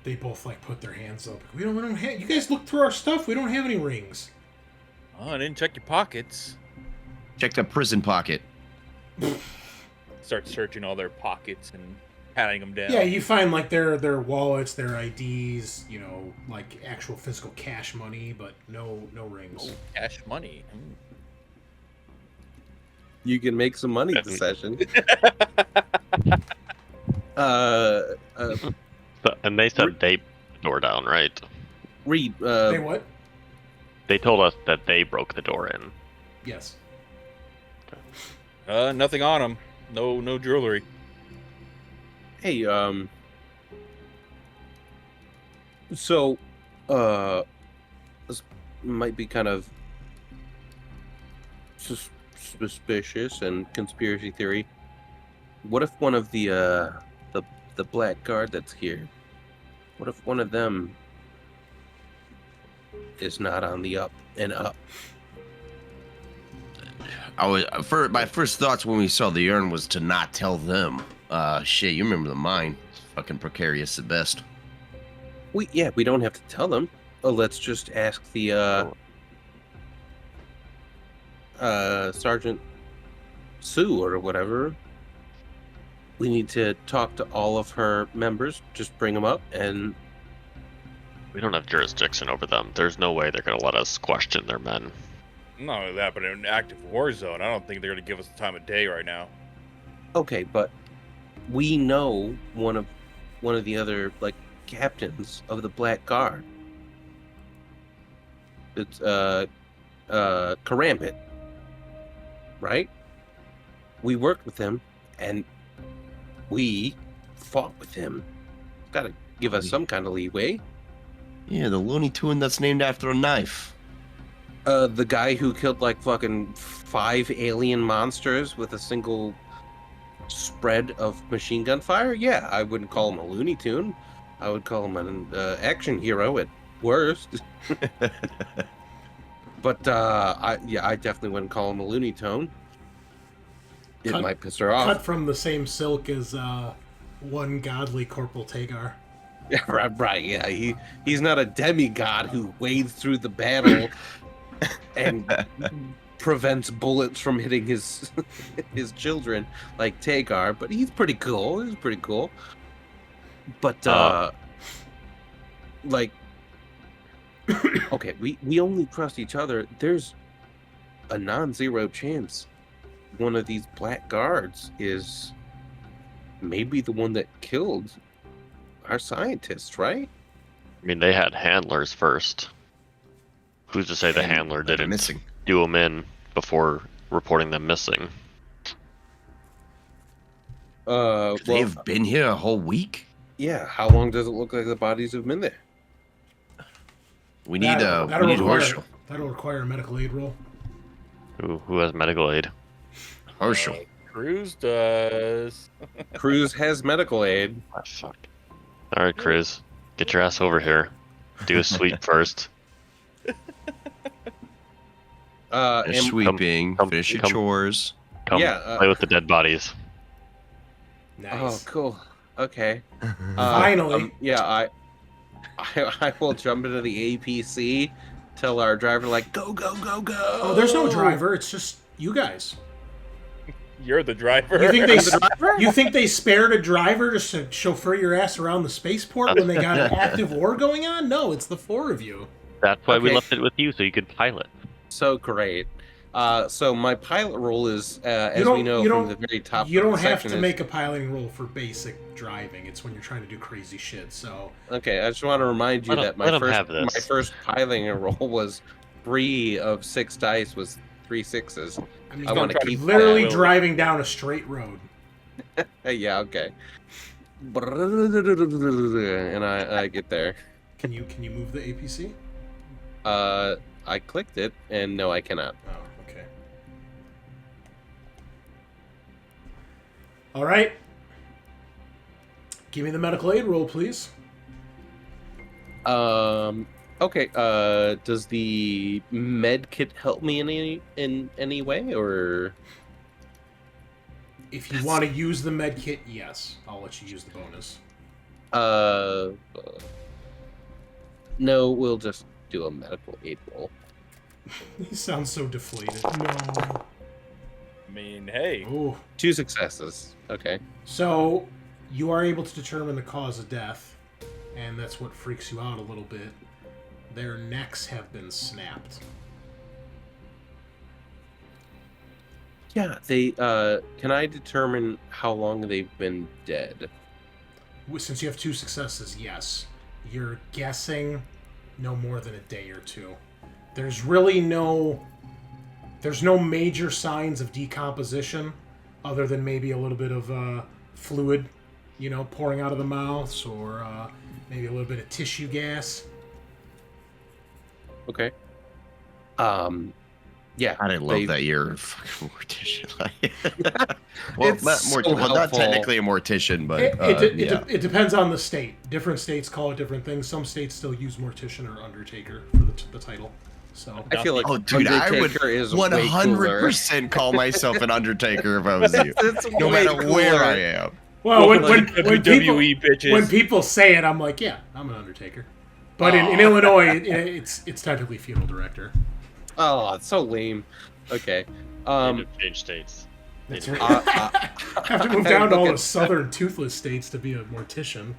They both like put their hands up. We don't have. You guys look through our stuff. We don't have any rings. Oh, I didn't check your pockets. Check the prison pocket. Start searching all their pockets and patting them down. Yeah, you find like their wallets, their IDs, like actual physical cash money, but no rings. Oh, cash money. You can make some money this session. And they said they door down, right? Reed. They what? They told us that they broke the door in. Yes. Nothing on them. No jewelry. Hey, so, this might be kind of suspicious and conspiracy theory. What if one of the black guard that's here, what if one of them is not on the up and up? My first thoughts when we saw the urn was to not tell them. Shit, you remember the mine? It's fucking precarious at best. We don't have to tell them. Let's just ask the Sergeant Sue or whatever. We need to talk to all of her members. Just bring them up, and We don't have jurisdiction over them. There's no way they're going to let us question their men. Not only that, but in an active war zone, I don't think they're going to give us the time of day right now. okay, but we know one of the other captains of the Black Guard. It's Karambit, right? We worked with him, and we fought with him. Got to give us some kind of leeway. Yeah, the Looney Tune that's named after a knife. The guy who killed fucking 5 alien monsters with a single spread of machine gun fire? Yeah, I wouldn't call him a Looney Tune. I would call him an action hero at worst. But I definitely wouldn't call him a Looney Tune. It might piss her off. Cut from the same silk as one godly Corporal Tagar. Yeah, right. Yeah, he's not a demigod who wades through the battle and prevents bullets from hitting his children like Tagar, but he's pretty cool. But okay, we only trust each other. There's a non-zero chance one of these black guards is maybe the one that killed our scientists, right? I mean, they had handlers first. Who's to say the handler didn't missing. do them in before reporting them missing? They've been here a whole week? Yeah, how long does it look like the bodies have been there? We need Herschel. That'll require a medical aid roll. Who has medical aid? Herschel. Cruz does. Cruz has medical aid. Oh, fuck. All right, Cruz, get your ass over here. Do a sweep first. Finish sweeping. Finish your chores. Come play with the dead bodies. Nice. Oh, cool. Okay. Finally. I will jump into the APC, tell our driver go, go, go, go. Oh, there's no driver. It's just you guys. You're the driver. You think they spared a driver just to chauffeur your ass around the spaceport when they got an active war going on? No, it's the 4 of you. That's why we left it with you, so you could pilot. So great. So my pilot role is, as we know from the very top. You don't have to make a piloting role for basic driving. It's when you're trying to do crazy shit. So okay, I just want to remind you that my first piloting role was 3 of 6 dice was 3 6s. I mean, I want to keep literally driving down a straight road. Yeah, okay. and I get there. Can you move the APC? I clicked it, and no, I cannot. Oh, okay. All right. Give me the medical aid roll, please. Okay. Does the med kit help me in any way, or? If you want to use the med kit, yes, I'll let you use the bonus. No, we'll just do a medical aid roll. He sounds so deflated. No. I mean, hey. Oh. 2 successes. Okay. So, you are able to determine the cause of death, and that's what freaks you out a little bit. Their necks have been snapped. Yeah, they, can I determine how long they've been dead? Since you have 2 successes, yes. You're guessing no more than a day or 2. There's really there's no major signs of decomposition other than maybe a little bit of fluid, pouring out of the mouths, or maybe a little bit of tissue gas. Okay. Yeah. I love that you're a fucking mortician. Well, It's not technically a mortician, but It depends on the state. Different states call it different things. Some states still use mortician or undertaker for the title. So I feel like oh, dude, I would Undertaker is way cooler. 100% call myself an Undertaker if I was you. It's No way matter where cooler. I am. well, when WWE bitches. when people say it, I'm like, yeah, I'm an undertaker. But in Illinois, it's technically funeral director. Oh, it's so lame. Okay. Change states. That's right. Have to move down to all the southern toothless states to be a mortician.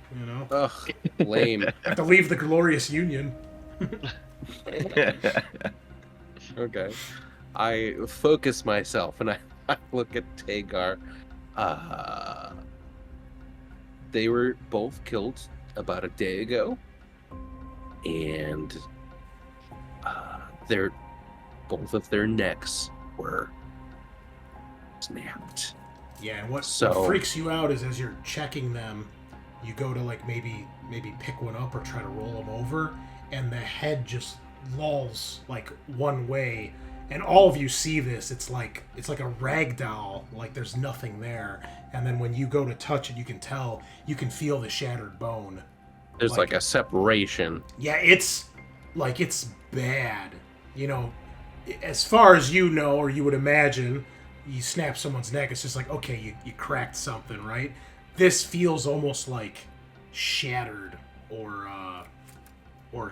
Ugh, lame. Have to leave the glorious union. Okay. I focus myself and I look at Tagar. They were both killed about a day ago. And both of their necks were snapped. Yeah, and what So- freaks you out is as you're checking them, you go to maybe pick one up or try to roll them over, and the head just lolls one way, and all of you see this. It's like a rag doll, like there's nothing there. And then when you go to touch it, you can feel the shattered bone. There's like a separation. Yeah, it's bad. As far as you know, or you would imagine, you snap someone's neck, it's just like, okay, you cracked something, right? This feels almost like shattered or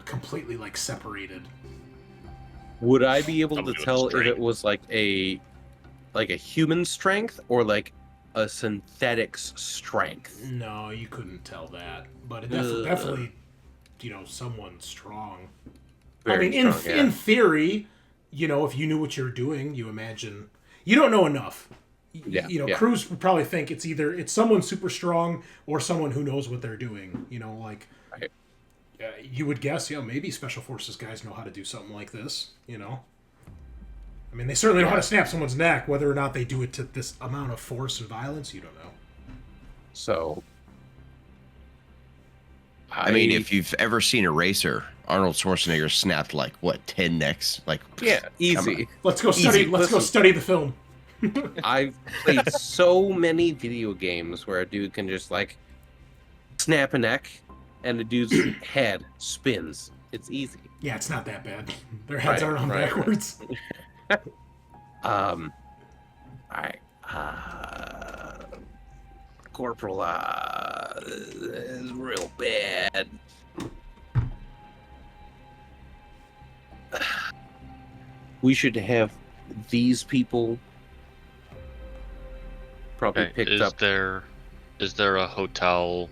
completely separated. Would I be able to Somebody with tell if strength. it was like a human strength or like a synthetic's strength? No, you couldn't tell that, but it Ugh. definitely, someone strong. Very in strong, yeah. theory, if you knew what you were doing, you imagine you don't know enough. Yeah, yeah. Cruz would probably think it's someone super strong or someone who knows what they're doing. Right. You would guess, maybe special forces guys know how to do something like this. I mean, they certainly know how to snap someone's neck. Whether or not they do it to this amount of force and violence, you don't know. So, I mean, if you've ever seen a racer, Arnold Schwarzenegger snapped 10 necks. yeah, easy. Let's go study. Easy. Let's go Listen. study the film. I've played so many video games where a dude can just snap a neck and the dude's head spins. It's easy. Yeah, it's not that bad. Their heads aren't on right. backwards. Alright. Corporal is real bad. We should have these people probably Okay, picked is up. there a hotel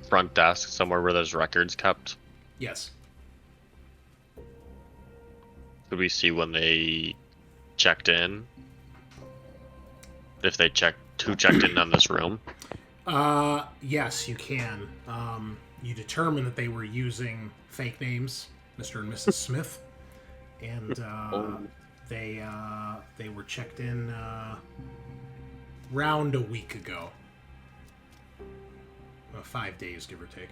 front desk somewhere where there's records kept? Yes. Could we see when they checked in? If they checked in on this room? Yes, you can. You determine that they were using fake names, Mr. and Mrs. Smith, and they were checked in around a week ago. 5 days, give or take.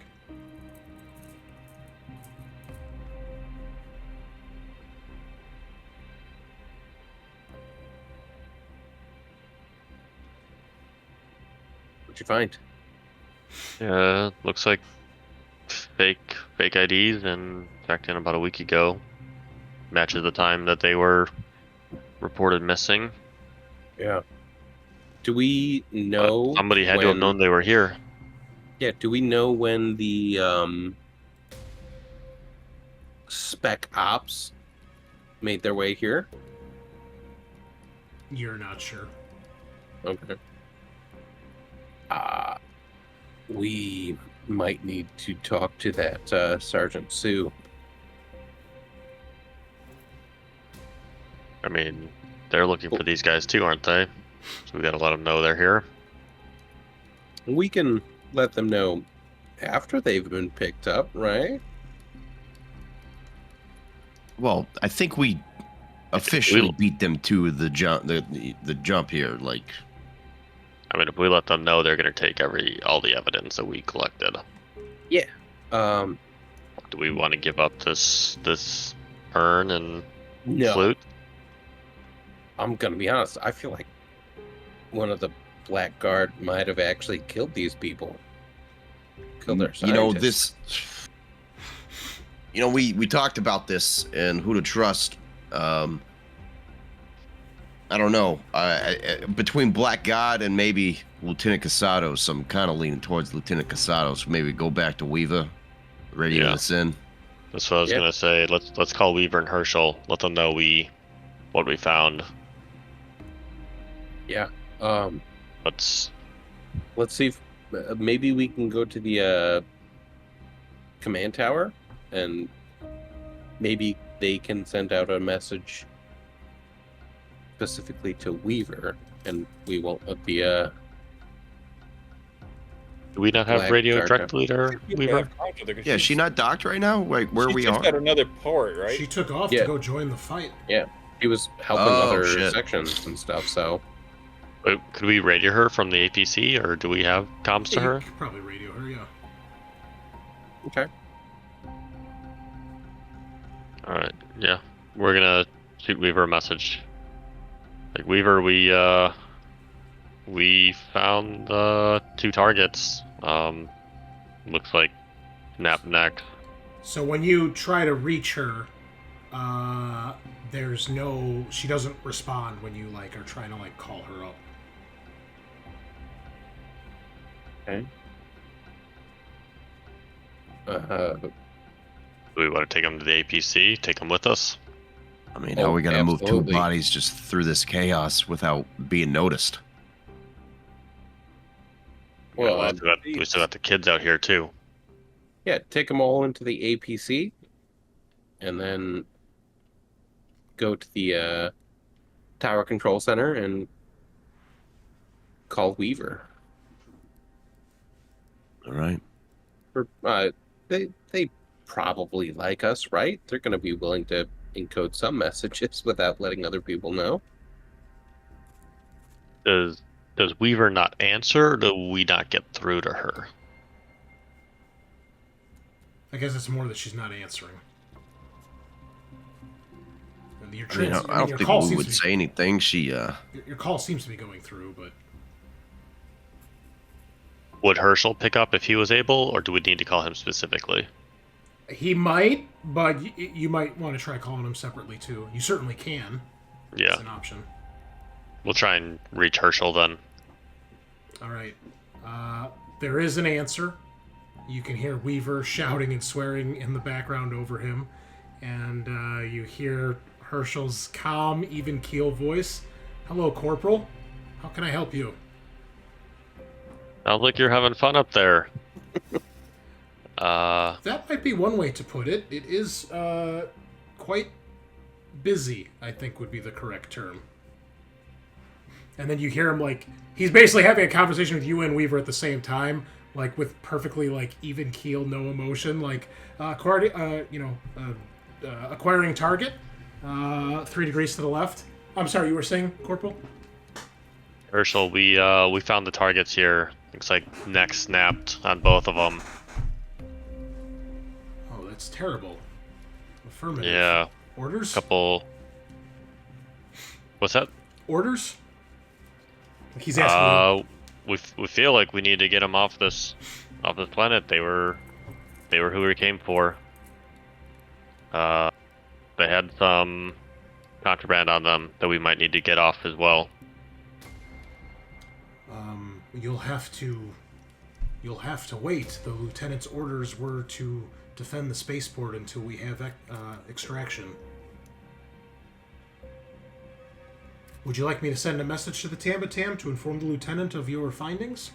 What'd you find? Yeah, looks like fake IDs and checked in about a week ago. Matches the time that they were reported missing. Yeah. Do we know Somebody had to have known they were here. Yeah, do we know when the spec ops made their way here? You're not sure. Okay. We might need to talk to that Sergeant Sue. I mean, they're looking for these guys too, aren't they? So we gotta let them know they're here. We can let them know after they've been picked up, right? Well, I think we officially beat them to the jump. The jump here, like. I mean, if we let them know, they're gonna take all the evidence that we collected. Yeah. Do we want to give up this urn and No. flute? I'm gonna be honest. I feel like one of the Black Guard might have actually killed these people. Killed their scientists. We talked about this and who to trust. I don't know. Between Black God and maybe Lieutenant Casados, I'm kind of leaning towards Lieutenant Casados. Maybe go back to Weaver, radio this in. That's what I was gonna say. Let's call Weaver and Herschel. Let them know what we found. Yeah. Let's see if maybe we can go to the command tower and maybe they can send out a message specifically to Weaver, and we won't let the do we not have Black radio Guard directly to Weaver? Yeah, is she not docked right now? Like where we She's are? at another port, right? She took off Yeah. to go join the fight. he was helping Oh, other shit. sections and stuff. So Wait, could we radio her from the APC, or do we have comms to Yeah, her? you could probably radio her, yeah. okay. All right, yeah, we're gonna shoot Weaver a message. Like, Weaver, we found 2 targets. Looks like nap neck. So when you try to reach her, she doesn't respond when you are trying to call her up. Okay. Do we want to take them to the APC? Take them with us? I mean, how are we gonna move 2 absolutely. bodies just through this chaos without being noticed? Well, we still got the kids out here too. yeah, take them all into the APC, and then go to the tower control center and call Weaver. All right. They probably like us, right? They're going to be willing to encode some messages without letting other people know. Does Weaver not answer, or do we not get through to her? I guess it's more that she's not answering. Your, I mean, I your don't think call we seems would to be, say anything. She, your call seems to be going through, but Would Herschel pick up if he was able, or do we need to call him specifically? he might. But you might want to try calling him separately too. You certainly can. Yeah, It's an option. we'll try and reach Herschel then. All right. There is an answer. You can hear Weaver shouting and swearing in the background over him, and you hear Herschel's calm, even keel voice. "Hello, Corporal. How can I help you?" Sounds like you're having fun up there. That might be one way to put it. It is quite busy, I think would be the correct term. And then you hear him he's basically having a conversation with you and Weaver at the same time, with perfectly even keel, no emotion, acquiring target, 3 degrees to the left. I'm sorry, you were saying, Corporal? Herschel, we found the targets here. Looks like neck snapped on both of them. Oh, that's terrible. Affirmative. Yeah. Orders? Couple. What's that? Orders? He's asking We feel like we need to get them off this planet. They were who we came for. They had some contraband on them that we might need to get off as well. You'll have to wait. The lieutenant's orders were to defend the spaceport until we have extraction. Would you like me to send a message to the Tambatam to inform the lieutenant of your findings?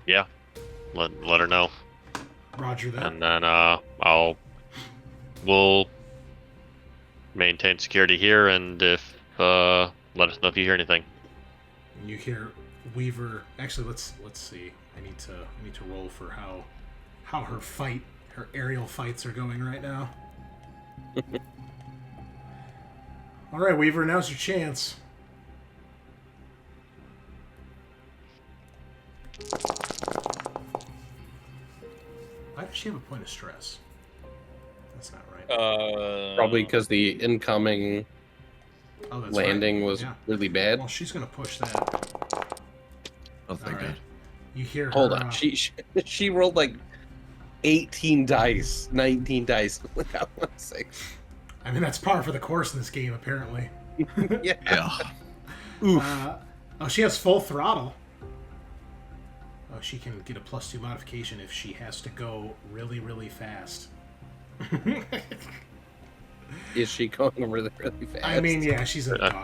Yeah, let her know. Roger that. And then we'll maintain security here, and if let us know if you hear anything. And you hear Weaver. Actually, let's see. I need to roll for how her aerial fights are going right now. All right, Weaver. Now's your chance. Why does she have a point of stress? That's not right. Probably because the incoming landing was really bad. Well, she's gonna push that. Oh, thank God. You hear her, Hold on. She rolled like 18 dice, 19 dice. I want to say. I mean, that's par for the course in this game, apparently. Yeah. She has full throttle. Oh, she can get a +2 modification if she has to go really, really fast. Is she going really, really fast? I mean, yeah, she's a I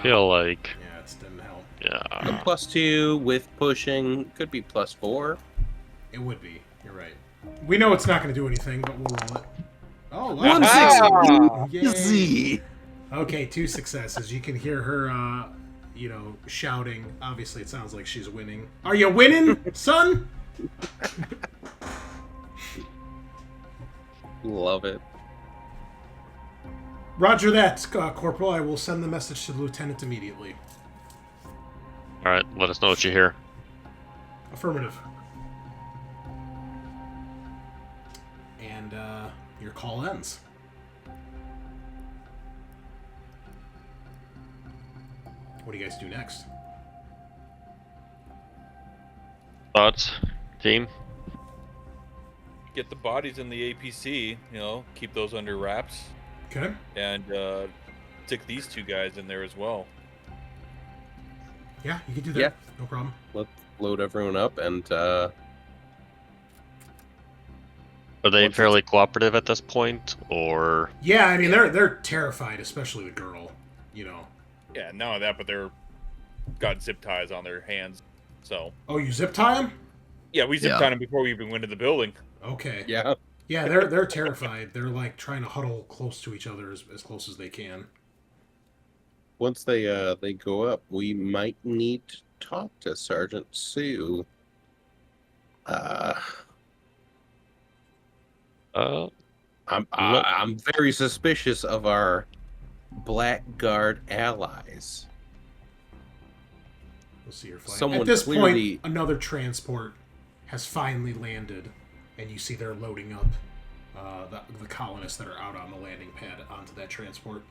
feel like. Yeah, it didn't help. Yeah. A +2 with pushing could be +4. It would be. You're right. We know it's not going to do anything, but we'll roll it. Oh, wow. 160. Yay. Easy. Okay, 2 successes. You can hear her, shouting. Obviously, it sounds like she's winning. Are you winning, son? Love it. Roger that, Corporal. I will send the message to the lieutenant immediately. All right, let us know what you hear. Affirmative. And your call ends. What do you guys do next? Thoughts, team? Get the bodies in the APC, keep those under wraps. Okay. And stick these 2 guys in there as well. Yeah, you can do that. Yeah. No problem. Let's load everyone up and Are they fairly cooperative at this point, or? Yeah, I mean they're terrified, especially the girl. Yeah, none of that, but they're got zip ties on their hands. So. Oh, you zip tie them? Yeah, we zip tied them before we even went into the building. Okay. yeah. Yeah, they're terrified. They're like trying to huddle close to each other as close as they can. Once they go up, we might need to talk to Sergeant Sue. I'm very suspicious of our Blackguard allies. We'll see your flight. Someone At this clearly- point, another transport has finally landed, and you see they're loading up the colonists that are out on the landing pad onto that transport.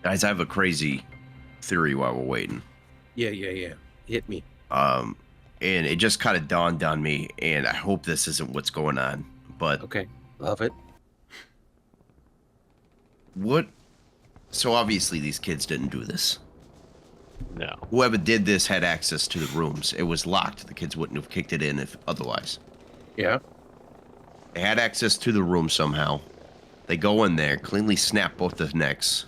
Guys, I have a crazy theory while we're waiting. Yeah. Hit me. And it just kind of dawned on me, and I hope this isn't what's going on. But Okay. Love it. what? So obviously these kids didn't do this. No. Whoever did this had access to the rooms. It was locked. The kids wouldn't have kicked it in if otherwise. Yeah. They had access to the room somehow. They go in there, cleanly snap both the necks.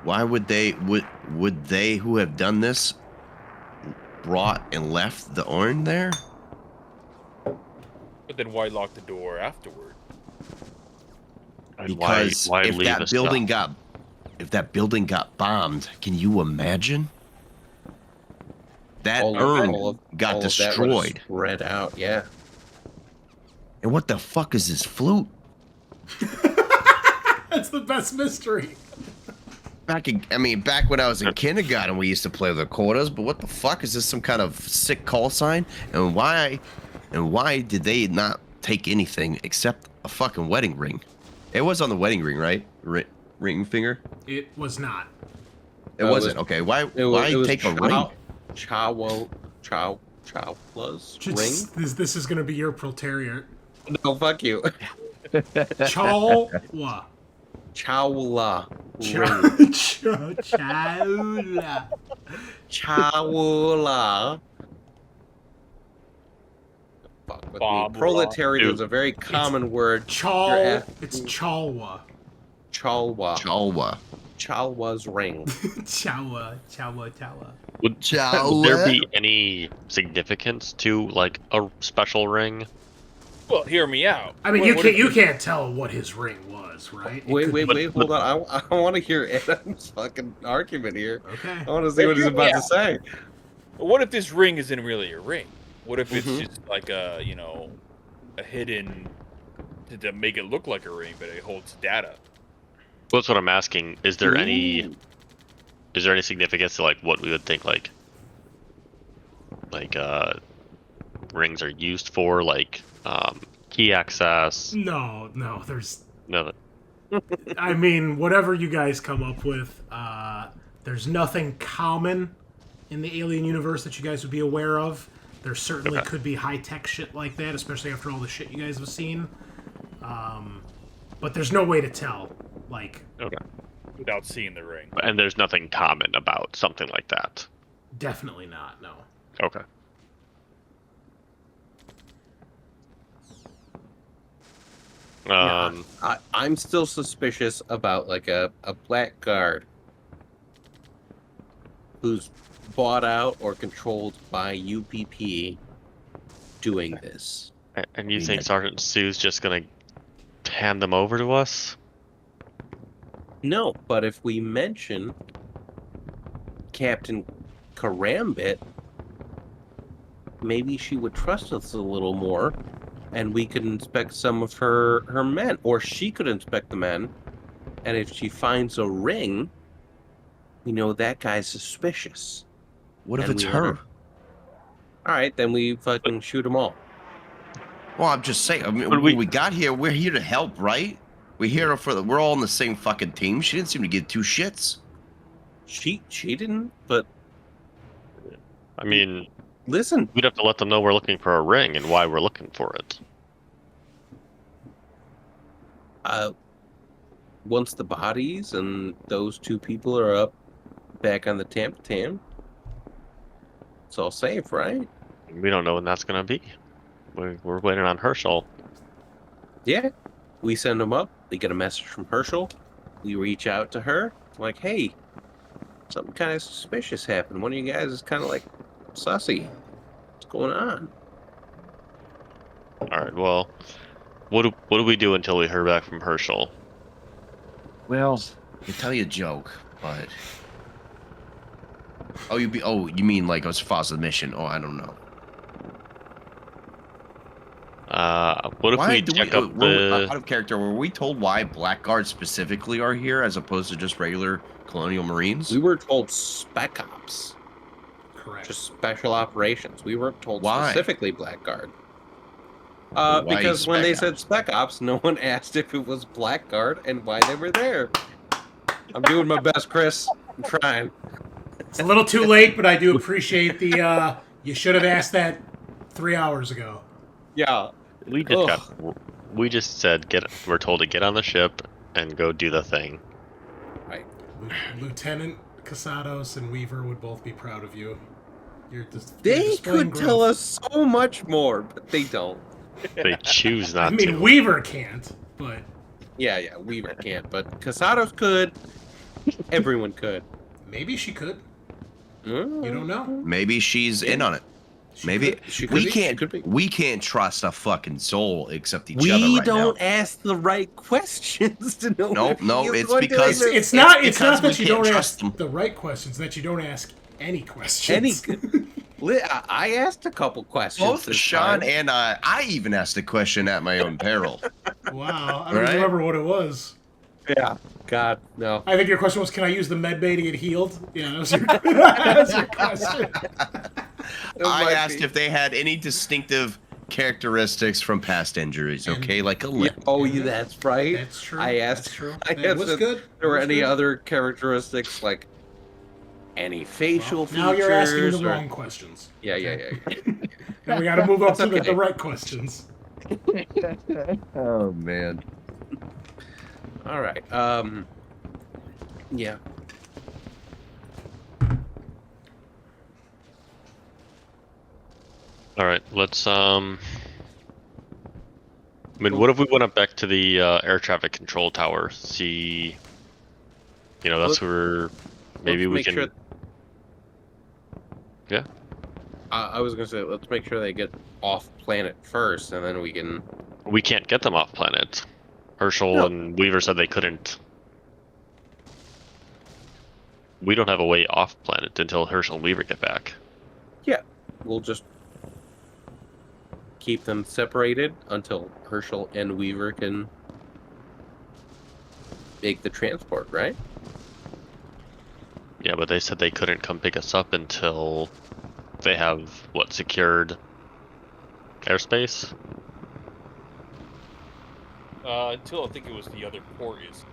Why would they? Would they who have done this brought and left the Eoin there? But then why lock the door afterward? And Because why if leave that us building stuff? building got bombed, can you imagine? That all urn of got that would've destroyed. spread out. Yeah. And what the fuck is this flute? That's the best mystery. back when I was in kindergarten, we used to play with the quarters. But what the fuck is this? Some kind of sick call sign? And why did they not take anything except a fucking wedding ring? It was on the wedding ring, right? Ring finger. It was not. It wasn't. Okay. Why take a ring? Chowla's ring. This is gonna be your proletariat. No, fuck you. Chawla. Chowla. Chawla. Chowla. Fuck with me. Proletariat is a very common word. It's Chalwa. Chalwa. Chalwa's ring. Chawa. Would there be any significance to like a special ring? Well, hear me out. I mean, you can't tell what his ring was, right? Wait, hold on. I want to hear Adam's fucking argument here. Okay. I want to see what he's about to say. What if this ring isn't really a ring? What if it's just like a hidden to make it look like a ring, but it holds data? Well, that's what I'm asking. Is there any significance to like what we would think like rings are used for, like key access? No, there's No. I mean, whatever you guys come up with, there's nothing common in the alien universe that you guys would be aware of. There certainly could be high-tech shit like that, especially after all the shit you guys have seen. But there's no way to tell, like... Okay. Without seeing the ring. And there's nothing common about something like that? Definitely not, no. Okay. I'm still suspicious about like a blackguard who's bought out or controlled by UPP doing this. And you think Sergeant Sue's just gonna hand them over to us? No, but if we mention Captain Karambit, maybe she would trust us a little more, and we could inspect some of her men, or she could inspect the men, and if she finds a ring, we know that guy's suspicious. What if And it's we her? order- All right, then we fucking shoot them all. Well, I'm just saying. I mean, But when we got here, we're here to help, right? We're all on the same fucking team. She didn't seem to give two shits. She didn't, but I mean, listen. we'd have to let them know we're looking for a ring and why we're looking for it. Once the bodies and those two people are up back on the Tam, it's all safe, right? We don't know when that's gonna be. We're waiting on Herschel. Yeah. We send them up. They get a message from Herschel. We reach out to her. Like, hey, something kind of suspicious happened. One of you guys is kind of like sussy. What's going on? All right. Well, what do we do until we hear back from Herschel? Well, I can tell you a joke, but you mean like as far as the mission? Oh, I don't know. What if we check up the? Out of character, were we told why Blackguards specifically are here as opposed to just regular Colonial Marines? We were told Spec Ops. Correct. Just special operations. We weren't told Why? specifically Blackguard. Why Because when Spec they Ops? said Spec Ops, no one asked if it was Blackguard and why they were there. I'm doing my best, Chris. I'm trying. It's a little too late, but I do appreciate the, you should have asked that 3 hours ago. Yeah. We just said we're told to get on the ship and go do the thing. Right. Lieutenant Casados and Weaver would both be proud of you. You're They displaying could tell growth. us so much more, but they don't. They choose I not mean, to. Weaver can't, but Yeah, Weaver can't, but Casados could. Everyone could. maybe she could. Mm. You don't know. Maybe she's in on it. Maybe She could we be. can't. She could be. We can't trust a fucking soul except each We other right don't now. ask the right questions to know. No, if no, he's it's going to because- answer. It's not because that we you can't don't trust ask them. the right questions, that you don't ask any questions. I asked a couple questions. Both this Sean time. and I even asked a question at my own peril. Wow, I don't Right? remember what it was. Yeah. God, no. I think your question was, can I use the med bay to get healed? Yeah, that was your, that was your question. I asked if they had any distinctive characteristics from past injuries. Okay, like a Yeah, limp. oh, yeah, that's right. That's true. I asked. That's true. I That asked was if good. there were Was any good. other characteristics, like any facial features. Now you're asking the or... wrong questions. Yeah. Now we got to move up to That's the okay. right questions. Oh man. All right. Yeah. All right, let's I mean, what if we went up back to the air traffic control tower? See, that's where maybe we can. Sure... Yeah. I was gonna say, let's make sure they get off planet first, and then we can. We can't get them off planet. Herschel and Weaver said they couldn't. We don't have a way off planet until Herschel and Weaver get back. Yeah, we'll just keep them separated until Herschel and Weaver can make the transport, right? Yeah, but they said they couldn't come pick us up until they have secured airspace. Until I think it was the other port is.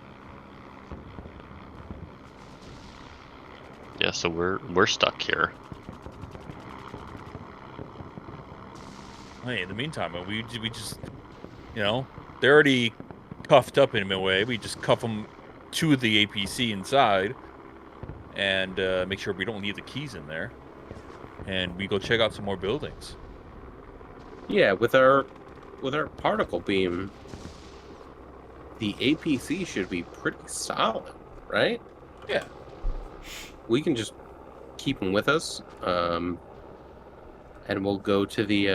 Yeah, so we're stuck here. Hey, in the meantime, we just, they're already cuffed up in a way. We just cuff them to the APC inside, and make sure we don't leave the keys in there, and we go check out some more buildings. Yeah, with our particle beam, the APC should be pretty solid, right? Yeah. We can just keep them with us, and we'll go to the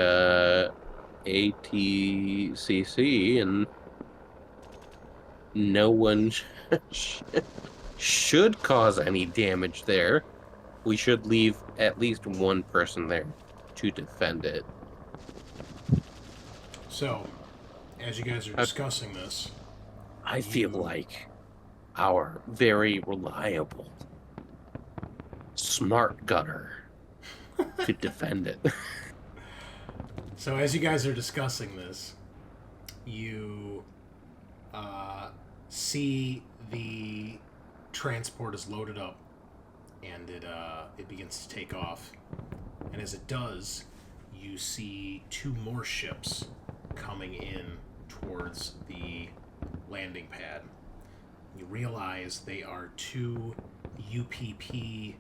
ATCC, and no one should cause any damage there. We should leave at least one person there to defend it. So, as you guys are discussing this, I feel like our very reliable smart gunner could defend it. So as you guys are discussing this, you see the transport is loaded up, and it begins to take off. And as it does, you see two more ships coming in towards the landing pad. You realize they are two UPP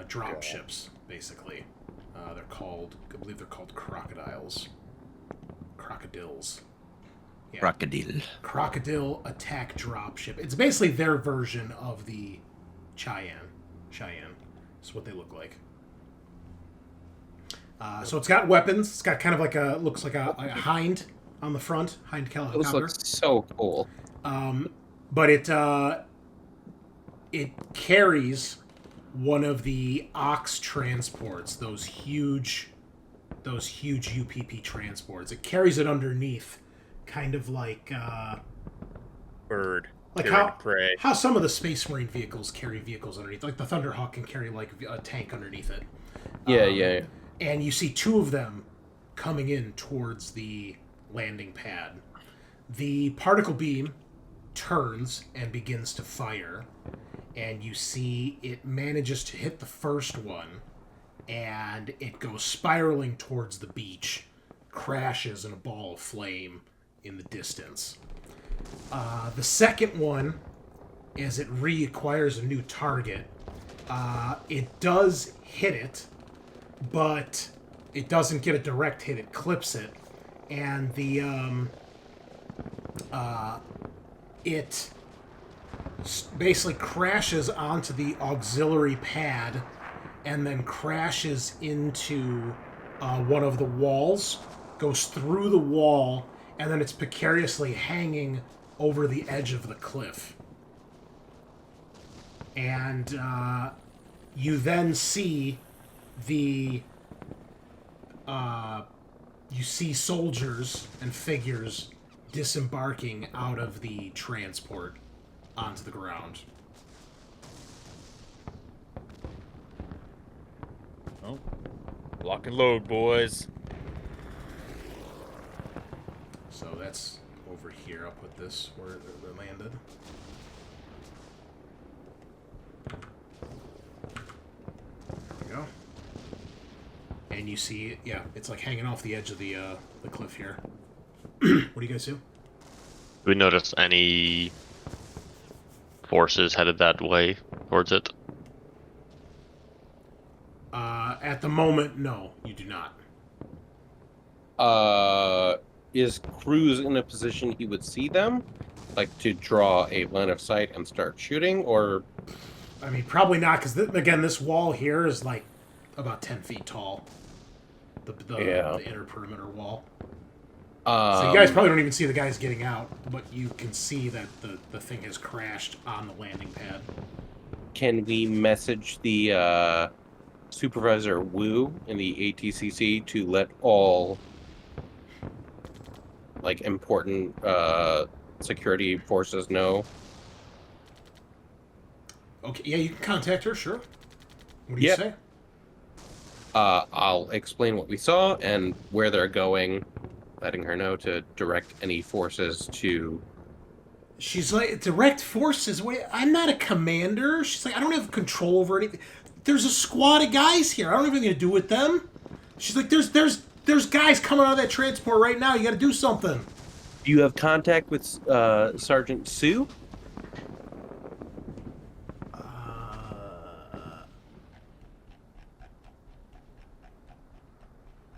drop ships, basically. I believe they're called crocodiles. Crocodiles. Yeah. Crocodile. Crocodile attack drop ship. It's basically their version of the Cheyenne. That's what they look like. So it's got weapons. It's got kind of looks like a hind on the front. Hind helicopter. Those look so cool. But it carries one of the ox transports, those huge UPP transports. It carries it underneath, kind of like Bird. like how some of the Space Marine vehicles carry vehicles underneath, like the Thunderhawk can carry like a tank underneath it. Yeah. And you see two of them coming in towards the landing pad. The particle beam turns and begins to fire, and you see it manages to hit the first one, and it goes spiraling towards the beach, crashes in a ball of flame in the distance. The second one, as it reacquires a new target, it does hit it, but it doesn't get a direct hit. It clips it, and it basically crashes onto the auxiliary pad and then crashes into one of the walls, goes through the wall, and then it's precariously hanging over the edge of the cliff. And you then see you see soldiers and figures disembarking out of the transport onto the ground. Oh, lock and load, boys. So that's over here. I'll put this where they landed. There we go. And you see, yeah, it's like hanging off the edge of the cliff here. What do you guys do? Do we notice any forces headed that way towards it? At the moment, no, you do not. Is Cruz in a position he would see them? Like to draw a line of sight and start shooting, or... I mean, probably not, because, again, this wall here is, like, about 10 feet tall. The inner perimeter wall. So you guys probably don't even see the guys getting out, but you can see that the thing has crashed on the landing pad. Can we message the Supervisor Wu in the ATCC to let all like important security forces know? Okay, yeah, you can contact her, sure. What do you say? I'll explain what we saw and where they're going, letting her know to direct any forces to... She's like, direct forces? Wait, I'm not a commander. She's like, I don't have control over anything. There's a squad of guys here. I don't have anything to do with them. She's like, there's guys coming out of that transport right now. You got to do something. Do you have contact with Sergeant Sue?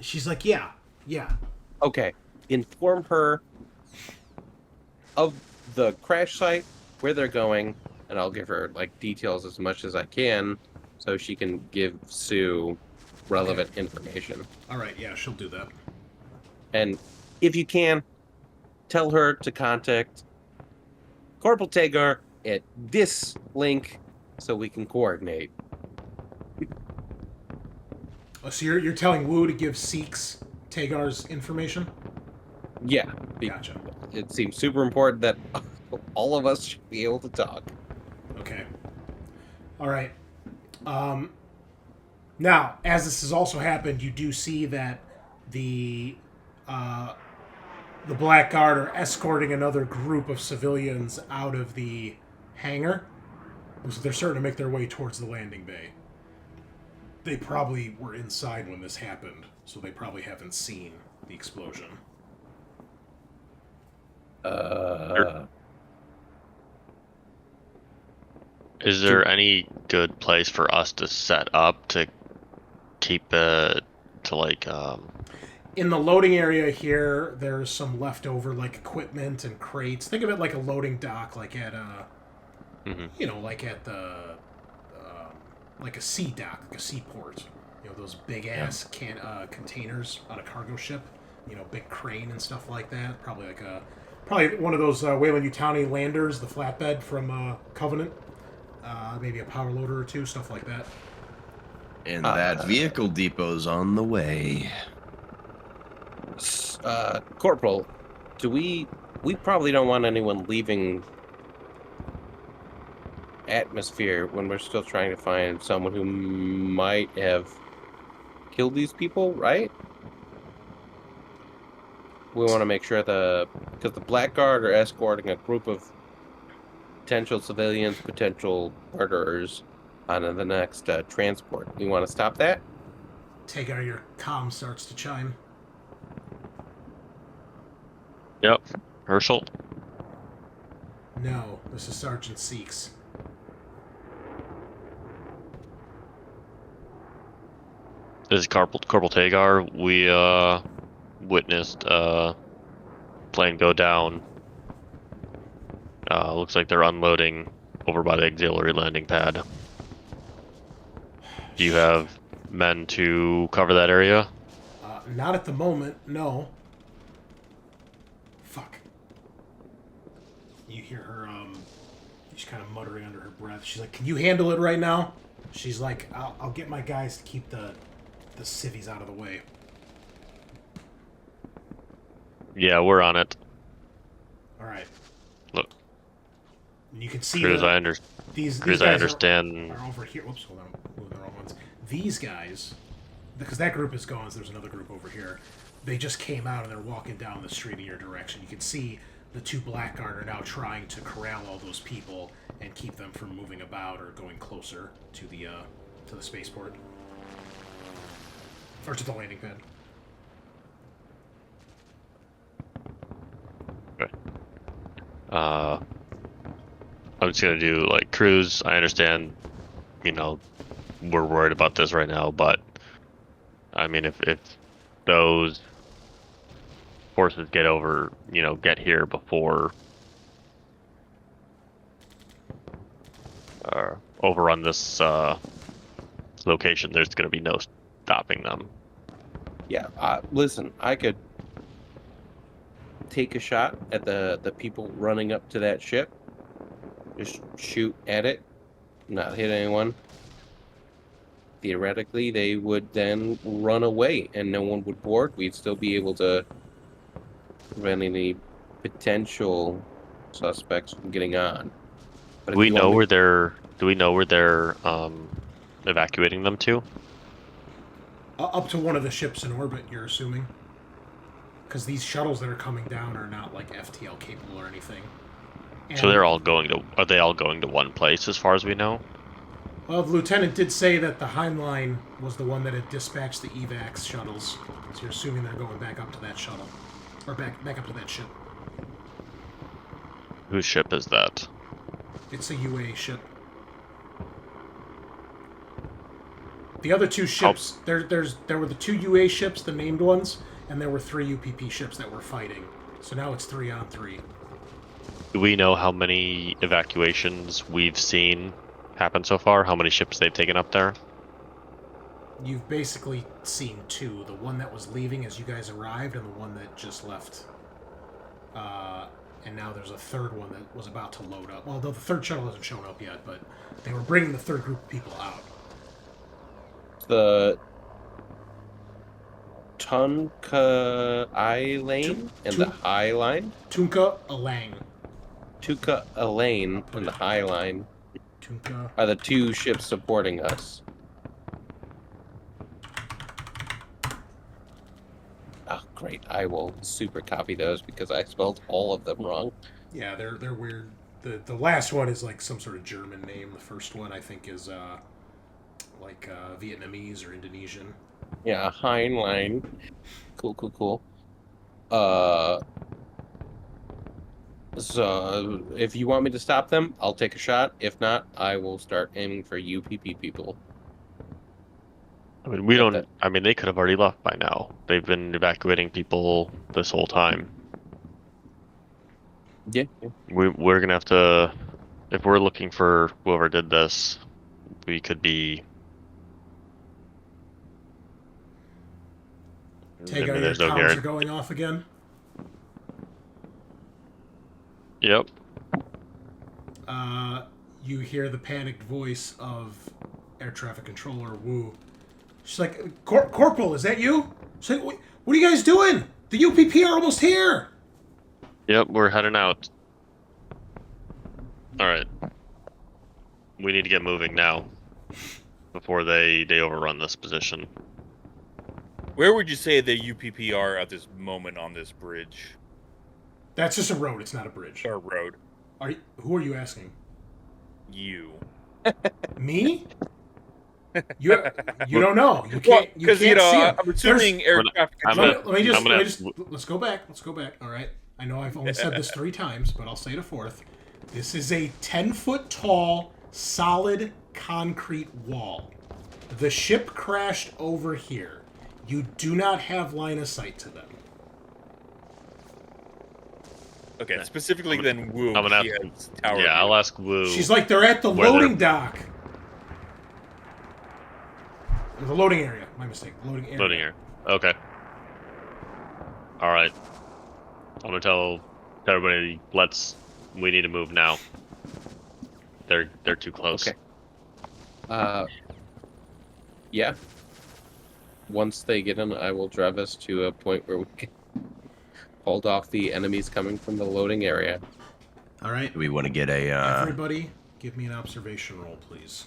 She's like, yeah. Okay. Inform her of the crash site, where they're going, and I'll give her like details as much as I can so she can give Sue relevant information. All right, yeah, she'll do that. And if you can, tell her to contact Corporal Tagar at this link so we can coordinate. Oh, so you're telling Wu to give Sikhs Tagar's information? Yeah. Gotcha. It seems super important that all of us should be able to talk. Okay. All right. Now, as this has also happened, you do see that the Blackguard are escorting another group of civilians out of the hangar. So they're starting to make their way towards the landing bay. They probably were inside when this happened, so they probably haven't seen the explosion. Is there any good place for us to set up to keep it to like In the loading area here, there's some leftover like equipment and crates. Think of it like a loading dock, like at like at the like a sea dock, like a seaport. You know, those big ass containers on a cargo ship. You know, big crane and stuff like that. Probably one of those Weyland-Yutani landers, the flatbed from Covenant. Maybe a power loader or two, stuff like that. And that vehicle depot's on the way. Corporal, we probably don't want anyone leaving atmosphere when we're still trying to find someone who might have killed these people, right? We want to make sure because the Blackguard are escorting a group of potential civilians, potential murderers on the next transport. We want to stop that? Tagar, your comm starts to chime. Yep. Herschel? No, this is Sergeant Sikhs. This is Corporal Tagar. We witnessed plane go down. Looks like they're unloading over by the auxiliary landing pad. Do you have men to cover that area? Not at the moment, no. Fuck. You hear her, she's kind of muttering under her breath. She's like, can you handle it right now? She's like, I'll get my guys to keep the civvies out of the way. Yeah, we're on it. All right. Look. And you can see Cruz, these Cruz, guys I understand. are over here. Whoops, hold on. I'm moving the wrong ones. These guys, because that group is gone, so there's another group over here. They just came out and they're walking down the street in your direction. You can see the two Blackguard are now trying to corral all those people and keep them from moving about or going closer to the spaceport. Or to the landing pad. Okay. I'm just gonna do like Cruz. I understand, we're worried about this right now, but I mean, if those forces get over, get here before overrun this location, there's gonna be no stopping them. Yeah, listen, I could take a shot at the people running up to that ship. Just shoot at it, not hit anyone. Theoretically, they would then run away and no one would board. We'd still be able to prevent any potential suspects from getting on. But Do we know where they're evacuating them to? Up to one of the ships in orbit, you're assuming? Because these shuttles that are coming down are not like FTL capable or anything. So are they all going to one place as far as we know? Well, the lieutenant did say that the Heinlein was the one that had dispatched the evacs shuttles. So you're assuming they're going back up to that shuttle. Or back up to that ship. Whose ship is that? It's a UA ship. The other two ships, there were the two UA ships, the named ones, and there were 3 UPP ships that were fighting. So now it's 3 on 3. Do we know how many evacuations we've seen happen so far? How many ships they've taken up there? You've basically seen 2. The one that was leaving as you guys arrived, and the one that just left. And now there's a third one that was about to load up. Well, the third shuttle hasn't shown up yet, but they were bringing the third group of people out. The Tunka I lane and the High line. Tunka Alang. Tunka Elaine and the High line Tunka are the 2 ships supporting us. Oh, great. I will super copy those because I spelled all of them wrong. Yeah, they're weird. The last one is like some sort of German name. The first one I think is Vietnamese or Indonesian. Yeah, Heinlein. Cool. So if you want me to stop them, I'll take a shot. If not, I will start aiming for UPP people. I mean, they could have already left by now. They've been evacuating people this whole time. Yeah. We're gonna have to, if we're looking for whoever did this, we could be. Tagar, your comms are going off again? Yep. You hear the panicked voice of Air Traffic Controller Wu. She's like, Corporal, is that you? She's like, what are you guys doing? The UPP are almost here! Yep, we're heading out. Alright. We need to get moving now. Before they overrun this position. Where would you say the UPP are at this moment on this bridge? That's just a road, it's not a bridge. Or road? Who are you asking? You. Me? You don't know. You can't. Because see them. I'm assuming air traffic control. Let me just let's go back. All right. I know I've only said this 3 times, but I'll say it a 4th. This is a 10-foot tall, solid concrete wall. The ship crashed over here. You do not have line of sight to them. Okay, specifically then Wu. I'm gonna I'll ask Wu. She's like, they're at the loading dock. The loading area. My mistake. Loading area. Okay. All right. I'm gonna tell everybody. We need to move now. They're too close. Okay. Yeah. Once they get in, I will drive us to a point where we can hold off the enemies coming from the loading area. All right. Do we want to get a? Everybody, give me an observation roll, please.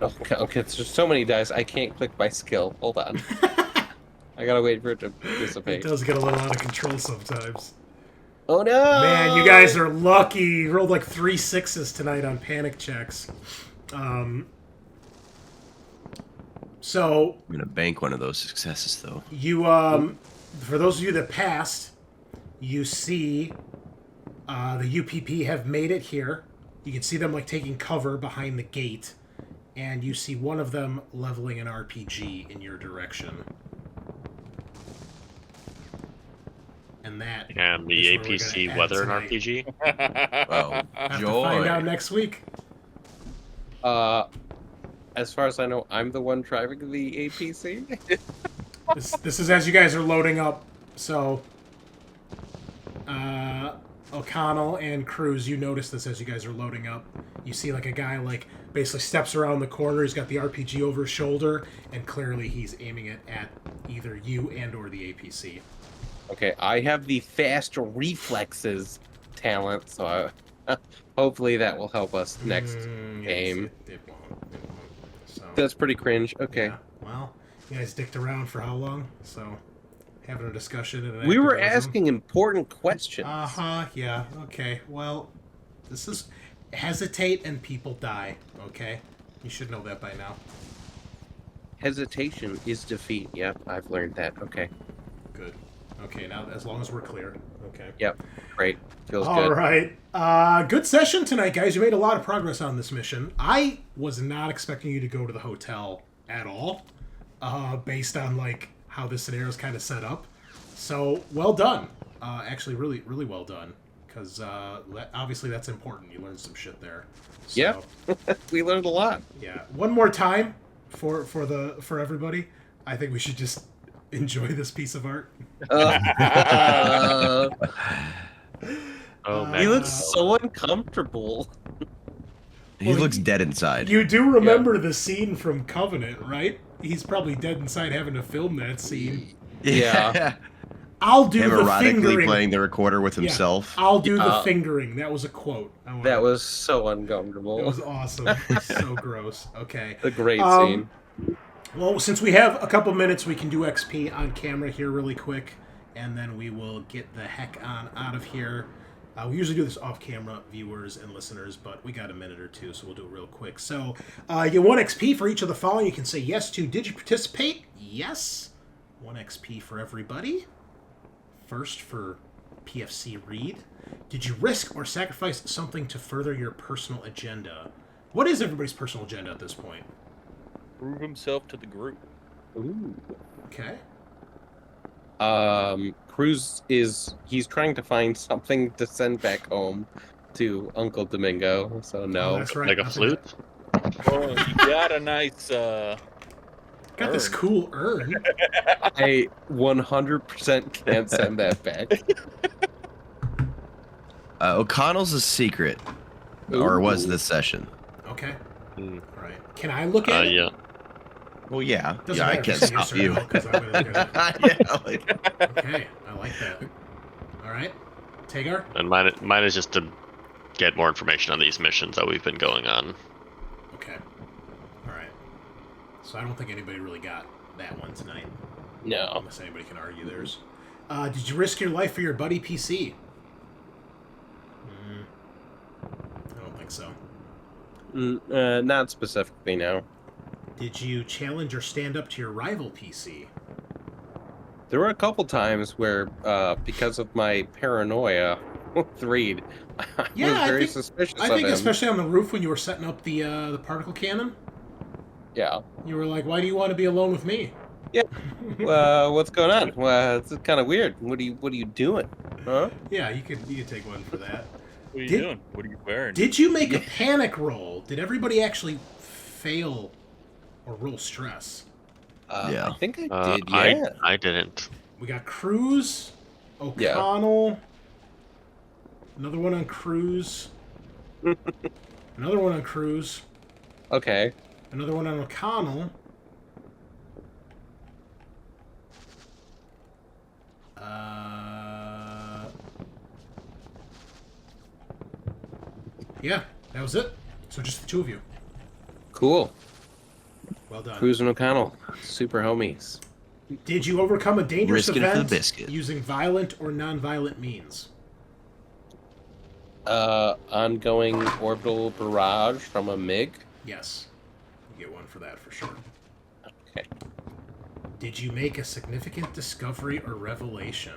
Okay, there's so many dice, I can't click my skill. Hold on. I gotta wait for it to It dissipate. does get a little out of control sometimes. Oh no! Man, you guys are lucky. You rolled like 3 6s tonight on panic checks. So I'm gonna bank one of those successes though. you, for those of you that passed, you see the UPP have made it here. You can see them like taking cover behind the gate, and you see one of them leveling an RPG in your direction. And that And the is where we're APC gonna end weather an tonight. RPG. Oh, Have joy! to find out next week. As far as I know, I'm the one driving the APC. This is as you guys are loading up. So, O'Connell and Cruz, you notice this as you guys are loading up. You see like a guy like basically steps around the corner. He's got the RPG over his shoulder, and clearly he's aiming it at either you and or the APC. Okay, I have the fast reflexes talent, so hopefully that will help us next game. It won't. So, That's pretty cringe. Okay. yeah. Well, you guys dicked around for how long? So, having a discussion. And We were asking important questions. Yeah. Okay. Well, this is hesitate and people die. Okay, you should know that by now. Hesitation is defeat. Yep, I've learned that. Okay. Good. Okay. Now, as long as we're clear. Okay. Yep. Great. Feels All good. right. Good session tonight, guys. You made a lot of progress on this mission. I was not expecting you to go to the hotel at all, based on like how this scenario is kind of set up. So well done. Actually, really, really well done. Because obviously that's important. You learned some shit there. So, Yeah. We learned a lot. yeah. One more time for everybody. I think we should just enjoy this piece of art. Oh, man. He looks so uncomfortable. He looks dead inside. You do remember the scene from Covenant, right? He's probably dead inside having to film that scene. Yeah. I'll do Him the erotically fingering. playing the recorder with himself. I'll do the Yeah. fingering. That was a quote. That was so That uncomfortable. was awesome. So gross. Okay. A great Um, scene. Well, since we have a couple minutes, we can do XP on camera here really quick, and then we will get the heck on out of here. We usually do this off camera, viewers and listeners, but we got a minute or two, so we'll do it real quick. So, you get 1 XP for each of the following. You can say yes to. Did you participate? Yes. 1 XP for everybody. First for PFC Reed. Did you risk or sacrifice something to further your personal agenda? What is everybody's personal agenda at this point? Prove himself to the group. Ooh. Okay. Cruz he's trying to find something to send back home to Uncle Domingo, so Oh, no. that's right. Like a I flute? Oh, you got a nice. Got this Urn. cool urn. I 100% can't send that back. O'Connell's a secret, or was Ooh. this session? Okay. Hmm. All right. Can I look at it? Yeah. Well, yeah. Doesn't Yeah, I matter can't if you say stop yes or you. no, 'cause I'm gonna look at Yeah, like- Okay, I like that. All right. Tagar? And mine is just to get more information on these missions that we've been going on. Okay. All right. So I don't think anybody really got that one tonight, No. unless anybody can argue theirs. Did you risk your life for your buddy PC? I don't think so. Not specifically, no. Did you challenge or stand up to your rival PC? There were a couple times where, because of my paranoia with Reed, I Yeah, was I very think- suspicious I of think him. especially on the roof when you were setting up the particle cannon, Yeah. you were like, "Why do you want to be alone with me?" What's going on? Well, it's kind of weird. What are you doing? Huh? Yeah, you could take one for that. What are you Did- doing? What are you wearing? Did you make a panic roll? Did everybody actually fail or roll stress? Yeah. I think I did, yeah. I didn't. We got Cruz, O'Connell, another one on Cruz, another one on Cruz, Okay. another one on O'Connell, Yeah, that was it. So just the two of you. Cool. Well done. Cruz and O'Connell, super homies. Did you overcome a dangerous Risking it for the event biscuit. using violent or non-violent means? Ongoing orbital barrage from a MiG. Yes. You get one for that for sure. Okay. Did you make a significant discovery or revelation?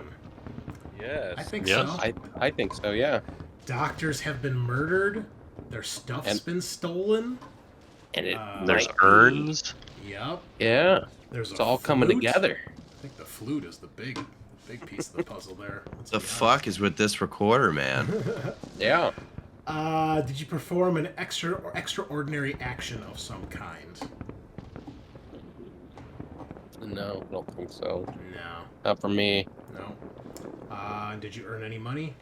Yes. I think Yes. so. I think so. Yeah. Doctors have been murdered. Their stuff's been stolen. And it There's might be- urns. Yep. Yeah. There's It's a all coming flute. together. I think the flute is the big piece of the puzzle there. Let's The be fuck is with this recorder, man? Yeah. honest. Did you perform an extraordinary action of some kind? No, I don't think so. No. Not for me. No. Did you earn any money?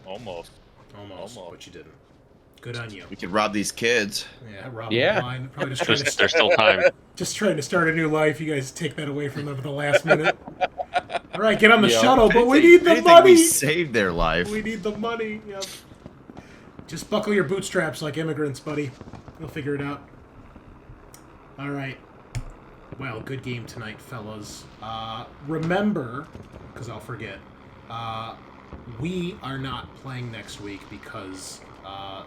Almost. Almost, Almost. but you didn't. Good on you. We could rob these kids. Yeah, Rob Yeah. Blind. Probably just trying, There's still time. just trying to start a new life. You guys take that away from them at the last minute. All right, get on the Yeah. shuttle, but we Anything- need the anything money. We saved their life. We need the money. Yep. Just buckle your bootstraps like immigrants, buddy. We'll figure it out. All right. Well, good game tonight, fellas. Remember, because I'll forget, we are not playing next week because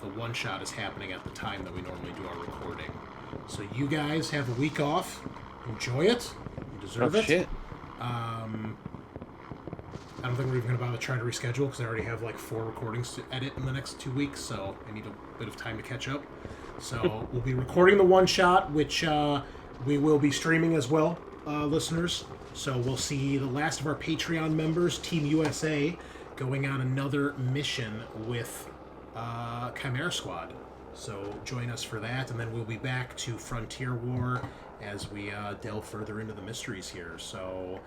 the one-shot is happening at the time that we normally do our recording. So you guys have a week off. Enjoy it. You deserve it. Shit. I don't think we're even going to bother trying to reschedule because I already have like 4 recordings to edit in the next 2 weeks, so I need a bit of time to catch up. So we'll be recording the one-shot, which we will be streaming as well, listeners. So we'll see the last of our Patreon members, Team USA, going on another mission with Chimera Squad. So join us for that, and then we'll be back to Frontier War as we delve further into the mysteries here. So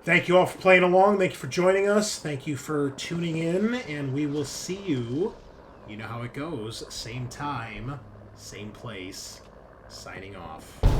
thank you all for playing along. Thank you for joining us. Thank you for tuning in, and we will see you. You know how it goes. Same time, same place. Signing off.